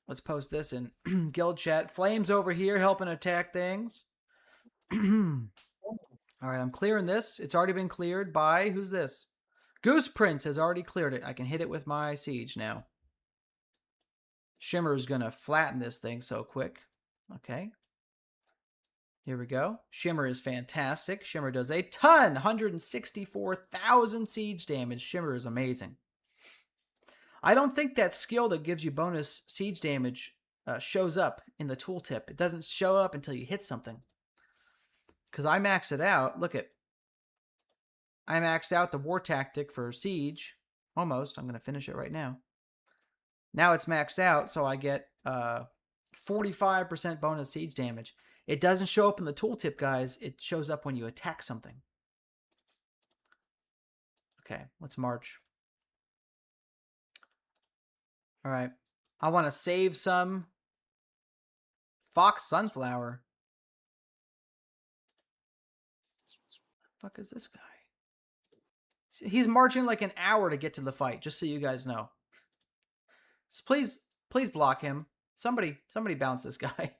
Speaker 1: Let's post this in guild chat. Flames over here helping attack things. All right, I'm clearing this. It's already been cleared by, who's this? Goose Prince has already cleared it. I can hit it with my siege now. Shimmer's going to flatten this thing so quick. Okay. Here we go. Shimmer is fantastic. Shimmer does a ton. 164,000 siege damage. Shimmer is amazing. I don't think that skill that gives you bonus siege damage shows up in the tooltip. It doesn't show up until you hit something. Because I maxed it out. Look at. I maxed out the war tactic for siege. Almost. I'm going to finish it right now. Now it's maxed out, so I get 45% bonus siege damage. It doesn't show up in the tooltip, guys. It shows up when you attack something. Okay, let's march. All right. I want to save some Fox Sunflower. What the fuck is this guy? He's marching like an hour to get to the fight, just so you guys know. So please block him. Somebody bounce this guy.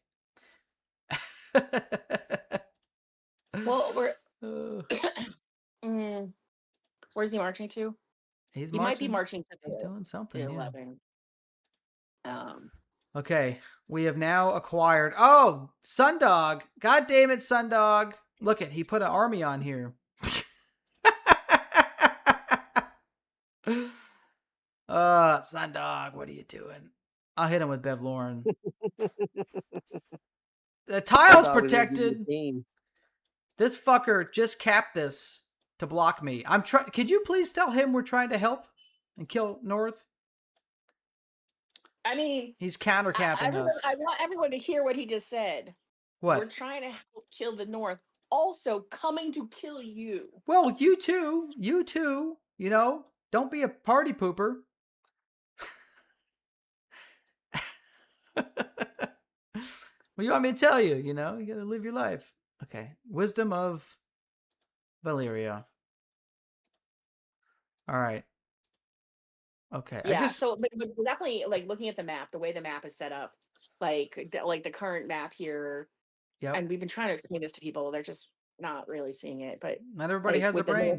Speaker 2: Well, where's he marching to?
Speaker 1: He
Speaker 2: might be marching to
Speaker 1: he's doing something.
Speaker 2: the 11.
Speaker 1: Okay, we have now acquired. Oh, Sundog! God damn it, Sundog! Look he put an army on here. Sundog, what are you doing? I'll hit him with Bevlorn. The tile's protected. This fucker just capped this to block me. Could you please tell him we're trying to help and kill North?
Speaker 2: I mean,
Speaker 1: he's counter-capping us.
Speaker 2: I want everyone to hear what he just said.
Speaker 1: What?
Speaker 2: We're trying to help kill the North, also coming to kill you.
Speaker 1: Well, you too. You too. You know, don't be a party pooper. What do you want me to tell you? You know, you gotta live your life. Okay. Wisdom of Valeria. All right. Okay.
Speaker 2: Yeah. So, but definitely, like looking at the map, the way the map is set up, like the current map here.
Speaker 1: Yeah.
Speaker 2: And we've been trying to explain this to people. They're just not really seeing it. But
Speaker 1: not everybody has a brain.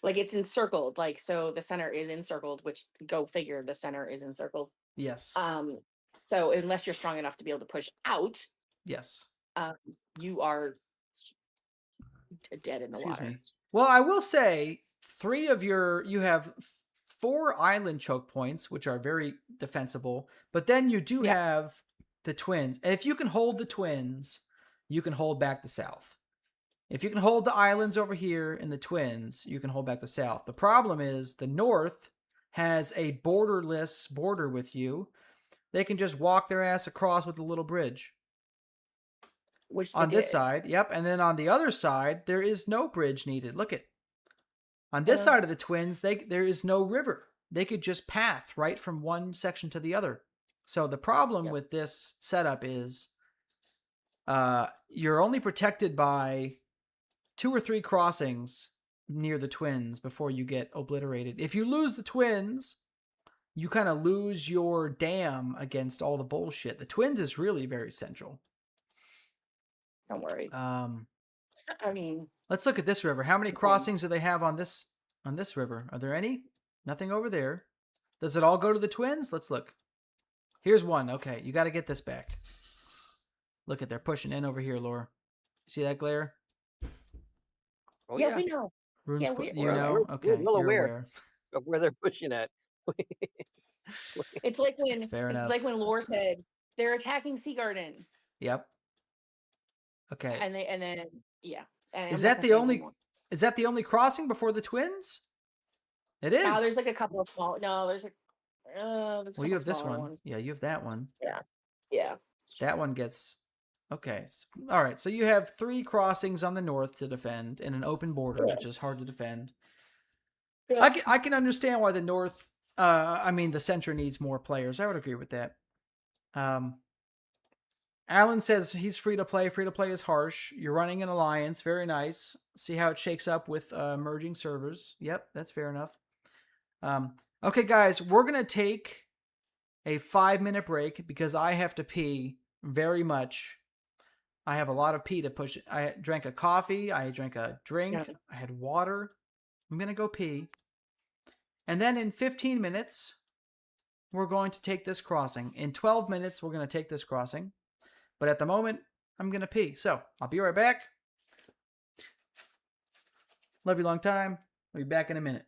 Speaker 2: Like it's encircled. Like so, the center is encircled. Which go figure, the center is encircled.
Speaker 1: Yes.
Speaker 2: So unless you're strong enough to be able to push out,
Speaker 1: yes,
Speaker 2: you are dead in the water.
Speaker 1: Me. Well, I will say you have 4 island choke points, which are very defensible, but then you do have the twins. And if you can hold the twins, you can hold back the south. If you can hold the islands over here and the twins, you can hold back the south. The problem is the north has a borderless border with you. They can just walk their ass across with a little bridge.
Speaker 2: Which
Speaker 1: on this side, yep. And then on the other side, there is no bridge needed. Look on this side of the twins, there is no river. They could just path right from one section to the other. So the problem with this setup is you're only protected by 2 or 3 crossings near the twins before you get obliterated. If you lose the twins, you kind of lose your dam against all the bullshit. The twins is really very central.
Speaker 2: Don't worry.
Speaker 1: I
Speaker 2: mean,
Speaker 1: let's look at this river. How many crossings do they have on this river? Are there any? Nothing over there. Does it all go to the twins? Let's look. Here's one. Okay, you got to get this back. Look at they're pushing in over here, Laura. See that glare?
Speaker 3: Oh
Speaker 2: yeah, we know.
Speaker 3: Runes
Speaker 2: yeah,
Speaker 3: we're well aware of where they're pushing at.
Speaker 2: It's like when Lore said they're attacking Sea Garden.
Speaker 1: Yep. Okay.
Speaker 2: And then yeah. And
Speaker 1: is that the only crossing before the twins? It is.
Speaker 2: There's like a couple of small. No, there's like.
Speaker 1: Well, you have this one.
Speaker 2: Ones.
Speaker 1: Yeah, you have that one.
Speaker 2: Yeah.
Speaker 1: That one gets. Okay. All right. So you have 3 crossings on the north to defend in an open border, which is hard to defend. Yeah. I can understand why the north. The center needs more players. I would agree with that. Alan says he's free to play. Free to play is harsh. You're running an alliance. Very nice. See how it shakes up with merging servers. Yep, that's fair enough. Okay, guys, we're going to take a 5-minute break because I have to pee very much. I have a lot of pee to push. I drank a coffee. I drank a drink. Yeah. I had water. I'm going to go pee. And then in 15 minutes, we're going to take this crossing. In 12 minutes, we're going to take this crossing. But at the moment, I'm going to pee. So I'll be right back. Love you long time. I'll be back in a minute.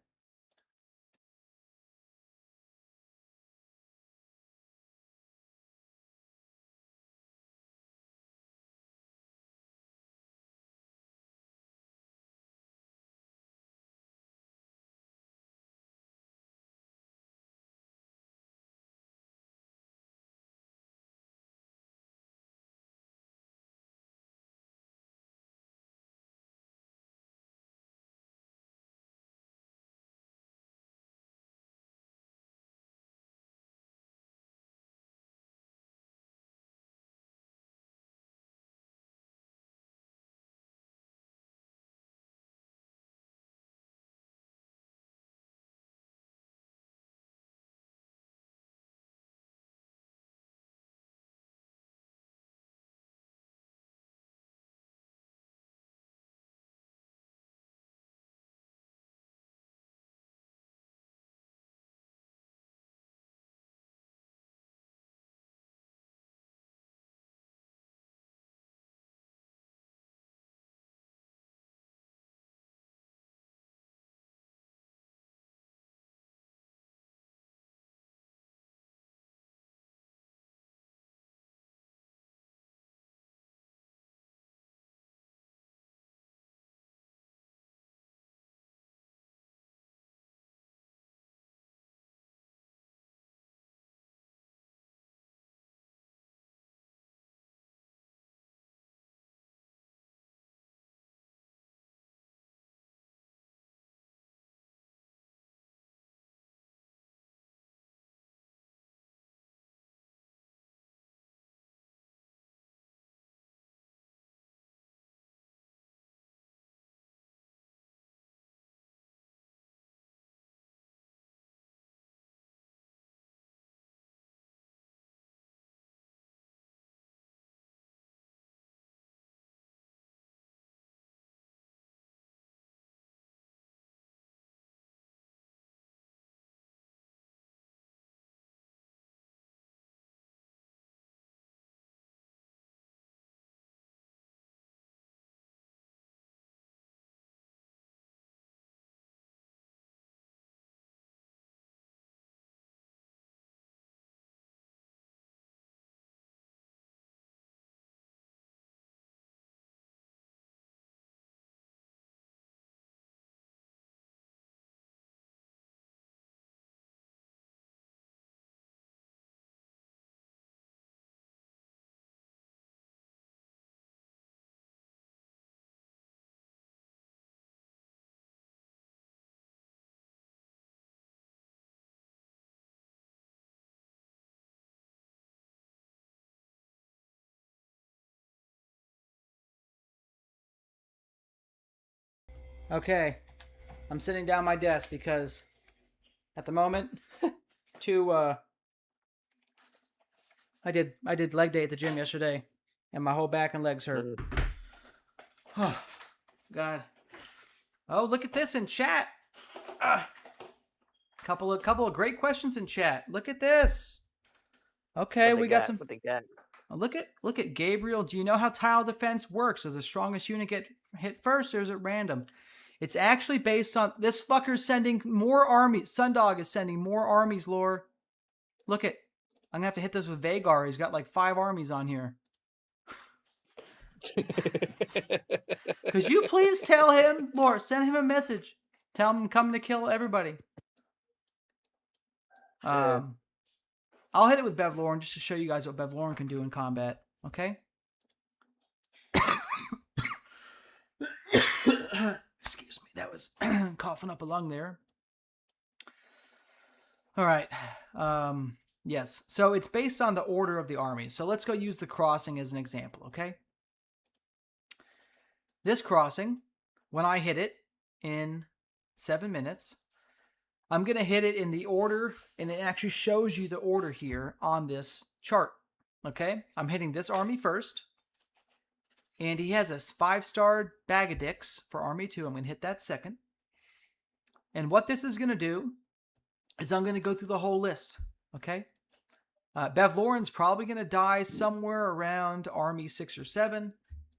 Speaker 1: Okay, I'm sitting down my desk because at the moment, I did leg day at the gym yesterday, and my whole back and legs hurt. Oh, God. Oh, look at this in chat. Couple of great questions in chat. Look at this. Okay, we got some. Look at Gabriel. Do you know how tile defense works? Does the strongest unit get hit first, or is it random? It's actually based on this fucker's sending more armies. Sundog is sending more armies, lore. Look at, I'm gonna have to hit this with Vhagar. He's got like 5 armies on here. Could you please tell him, lore, send him a message. Tell him I'm coming to kill everybody. I'll hit it with Bevloren just to show you guys what Bevloren can do in combat. Okay? Excuse me, that was coughing up a lung there. All right. Yes, so it's based on the order of the armies. So let's go use the crossing as an example, okay? This crossing, when I hit it in 7 minutes, I'm going to hit it in the order, and it actually shows you the order here on this chart, okay? I'm hitting this army first, and he has a 5-star bag of dicks for Army 2. I'm going to hit that second. And what this is going to do is I'm going to go through the whole list, okay? Bevloren's probably going to die somewhere around Army 6 or 7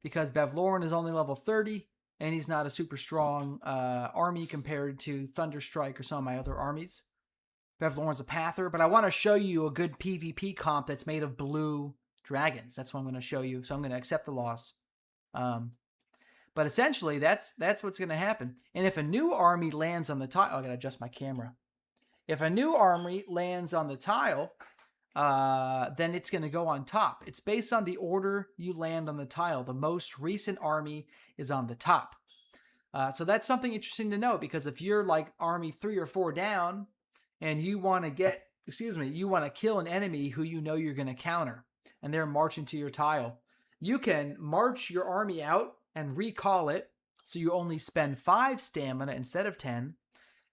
Speaker 1: because Bevloren is only level 30, and he's not a super strong army compared to Thunderstrike or some of my other armies. Bevloren's a pather, but I want to show you a good PvP comp that's made of blue dragons. That's what I'm going to show you, so I'm going to accept the loss. But essentially, that's what's going to happen. And if a new army lands on the tile... I got to adjust my camera. If a new army lands on the tile, then it's going to go on top. It's based on the order you land on the tile. The most recent army is on the top. So that's something interesting to know, because if you're like Army 3 or 4 down and you want to get... you want to kill an enemy who you know you're going to counter, and they're marching to your tile, you can march your army out and recall it, so you only spend 5 stamina instead of 10.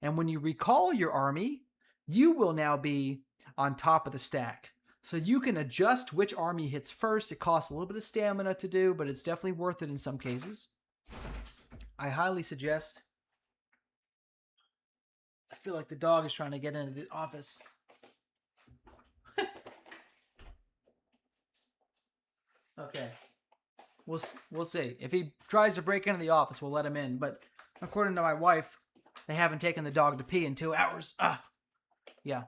Speaker 1: And when you recall your army, you will now be on top of the stack. So you can adjust which army hits first. It costs a little bit of stamina to do, but it's definitely worth it in some cases. I highly suggest... I feel like the dog is trying to get into the office. Okay. We'll see. If he tries to break into the office, we'll let him in. But according to my wife, they haven't taken the dog to pee in 2 hours. Yeah.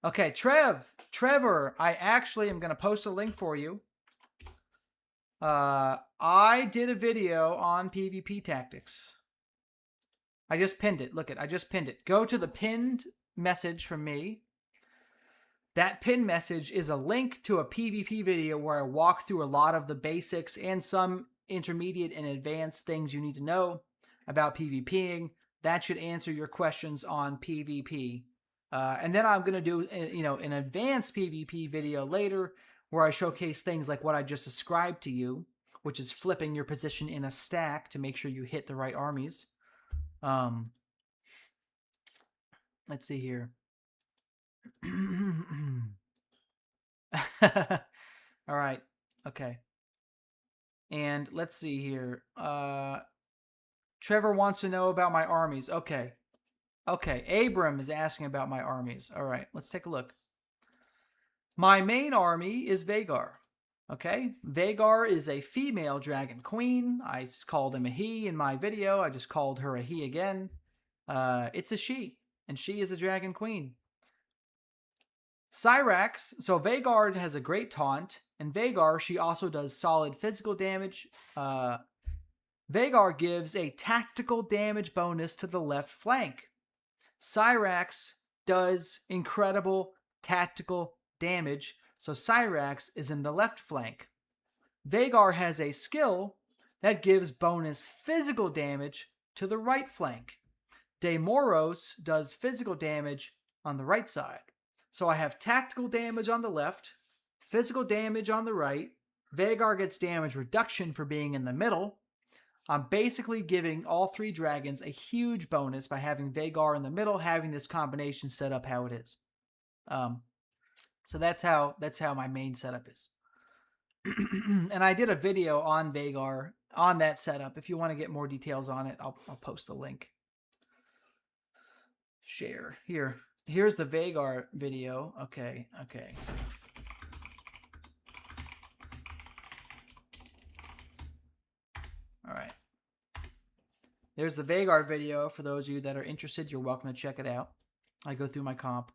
Speaker 1: Okay, Trevor, I actually am going to post a link for you. I did a video on PvP tactics. I just pinned it. Look I just pinned it. Go to the pinned message from me. That pinned message is a link to a PvP video where I walk through a lot of the basics and some intermediate and advanced things you need to know about PvPing. That should answer your questions on PvP. And then I'm going to do, an advanced PvP video later where I showcase things like what I just described to you, which is flipping your position in a stack to make sure you hit the right armies. Let's see here. All right. Okay. And let's see here. Trevor wants to know about my armies. Okay. Abram is asking about my armies. All right. Let's take a look. My main army is Vhagar. Okay. Vhagar is a female dragon queen. I called him a he in my video. I just called her a he again. It's a she, and she is a dragon queen. Cyrax, so Vhagar has a great taunt, and Vhagar, she also does solid physical damage. Vhagar gives a tactical damage bonus to the left flank. Cyrax does incredible tactical damage, so Cyrax is in the left flank. Vhagar has a skill that gives bonus physical damage to the right flank. De Moros does physical damage on the right side. So I have tactical damage on the left, physical damage on the right. Vhagar gets damage reduction for being in the middle. I'm basically giving all 3 dragons a huge bonus by having Vhagar in the middle, having this combination set up how it is. So that's how my main setup is. And I did a video on Vhagar on that setup. If you want to get more details on it, I'll post the link. Share here. Here's the Vhagar video. Okay. All right. There's the Vhagar video. For those of you that are interested, you're welcome to check it out. I go through my comp.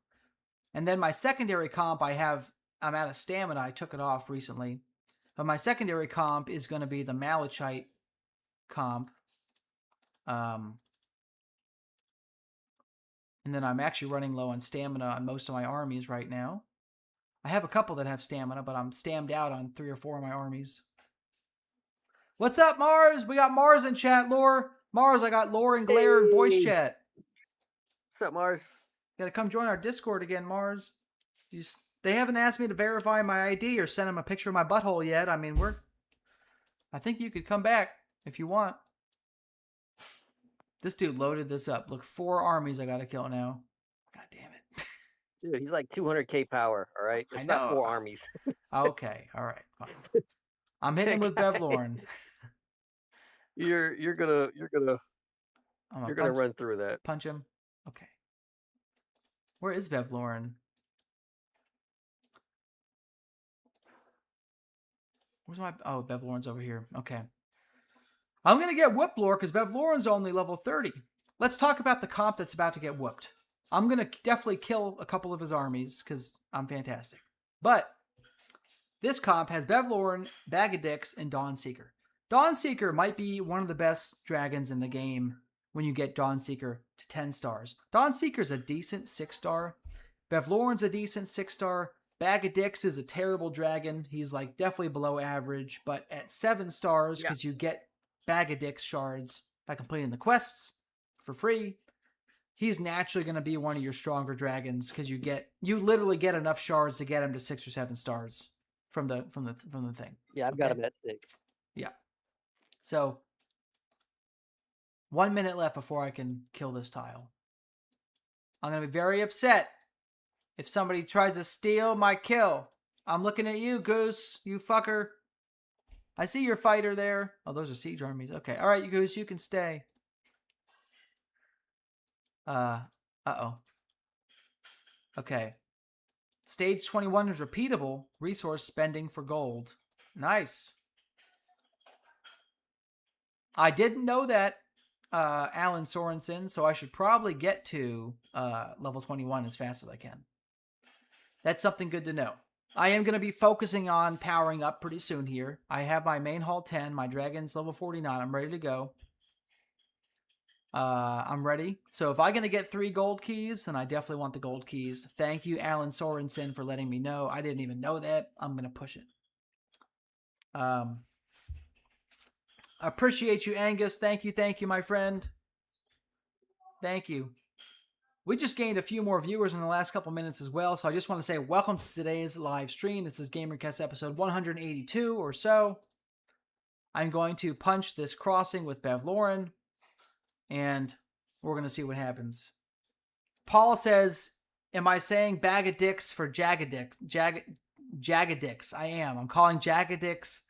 Speaker 1: And then my secondary comp, I'm out of stamina. I took it off recently. But my secondary comp is going to be the Malachite comp. And then I'm actually running low on stamina on most of my armies right now. I have a couple that have stamina, but I'm stammed out on 3 or 4 of my armies. What's up, Mars? We got Mars in chat, Lore. Mars, I got Lore and Glare in voice chat.
Speaker 3: What's up, Mars?
Speaker 1: Gotta come join our Discord again, Mars. They haven't asked me to verify my ID or send them a picture of my butthole yet. I mean, I think you could come back if you want. This dude loaded this up. Look, 4 armies I gotta kill now. God damn it.
Speaker 3: Dude, he's like 200k power, all right? It's not 4 armies.
Speaker 1: Okay, all right, fine. I'm hitting him with Bevlorn.
Speaker 3: You're gonna run through that.
Speaker 1: Punch him. Okay. Where is Bevlorn? Where's my... Oh, Bevlorn's over here. Okay. I'm going to get whooped, Lore, because Bevlorn's only level 30. Let's talk about the comp that's about to get whooped. I'm going to definitely kill a couple of his armies, because I'm fantastic. But this comp has Bevlorn, Bag of Dicks, and Dawnseeker. Dawnseeker might be one of the best dragons in the game when you get Dawnseeker to 10 stars. Dawnseeker's a decent 6-star. Bevlorn's a decent 6-star. Bag of Dicks is a terrible dragon. He's like definitely below average, but at 7 stars, because you get Bag of Dicks shards by completing the quests for free, he's naturally going to be one of your stronger dragons, because you literally get enough shards to get him to 6 or 7 stars from the thing.
Speaker 3: Yeah, I've got him at 6.
Speaker 1: Yeah. So 1 minute left before I can kill this tile. I'm going to be very upset if somebody tries to steal my kill. I'm looking at you, Goose, you fucker. I see your fighter there. Oh, those are siege armies. Okay. All right, you Goose, you can stay. Uh-oh. Okay. Stage 21 is repeatable. Resource spending for gold. Nice. I didn't know that, Alan Sorensen, so I should probably get to level 21 as fast as I can. That's something good to know. I am going to be focusing on powering up pretty soon here. I have my main hall 10, my dragon's level 49. I'm ready to go. I'm ready. So if I'm going to get 3 gold keys, then I definitely want the gold keys. Thank you, Alan Sorensen, for letting me know. I didn't even know that. I'm going to push it. Appreciate you, Angus. Thank you, my friend. Thank you. We just gained a few more viewers in the last couple minutes as well, so I just want to say welcome to today's live stream. This is Gamercast episode 182 or so. I'm going to punch this crossing with Bevlorn, and we're going to see what happens. Paul says, am I saying Bag of Dicks for Jagadix? Jagadix. I am. I'm calling Jagadix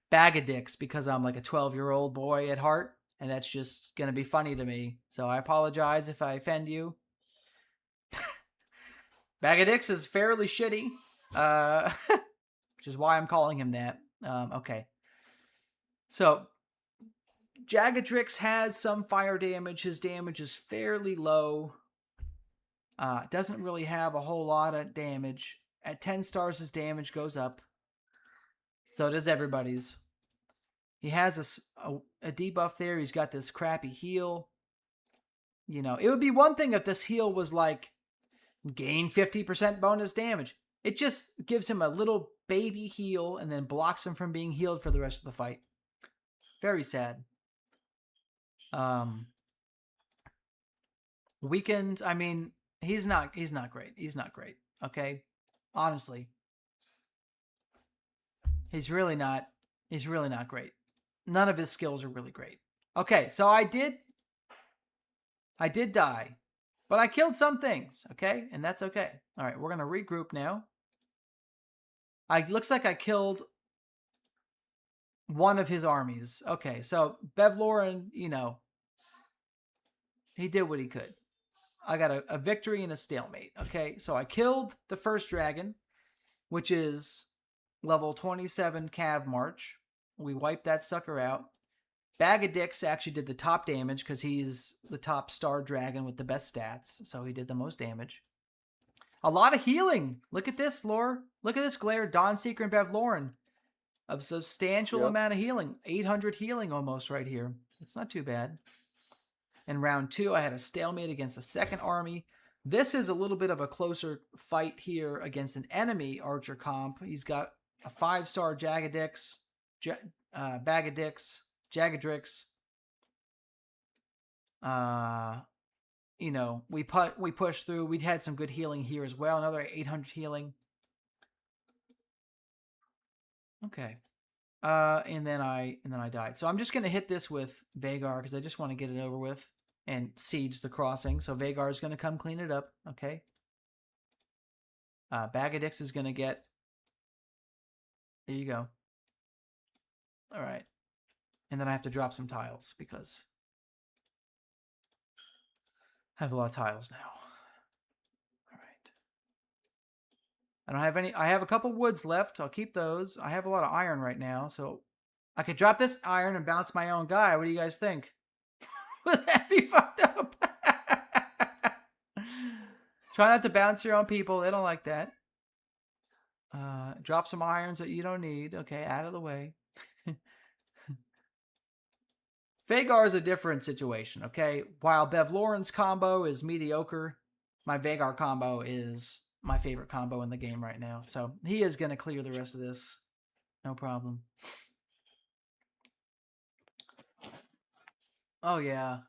Speaker 1: Bag of Dicks because I'm like a 12-year-old boy at heart, and that's just going to be funny to me. So I apologize if I offend you. Bag of Dicks is fairly shitty, which is why I'm calling him that. Okay. So, Jagadrix has some fire damage. His damage is fairly low. Doesn't really have a whole lot of damage. At 10 stars, his damage goes up. So does everybody's. He has a debuff there. He's got this crappy heal. You know, it would be one thing if this heal was like, gain 50% bonus damage. It just gives him a little baby heal and then blocks him from being healed for the rest of the fight. Very sad. Weakened, I mean, he's not great. He's not great. Okay? Honestly. He's really not great. None of his skills are really great. Okay, so I did die. But I killed some things, okay? And that's okay. All right, we're going to regroup now. Looks like I killed one of his armies. Okay, so Bevlorn, you know, he did what he could. I got a victory and a stalemate, okay? So I killed the first dragon, which is level 27 Cav March. We wiped that sucker out. Bag of Dicks actually did the top damage because he's the top star dragon with the best stats, so he did the most damage. A lot of healing. Look at this, Lore. Look at this glare. Dawnseeker and Bevloren. A substantial amount of healing. 800 healing almost right here. It's not too bad. In round 2, I had a stalemate against the second army. This is a little bit of a closer fight here against an enemy archer comp. He's got a 5-star Jagadix, Bagadix, Jagadrix. You know, we pushed through. We'd had some good healing here as well. Another 800 healing. Okay. And then I died. So I'm just gonna hit this with Vhagar because I just want to get it over with and siege the crossing. So Vhagar is gonna come clean it up. Okay. Bagadix is gonna get. There you go. All right. And then I have to drop some tiles because I have a lot of tiles now. All right. I don't have any. I have a couple woods left. I'll keep those. I have a lot of iron right now, so I could drop this iron and bounce my own guy. What do you guys think? Would that be fucked up? Try not to bounce your own people. They don't like that. Drop some irons that you don't need. Okay, out of the way. Vhagar is a different situation, okay? While Bevloren's combo is mediocre, my Vhagar combo is my favorite combo in the game right now. So he is going to clear the rest of this. No problem. Oh, yeah.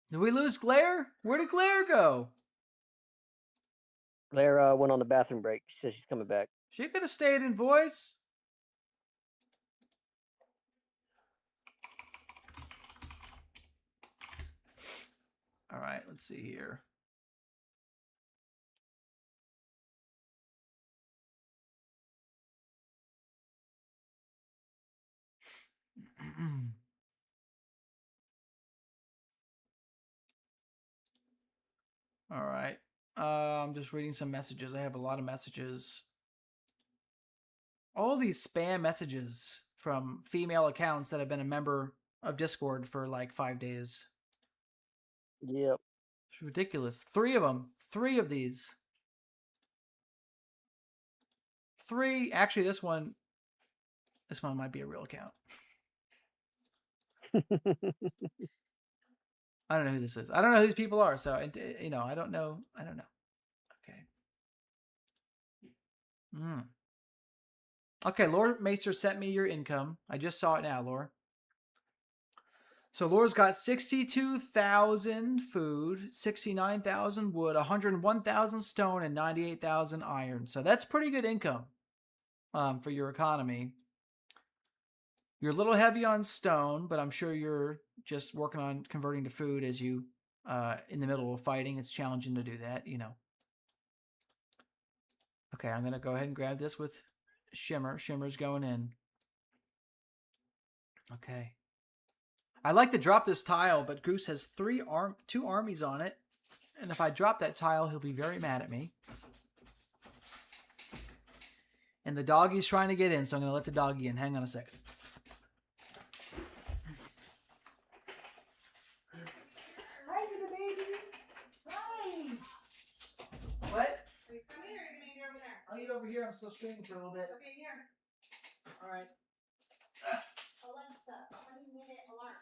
Speaker 1: Did we lose Glare? Where did Glare go?
Speaker 3: Glare went on the bathroom break. She says she's coming back.
Speaker 1: She could have stayed in voice. All right, let's see here. All right. I'm just reading some messages. I have a lot of messages. All these spam messages from female accounts that have been a member of Discord for like 5 days.
Speaker 3: Yep.
Speaker 1: It's ridiculous. 3 of them. 3 of these. 3. Actually, this one might be a real account. I don't know who this is. I don't know who these people are. So, you know, I don't know. Okay. Okay, Lord Macer sent me your income. I just saw it now, Lore. So Lore's got 62,000 food, 69,000 wood, 101,000 stone, and 98,000 iron. So that's pretty good income for your economy. You're a little heavy on stone, but I'm sure you're just working on converting to food as you, in the middle of fighting. It's challenging to do that, you know. Okay, I'm going to go ahead and grab this with Shimmer. Shimmer's going in. Okay. I like to drop this tile, but Goose has 2 armies on it. And if I drop that tile, he'll be very mad at me. And the doggy's trying to get in, so I'm going to let the doggy in. Hang on a second. Hi, little baby. Hi. What?
Speaker 2: Are you coming or are you going to eat over there?
Speaker 1: I'll eat over here. I'm still streaming for a little bit.
Speaker 2: Okay, here.
Speaker 1: All right.
Speaker 2: Alexa, 20-minute alarm.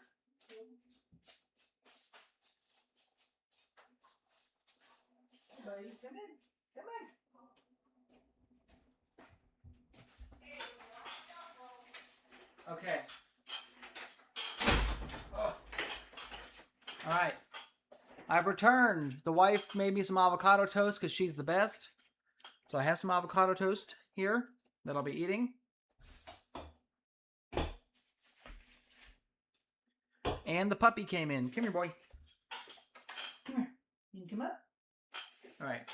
Speaker 1: Buddy, come in. Come in. Okay. Oh. All right. I've returned. The wife made me some avocado toast because she's the best. So I have some avocado toast here that I'll be eating. And the puppy came in. Come here, boy. Come here. You can come up. All right.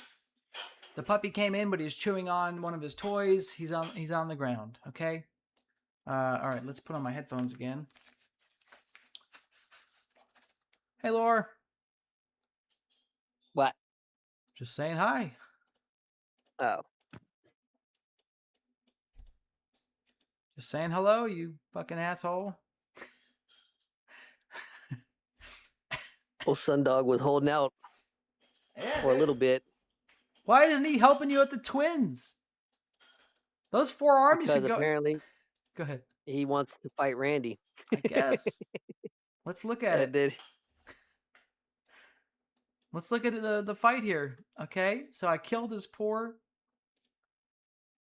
Speaker 1: The puppy came in, but he's chewing on one of his toys. He's on the ground. Okay. All right. Let's put on my headphones again. Hey, Lore.
Speaker 3: What?
Speaker 1: Just saying hi.
Speaker 3: Oh.
Speaker 1: Just saying hello, you fucking asshole.
Speaker 3: Old Sundog was holding out for a little bit.
Speaker 1: Why isn't he helping you at the Twins? Those 4 armies
Speaker 3: Because
Speaker 1: should go.
Speaker 3: apparently,
Speaker 1: Go ahead.
Speaker 3: he wants to fight Randy.
Speaker 1: I guess. Let's look at it. Let's look at the fight here. Okay, so I killed his poor.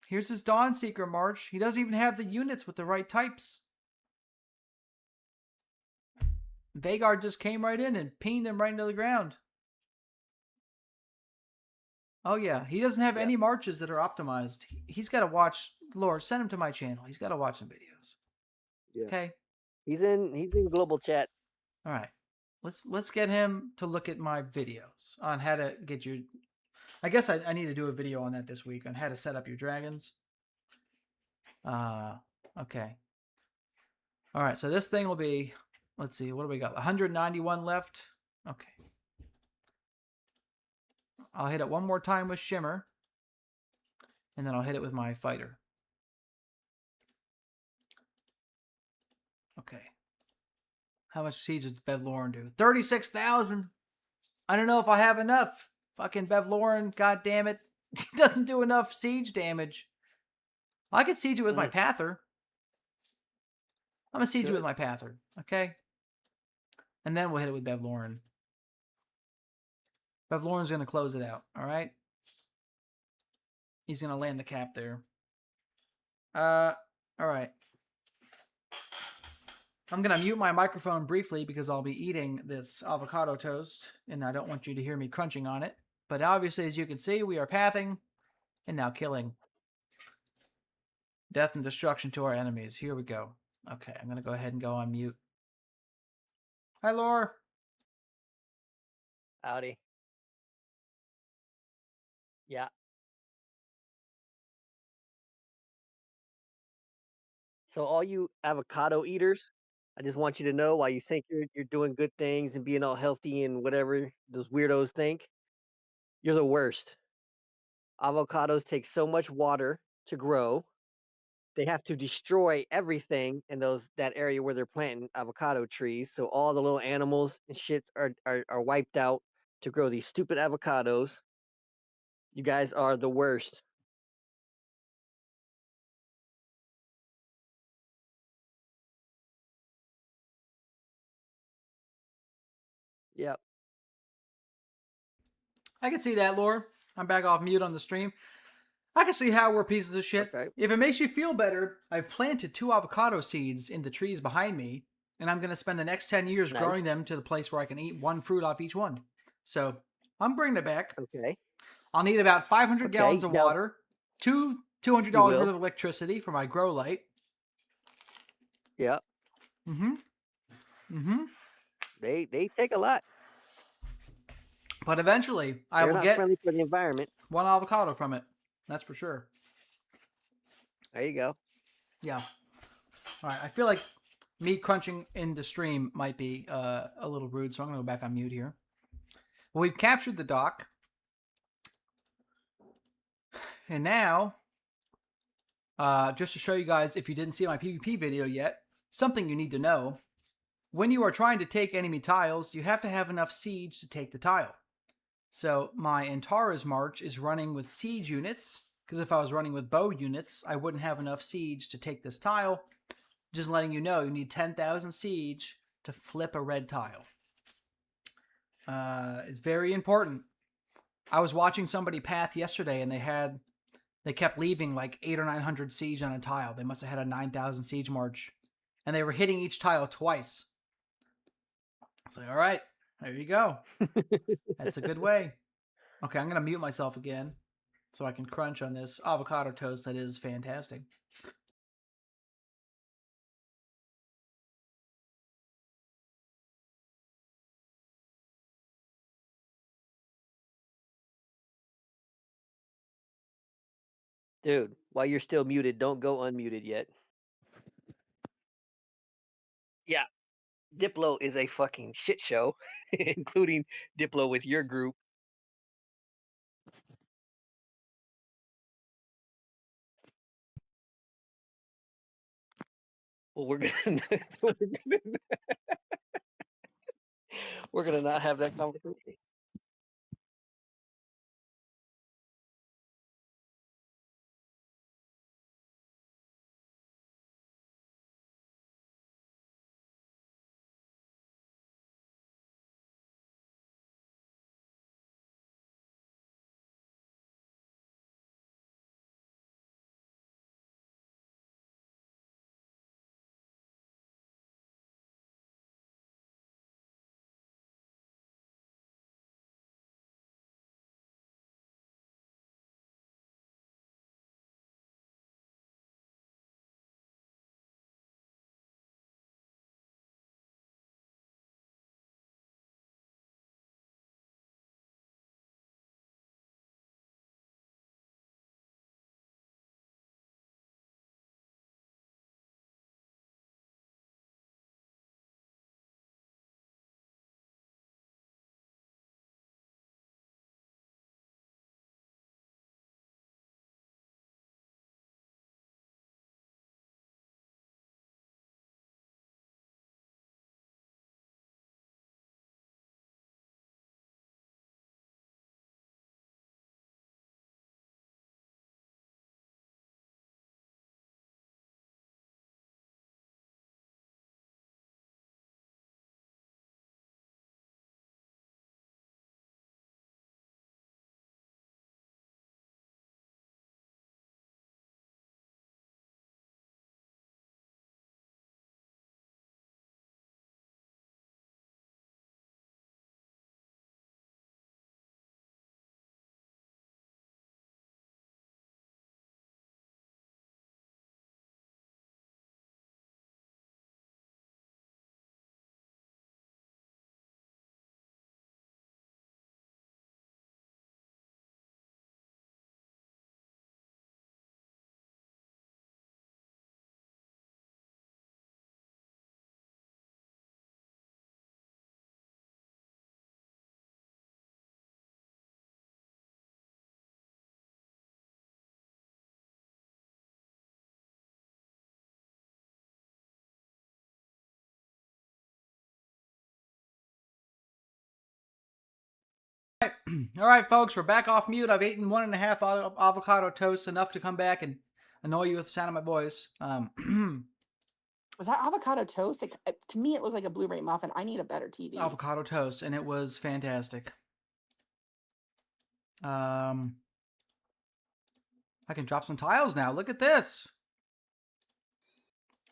Speaker 1: Here's his Dawnseeker March. He doesn't even have the units with the right types. Vhagar just came right in and pinged him right into the ground. Oh yeah, he doesn't have any marches that are optimized. He's got to watch. Lord, send him to my channel. He's got to watch some videos.
Speaker 3: Yeah.
Speaker 1: Okay.
Speaker 3: He's in global chat.
Speaker 1: All right. Let's get him to look at my videos on how to get your. I guess I need to do a video on that this week on how to set up your dragons. Okay. All right. So this thing will be. Let's see. What do we got? 191 left. Okay. I'll hit it one more time with Shimmer. And then I'll hit it with my fighter. Okay. How much siege does Bevloren do? 36,000. I don't know if I have enough. Fucking Bevloren, god damn it. He doesn't do enough siege damage. I could siege it with my Pather. I'm going to siege it with my Pather. Okay? And then we'll hit it with Bevloren. Bevloren's going to close it out. Alright? He's going to land the cap there. Alright. I'm going to mute my microphone briefly because I'll be eating this avocado toast, and I don't want you to hear me crunching on it. But obviously, as you can see, we are pathing and now killing. Death and destruction to our enemies. Here we go. Okay, I'm going to go ahead and go on mute. Hi, Lore.
Speaker 3: Howdy. Yeah. So all you avocado eaters, I just want you to know, while you think you're doing good things and being all healthy and whatever those weirdos think, you're the worst. Avocados take so much water to grow. They have to destroy everything in that area where they're planting avocado trees. So all the little animals and shit are wiped out to grow these stupid avocados. You guys are the worst. Yep.
Speaker 1: I can see that, Lore. I'm back off mute on the stream. I can see how we're pieces of shit.
Speaker 3: Okay.
Speaker 1: If it makes you feel better, I've planted 2 avocado seeds in the trees behind me, and I'm going to spend the next 10 years growing them to the place where I can eat 1 fruit off each one. So I'm bringing it back.
Speaker 3: Okay.
Speaker 1: I'll need about 500 gallons of water, $200 worth of electricity for my grow light.
Speaker 3: Yeah. They take a lot.
Speaker 1: But eventually, I will get
Speaker 3: friendly for the environment.
Speaker 1: 1 avocado from it. That's for sure.
Speaker 3: There you go.
Speaker 1: Yeah. All right. I feel like me crunching in the stream might be a little rude, so I'm going to go back on mute here. Well, we've captured the dock. And now, just to show you guys, if you didn't see my PvP video yet, something you need to know. When you are trying to take enemy tiles, you have to have enough siege to take the tile. So my Antara's March is running with siege units, because if I was running with bow units, I wouldn't have enough siege to take this tile. Just letting you know, you need 10,000 siege to flip a red tile. It's very important. I was watching somebody path yesterday, and they kept leaving like 800 or 900 siege on a tile. They must have had a 9,000 siege march, and they were hitting each tile twice. It's like, all right, there you go. That's a good way. Okay, I'm going to mute myself again so I can crunch on this avocado toast that is fantastic.
Speaker 3: Dude, while you're still muted, don't go unmuted yet. Yeah. Diplo is a fucking shit show, including Diplo with your group. Well, we're gonna We're gonna not have that conversation.
Speaker 1: All right, folks, we're back off mute. I've eaten 1.5 avocado toasts, enough to come back and annoy you with the sound of my voice.
Speaker 2: Was that avocado toast? To me, it looked like a blueberry muffin. I need a better TV.
Speaker 1: Avocado toast, and it was fantastic. I can drop some tiles now. Look at this.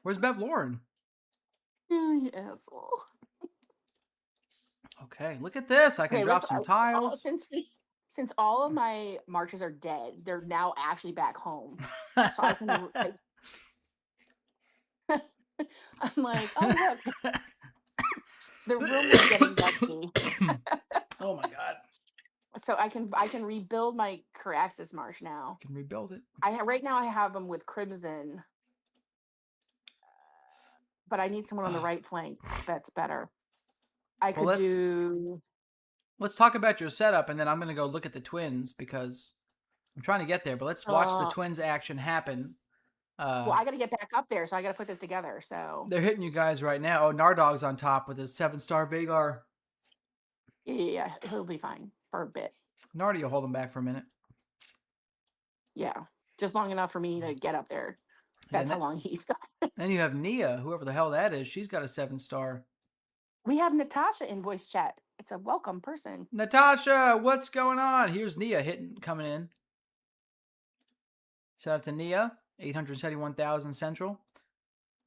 Speaker 1: Where's Bev Lauren?
Speaker 2: Oh, you asshole.
Speaker 1: Okay, look at this. I can drop some tiles.
Speaker 2: Since all of my marches are dead, they're now actually back home. So I can. I'm like, oh look, the room is getting dusty.
Speaker 1: Oh my god.
Speaker 2: So I can rebuild my Caraxes march now.
Speaker 1: I can rebuild it.
Speaker 2: Right now I have them with Crimson, but I need someone on the right flank that's better.
Speaker 1: Let's talk about your setup, and then I'm going to go look at the twins because I'm trying to get there. But let's watch the twins action happen.
Speaker 2: Well, I got to get back up there, so I got to put this together. So
Speaker 1: they're hitting you guys right now. Oh, Nardog's on top with his 7-star Vhagar.
Speaker 2: Yeah, he'll be fine for a bit.
Speaker 1: Nardi will hold him back for a minute.
Speaker 2: Yeah, just long enough for me to get up there. That's how long he's got.
Speaker 1: Then you have Nia, whoever the hell that is. She's got a 7-star.
Speaker 2: We have Natasha in voice chat. It's a welcome person.
Speaker 1: Natasha, what's going on? Here's Nia coming in. Shout out to Nia, 871,000 Central.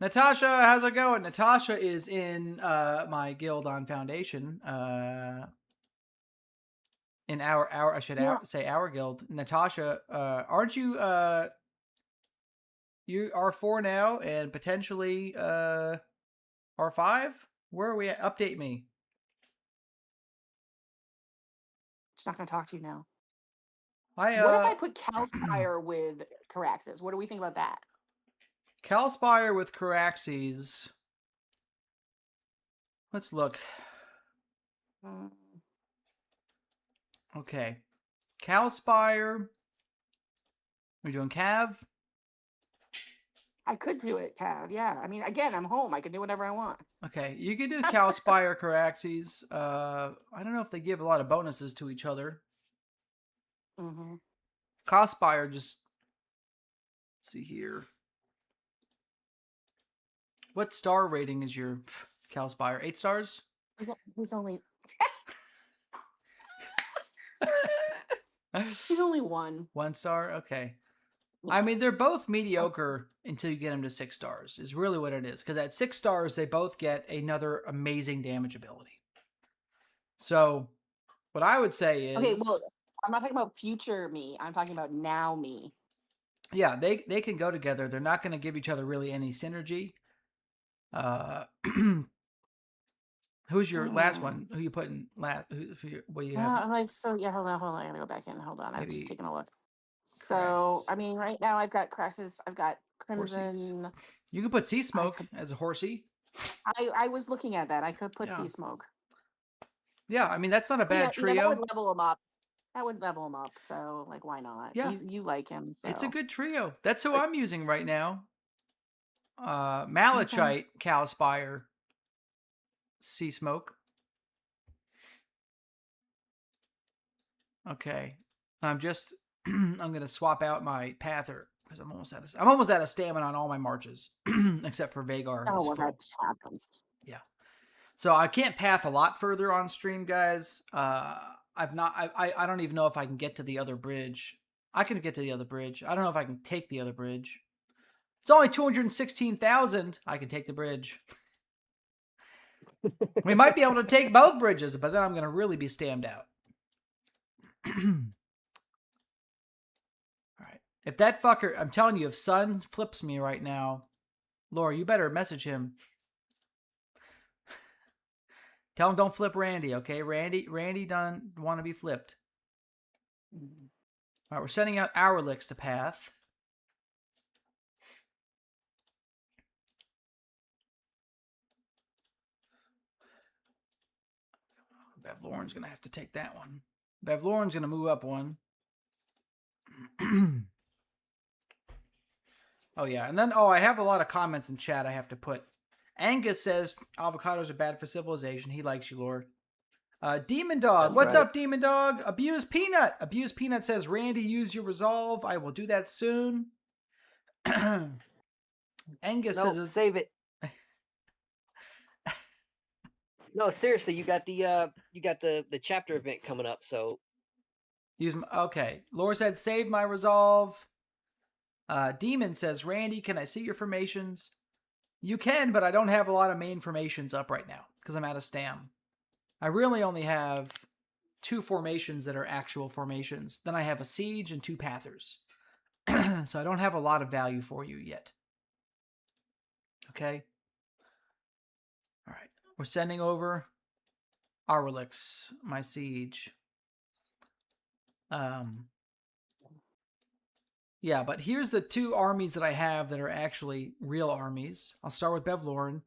Speaker 1: Natasha, how's it going? Natasha is in my guild on Foundation. In our I should say our guild. Natasha, aren't you you R4 now and potentially R5? Where are we at? Update me.
Speaker 2: She's not going to talk to you now.
Speaker 1: What
Speaker 2: if I put Calspire with Caraxes? What do we think about that?
Speaker 1: Calspire with Caraxes. Let's look. Okay. Calspire. We're doing Cav.
Speaker 2: I could do it, Cav. Yeah. I mean, again, I'm home. I can do whatever I want.
Speaker 1: Okay, you can do Calspire, Caraxes. I don't know if they give a lot of bonuses to each other.
Speaker 2: Mm-hmm.
Speaker 1: Calspire just... Let's see here. What star rating is your Calspire? 8 stars?
Speaker 2: He's only... He's only 1.
Speaker 1: 1 star? Okay.
Speaker 2: Yeah.
Speaker 1: I mean, they're both mediocre until you get them to 6 stars, is really what it is. Because at 6 stars, they both get another amazing damage ability. So, what I would say is...
Speaker 2: Okay, well, I'm not talking about future me. I'm talking about now me.
Speaker 1: Yeah, they can go together. They're not going to give each other really any synergy. Who's your last one? Who you put in last? What do you have?
Speaker 2: Hold on. I gotta go back in. Hold on. I've just taken a look. So,
Speaker 1: Caraxes.
Speaker 2: I mean, right now I've got Craxus. I've got Crimson.
Speaker 1: Horsies. You can put Sea Smoke as a horsey.
Speaker 2: I was looking at that. I could put Sea Smoke.
Speaker 1: Yeah, I mean, that's not a bad trio.
Speaker 2: That would level him up. So, like, why not?
Speaker 1: Yeah.
Speaker 2: You like him, so.
Speaker 1: It's a good trio. That's who I'm using right now. Malachite, Calspire, Sea Smoke. Okay. I'm going to swap out my Pather because I'm almost out of stamina on all my marches except for Vhagar.
Speaker 2: Oh, well, that happens.
Speaker 1: Yeah. So I can't path a lot further on stream, guys. I don't even know if I can get to the other bridge. I can get to the other bridge. I don't know if I can take the other bridge. It's only 216,000. I can take the bridge. We might be able to take both bridges, but then I'm going to really be stammed out. All right. If that fucker, I'm telling you, if Sun flips me right now, Laura, you better message him. Tell him don't flip Randy, okay? Randy doesn't want to be flipped. All right, we're sending out Hourlix to path. Bevlorin's going to have to take that one. Bevlorin's going to move up one. Oh, yeah. And then, I have a lot of comments in chat I have to put. Angus says avocados are bad for civilization. He likes you, Lord. Demon Dog.
Speaker 3: That's
Speaker 1: What's
Speaker 3: right.
Speaker 1: up, Demon Dog? Abuse Peanut. Abuse Peanut says, Randy, use your resolve. I will do that soon. Angus says,
Speaker 3: save it. No, seriously, you got the chapter event coming up, so
Speaker 1: okay. Laura said, save my resolve. Demon says, Randy, can I see your formations? You can, but I don't have a lot of main formations up right now because I'm out of stam. I really only have 2 formations that are actual formations. Then I have a siege and 2 pathers. So I don't have a lot of value for you yet. Okay? All right. We're sending over Hourlix, my siege. Yeah, but here's the 2 armies that I have that are actually real armies. I'll start with Bevlorin.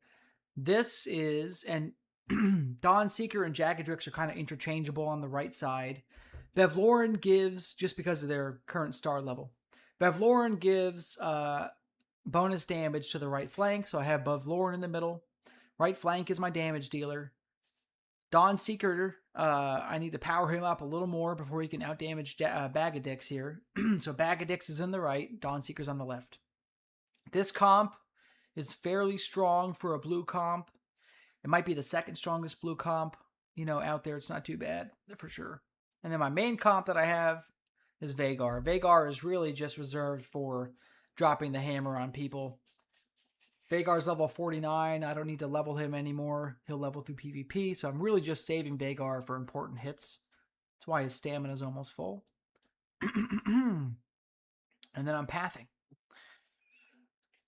Speaker 1: This is, and Dawnseeker and Jagadrix are kind of interchangeable on the right side. Bevlorin gives, just because of their current star level, Bevlorin gives bonus damage to the right flank, so I have Bevlorin in the middle. Right flank is my damage dealer. Dawnseeker, I need to power him up a little more before he can outdamage Bagadix here. So Bagadix is in the right, Dawnseeker's on the left. This comp is fairly strong for a blue comp. It might be the second strongest blue comp, out there. It's not too bad, for sure. And then my main comp that I have is Vhagar. Vhagar is really just reserved for dropping the hammer on people. Vhagar's level 49. I don't need to level him anymore. He'll level through PvP, so I'm really just saving Vhagar for important hits. That's why his stamina is almost full. And then I'm pathing.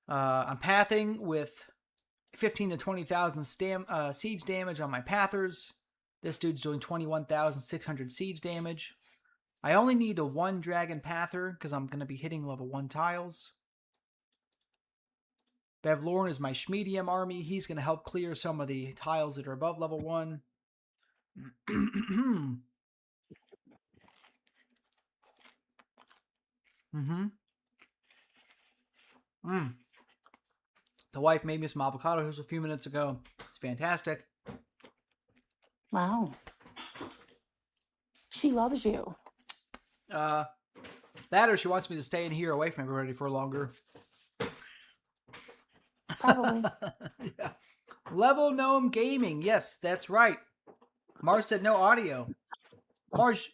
Speaker 1: I'm pathing with 15 to 20,000 siege damage on my pathers. This dude's doing 21,600 siege damage. I only need a 1 dragon pather because I'm going to be hitting level 1 tiles. Bevlorin is my Schmedium army. He's going to help clear some of the tiles that are above level 1. The wife made me some avocado toast a few minutes ago. It's fantastic.
Speaker 2: Wow. She loves you.
Speaker 1: That or she wants me to stay in here away from everybody for longer.
Speaker 2: Probably.
Speaker 1: Yeah. Level Gnome Gaming. Yes, that's right. Mars said no audio. Mars.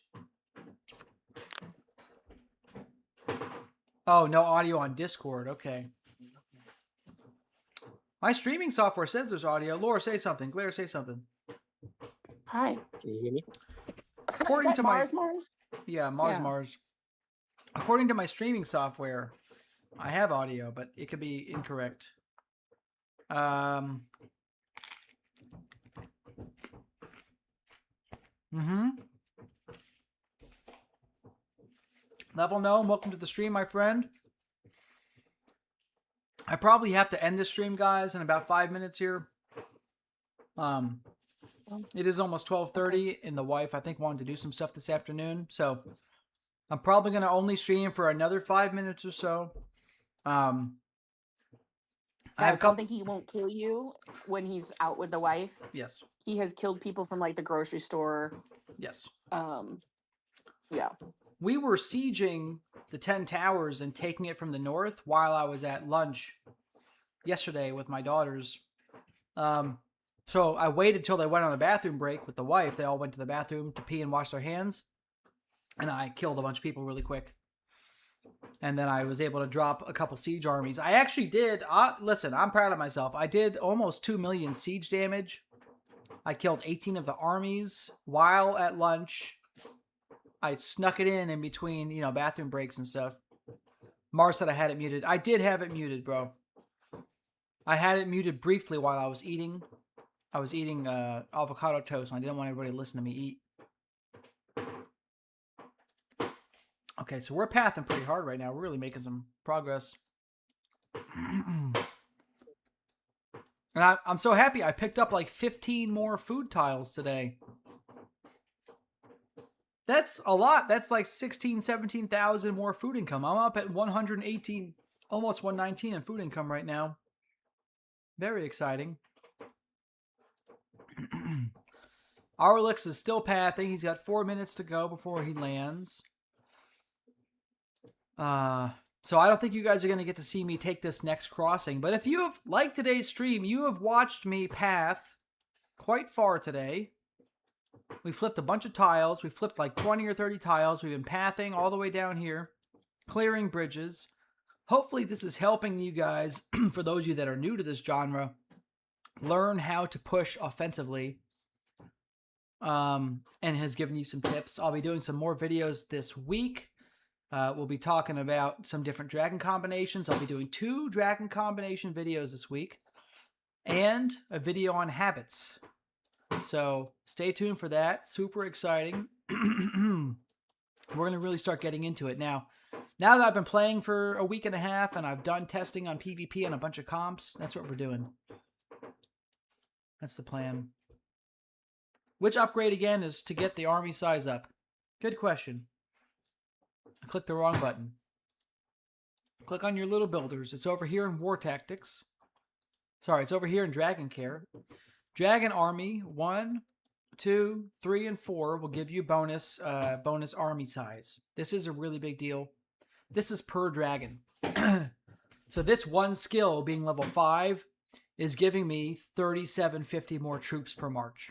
Speaker 1: Oh, no audio on Discord. Okay. My streaming software says there's audio. Laura, say something. Claire, say something.
Speaker 2: Hi.
Speaker 3: Can you hear me?
Speaker 1: According to
Speaker 2: Mars?
Speaker 1: Yeah, Mars. According to my streaming software, I have audio, but it could be incorrect. Level Gnome, welcome to the stream, my friend. I probably have to end this stream, guys, in about 5 minutes here. It is almost 12:30, and the wife, I think, wanted to do some stuff this afternoon. So I'm probably going to only stream for another 5 minutes or so. I
Speaker 2: don't think he won't kill you when he's out with the wife.
Speaker 1: Yes.
Speaker 2: He has killed people from like the grocery store.
Speaker 1: Yes.
Speaker 2: Yeah.
Speaker 1: We were sieging the 10 towers and taking it from the north while I was at lunch yesterday with my daughters. So I waited till they went on the bathroom break with the wife. They all went to the bathroom to pee and wash their hands. And I killed a bunch of people really quick. And then I was able to drop a couple siege armies. I actually did, listen, I'm proud of myself. I did almost 2 million siege damage. I killed 18 of the armies while at lunch. I snuck it in between, bathroom breaks and stuff. Mars said I had it muted. I did have it muted, bro. I had it muted briefly while I was eating. I was eating avocado toast, and I didn't want everybody to listen to me eat. Okay, so we're pathing pretty hard right now. We're really making some progress. And I'm so happy I picked up like 15 more food tiles today. That's a lot. That's like 16, 17,000 more food income. I'm up at 118, almost 119 in food income right now. Very exciting. Arlix is still pathing. He's got 4 minutes to go before he lands. So I don't think you guys are going to get to see me take this next crossing. But if you have liked today's stream, you have watched me path quite far today. We flipped a bunch of tiles. We flipped like 20 or 30 tiles. We've been pathing all the way down here, clearing bridges. Hopefully this is helping you guys, for those of you that are new to this genre, learn how to push offensively, and has given you some tips. I'll be doing some more videos this week. We'll be talking about some different dragon combinations. I'll be doing 2 dragon combination videos this week and a video on habits. So stay tuned for that. Super exciting. We're going to really start getting into it now. Now that I've been playing for a week and a half and I've done testing on PvP and a bunch of comps, that's what we're doing. That's the plan. Which upgrade again is to get the army size up? Good question. I clicked the wrong button. Click on your little builders. It's over here in War Tactics. Sorry, it's over here in Dragon Care. Dragon Army 1, 2, 3, and 4 will give you bonus army size. This is a really big deal. This is per dragon. So this one skill, being level 5, is giving me 3,750 more troops per march.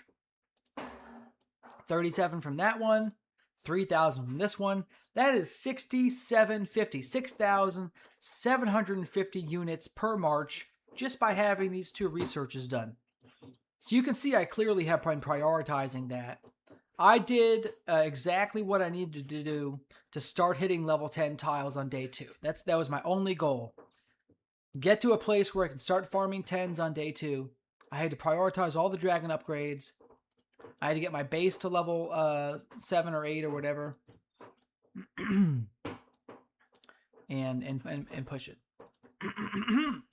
Speaker 1: 37 from that one, 3,000 from this one. That is 6,750 units per march just by having these 2 researches done. So you can see I clearly have been prioritizing that. I did exactly what I needed to do to start hitting level 10 tiles on day 2. That was my only goal. Get to a place where I can start farming 10s on day 2. I had to prioritize all the dragon upgrades. I had to get my base to level 7 or 8 or whatever. and push it.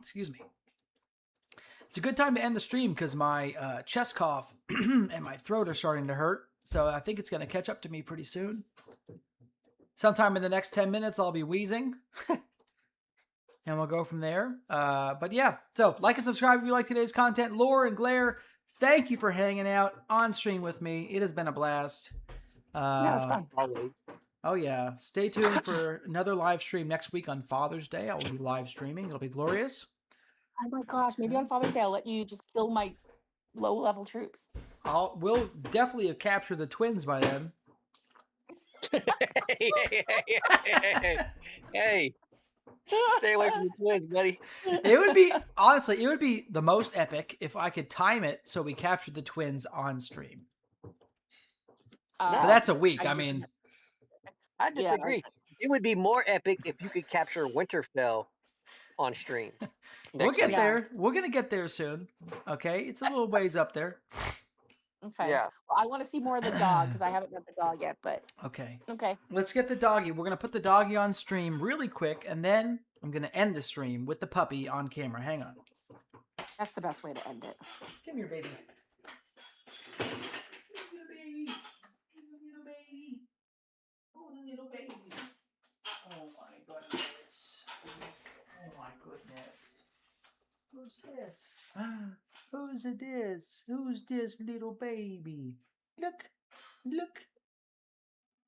Speaker 1: Excuse me. It's a good time to end the stream because my chest cough and my throat are starting to hurt. So I think it's going to catch up to me pretty soon. Sometime in the next 10 minutes, I'll be wheezing. and we'll go from there. But yeah, so like and subscribe if you like today's content. Lore and Glare, thank you for hanging out on stream with me. It has been a blast.
Speaker 2: Yeah, it's fun.
Speaker 1: Oh yeah, stay tuned for another live stream next week on Father's Day. I will be live streaming. It'll be glorious.
Speaker 2: Oh my gosh, maybe on Father's Day I'll let you just kill my low-level troops.
Speaker 1: We'll definitely have captured the twins by then.
Speaker 3: Hey, stay away from the twins, buddy.
Speaker 1: It would be, honestly, it would be the most epic if I could time it so we captured the twins on stream. But that's a week. I mean,
Speaker 3: I disagree. It would be more epic if you could capture Winterfell on stream.
Speaker 1: We'll get there. We're going to get there soon. Okay? It's a little ways up there.
Speaker 2: Okay. Yeah. Well, I want to see more of the dog because I haven't met the dog yet, but...
Speaker 1: Okay.
Speaker 2: Okay.
Speaker 1: Let's get the doggy. We're going to put the doggy on stream really quick, and then I'm going to end the stream with the puppy on camera. Hang on.
Speaker 2: That's the best way to end it.
Speaker 1: Come here, baby. Come here, baby. Little baby. Oh, little baby. Oh, my goodness. Oh, my goodness. Who's this? Who's this? Who's this little baby? Look. Look.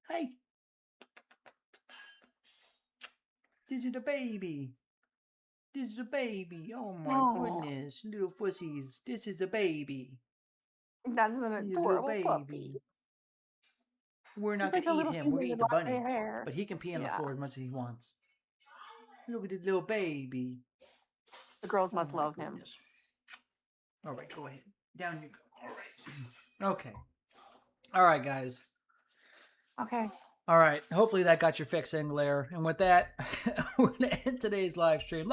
Speaker 1: Hey. This is the baby. This is the baby. Oh my goodness. Little fussies. This is a baby.
Speaker 2: That's an adorable puppy.
Speaker 1: We're not going to eat him. We're going to eat the bunny. But he can pee on the floor as much as he wants. Look at the little baby.
Speaker 2: The girls must love him.
Speaker 1: All right, go ahead. Down you go. All right. Okay. All right, guys.
Speaker 2: Okay.
Speaker 1: All right. Hopefully that got your fix in, Glare. And with that, we're going to end today's live stream.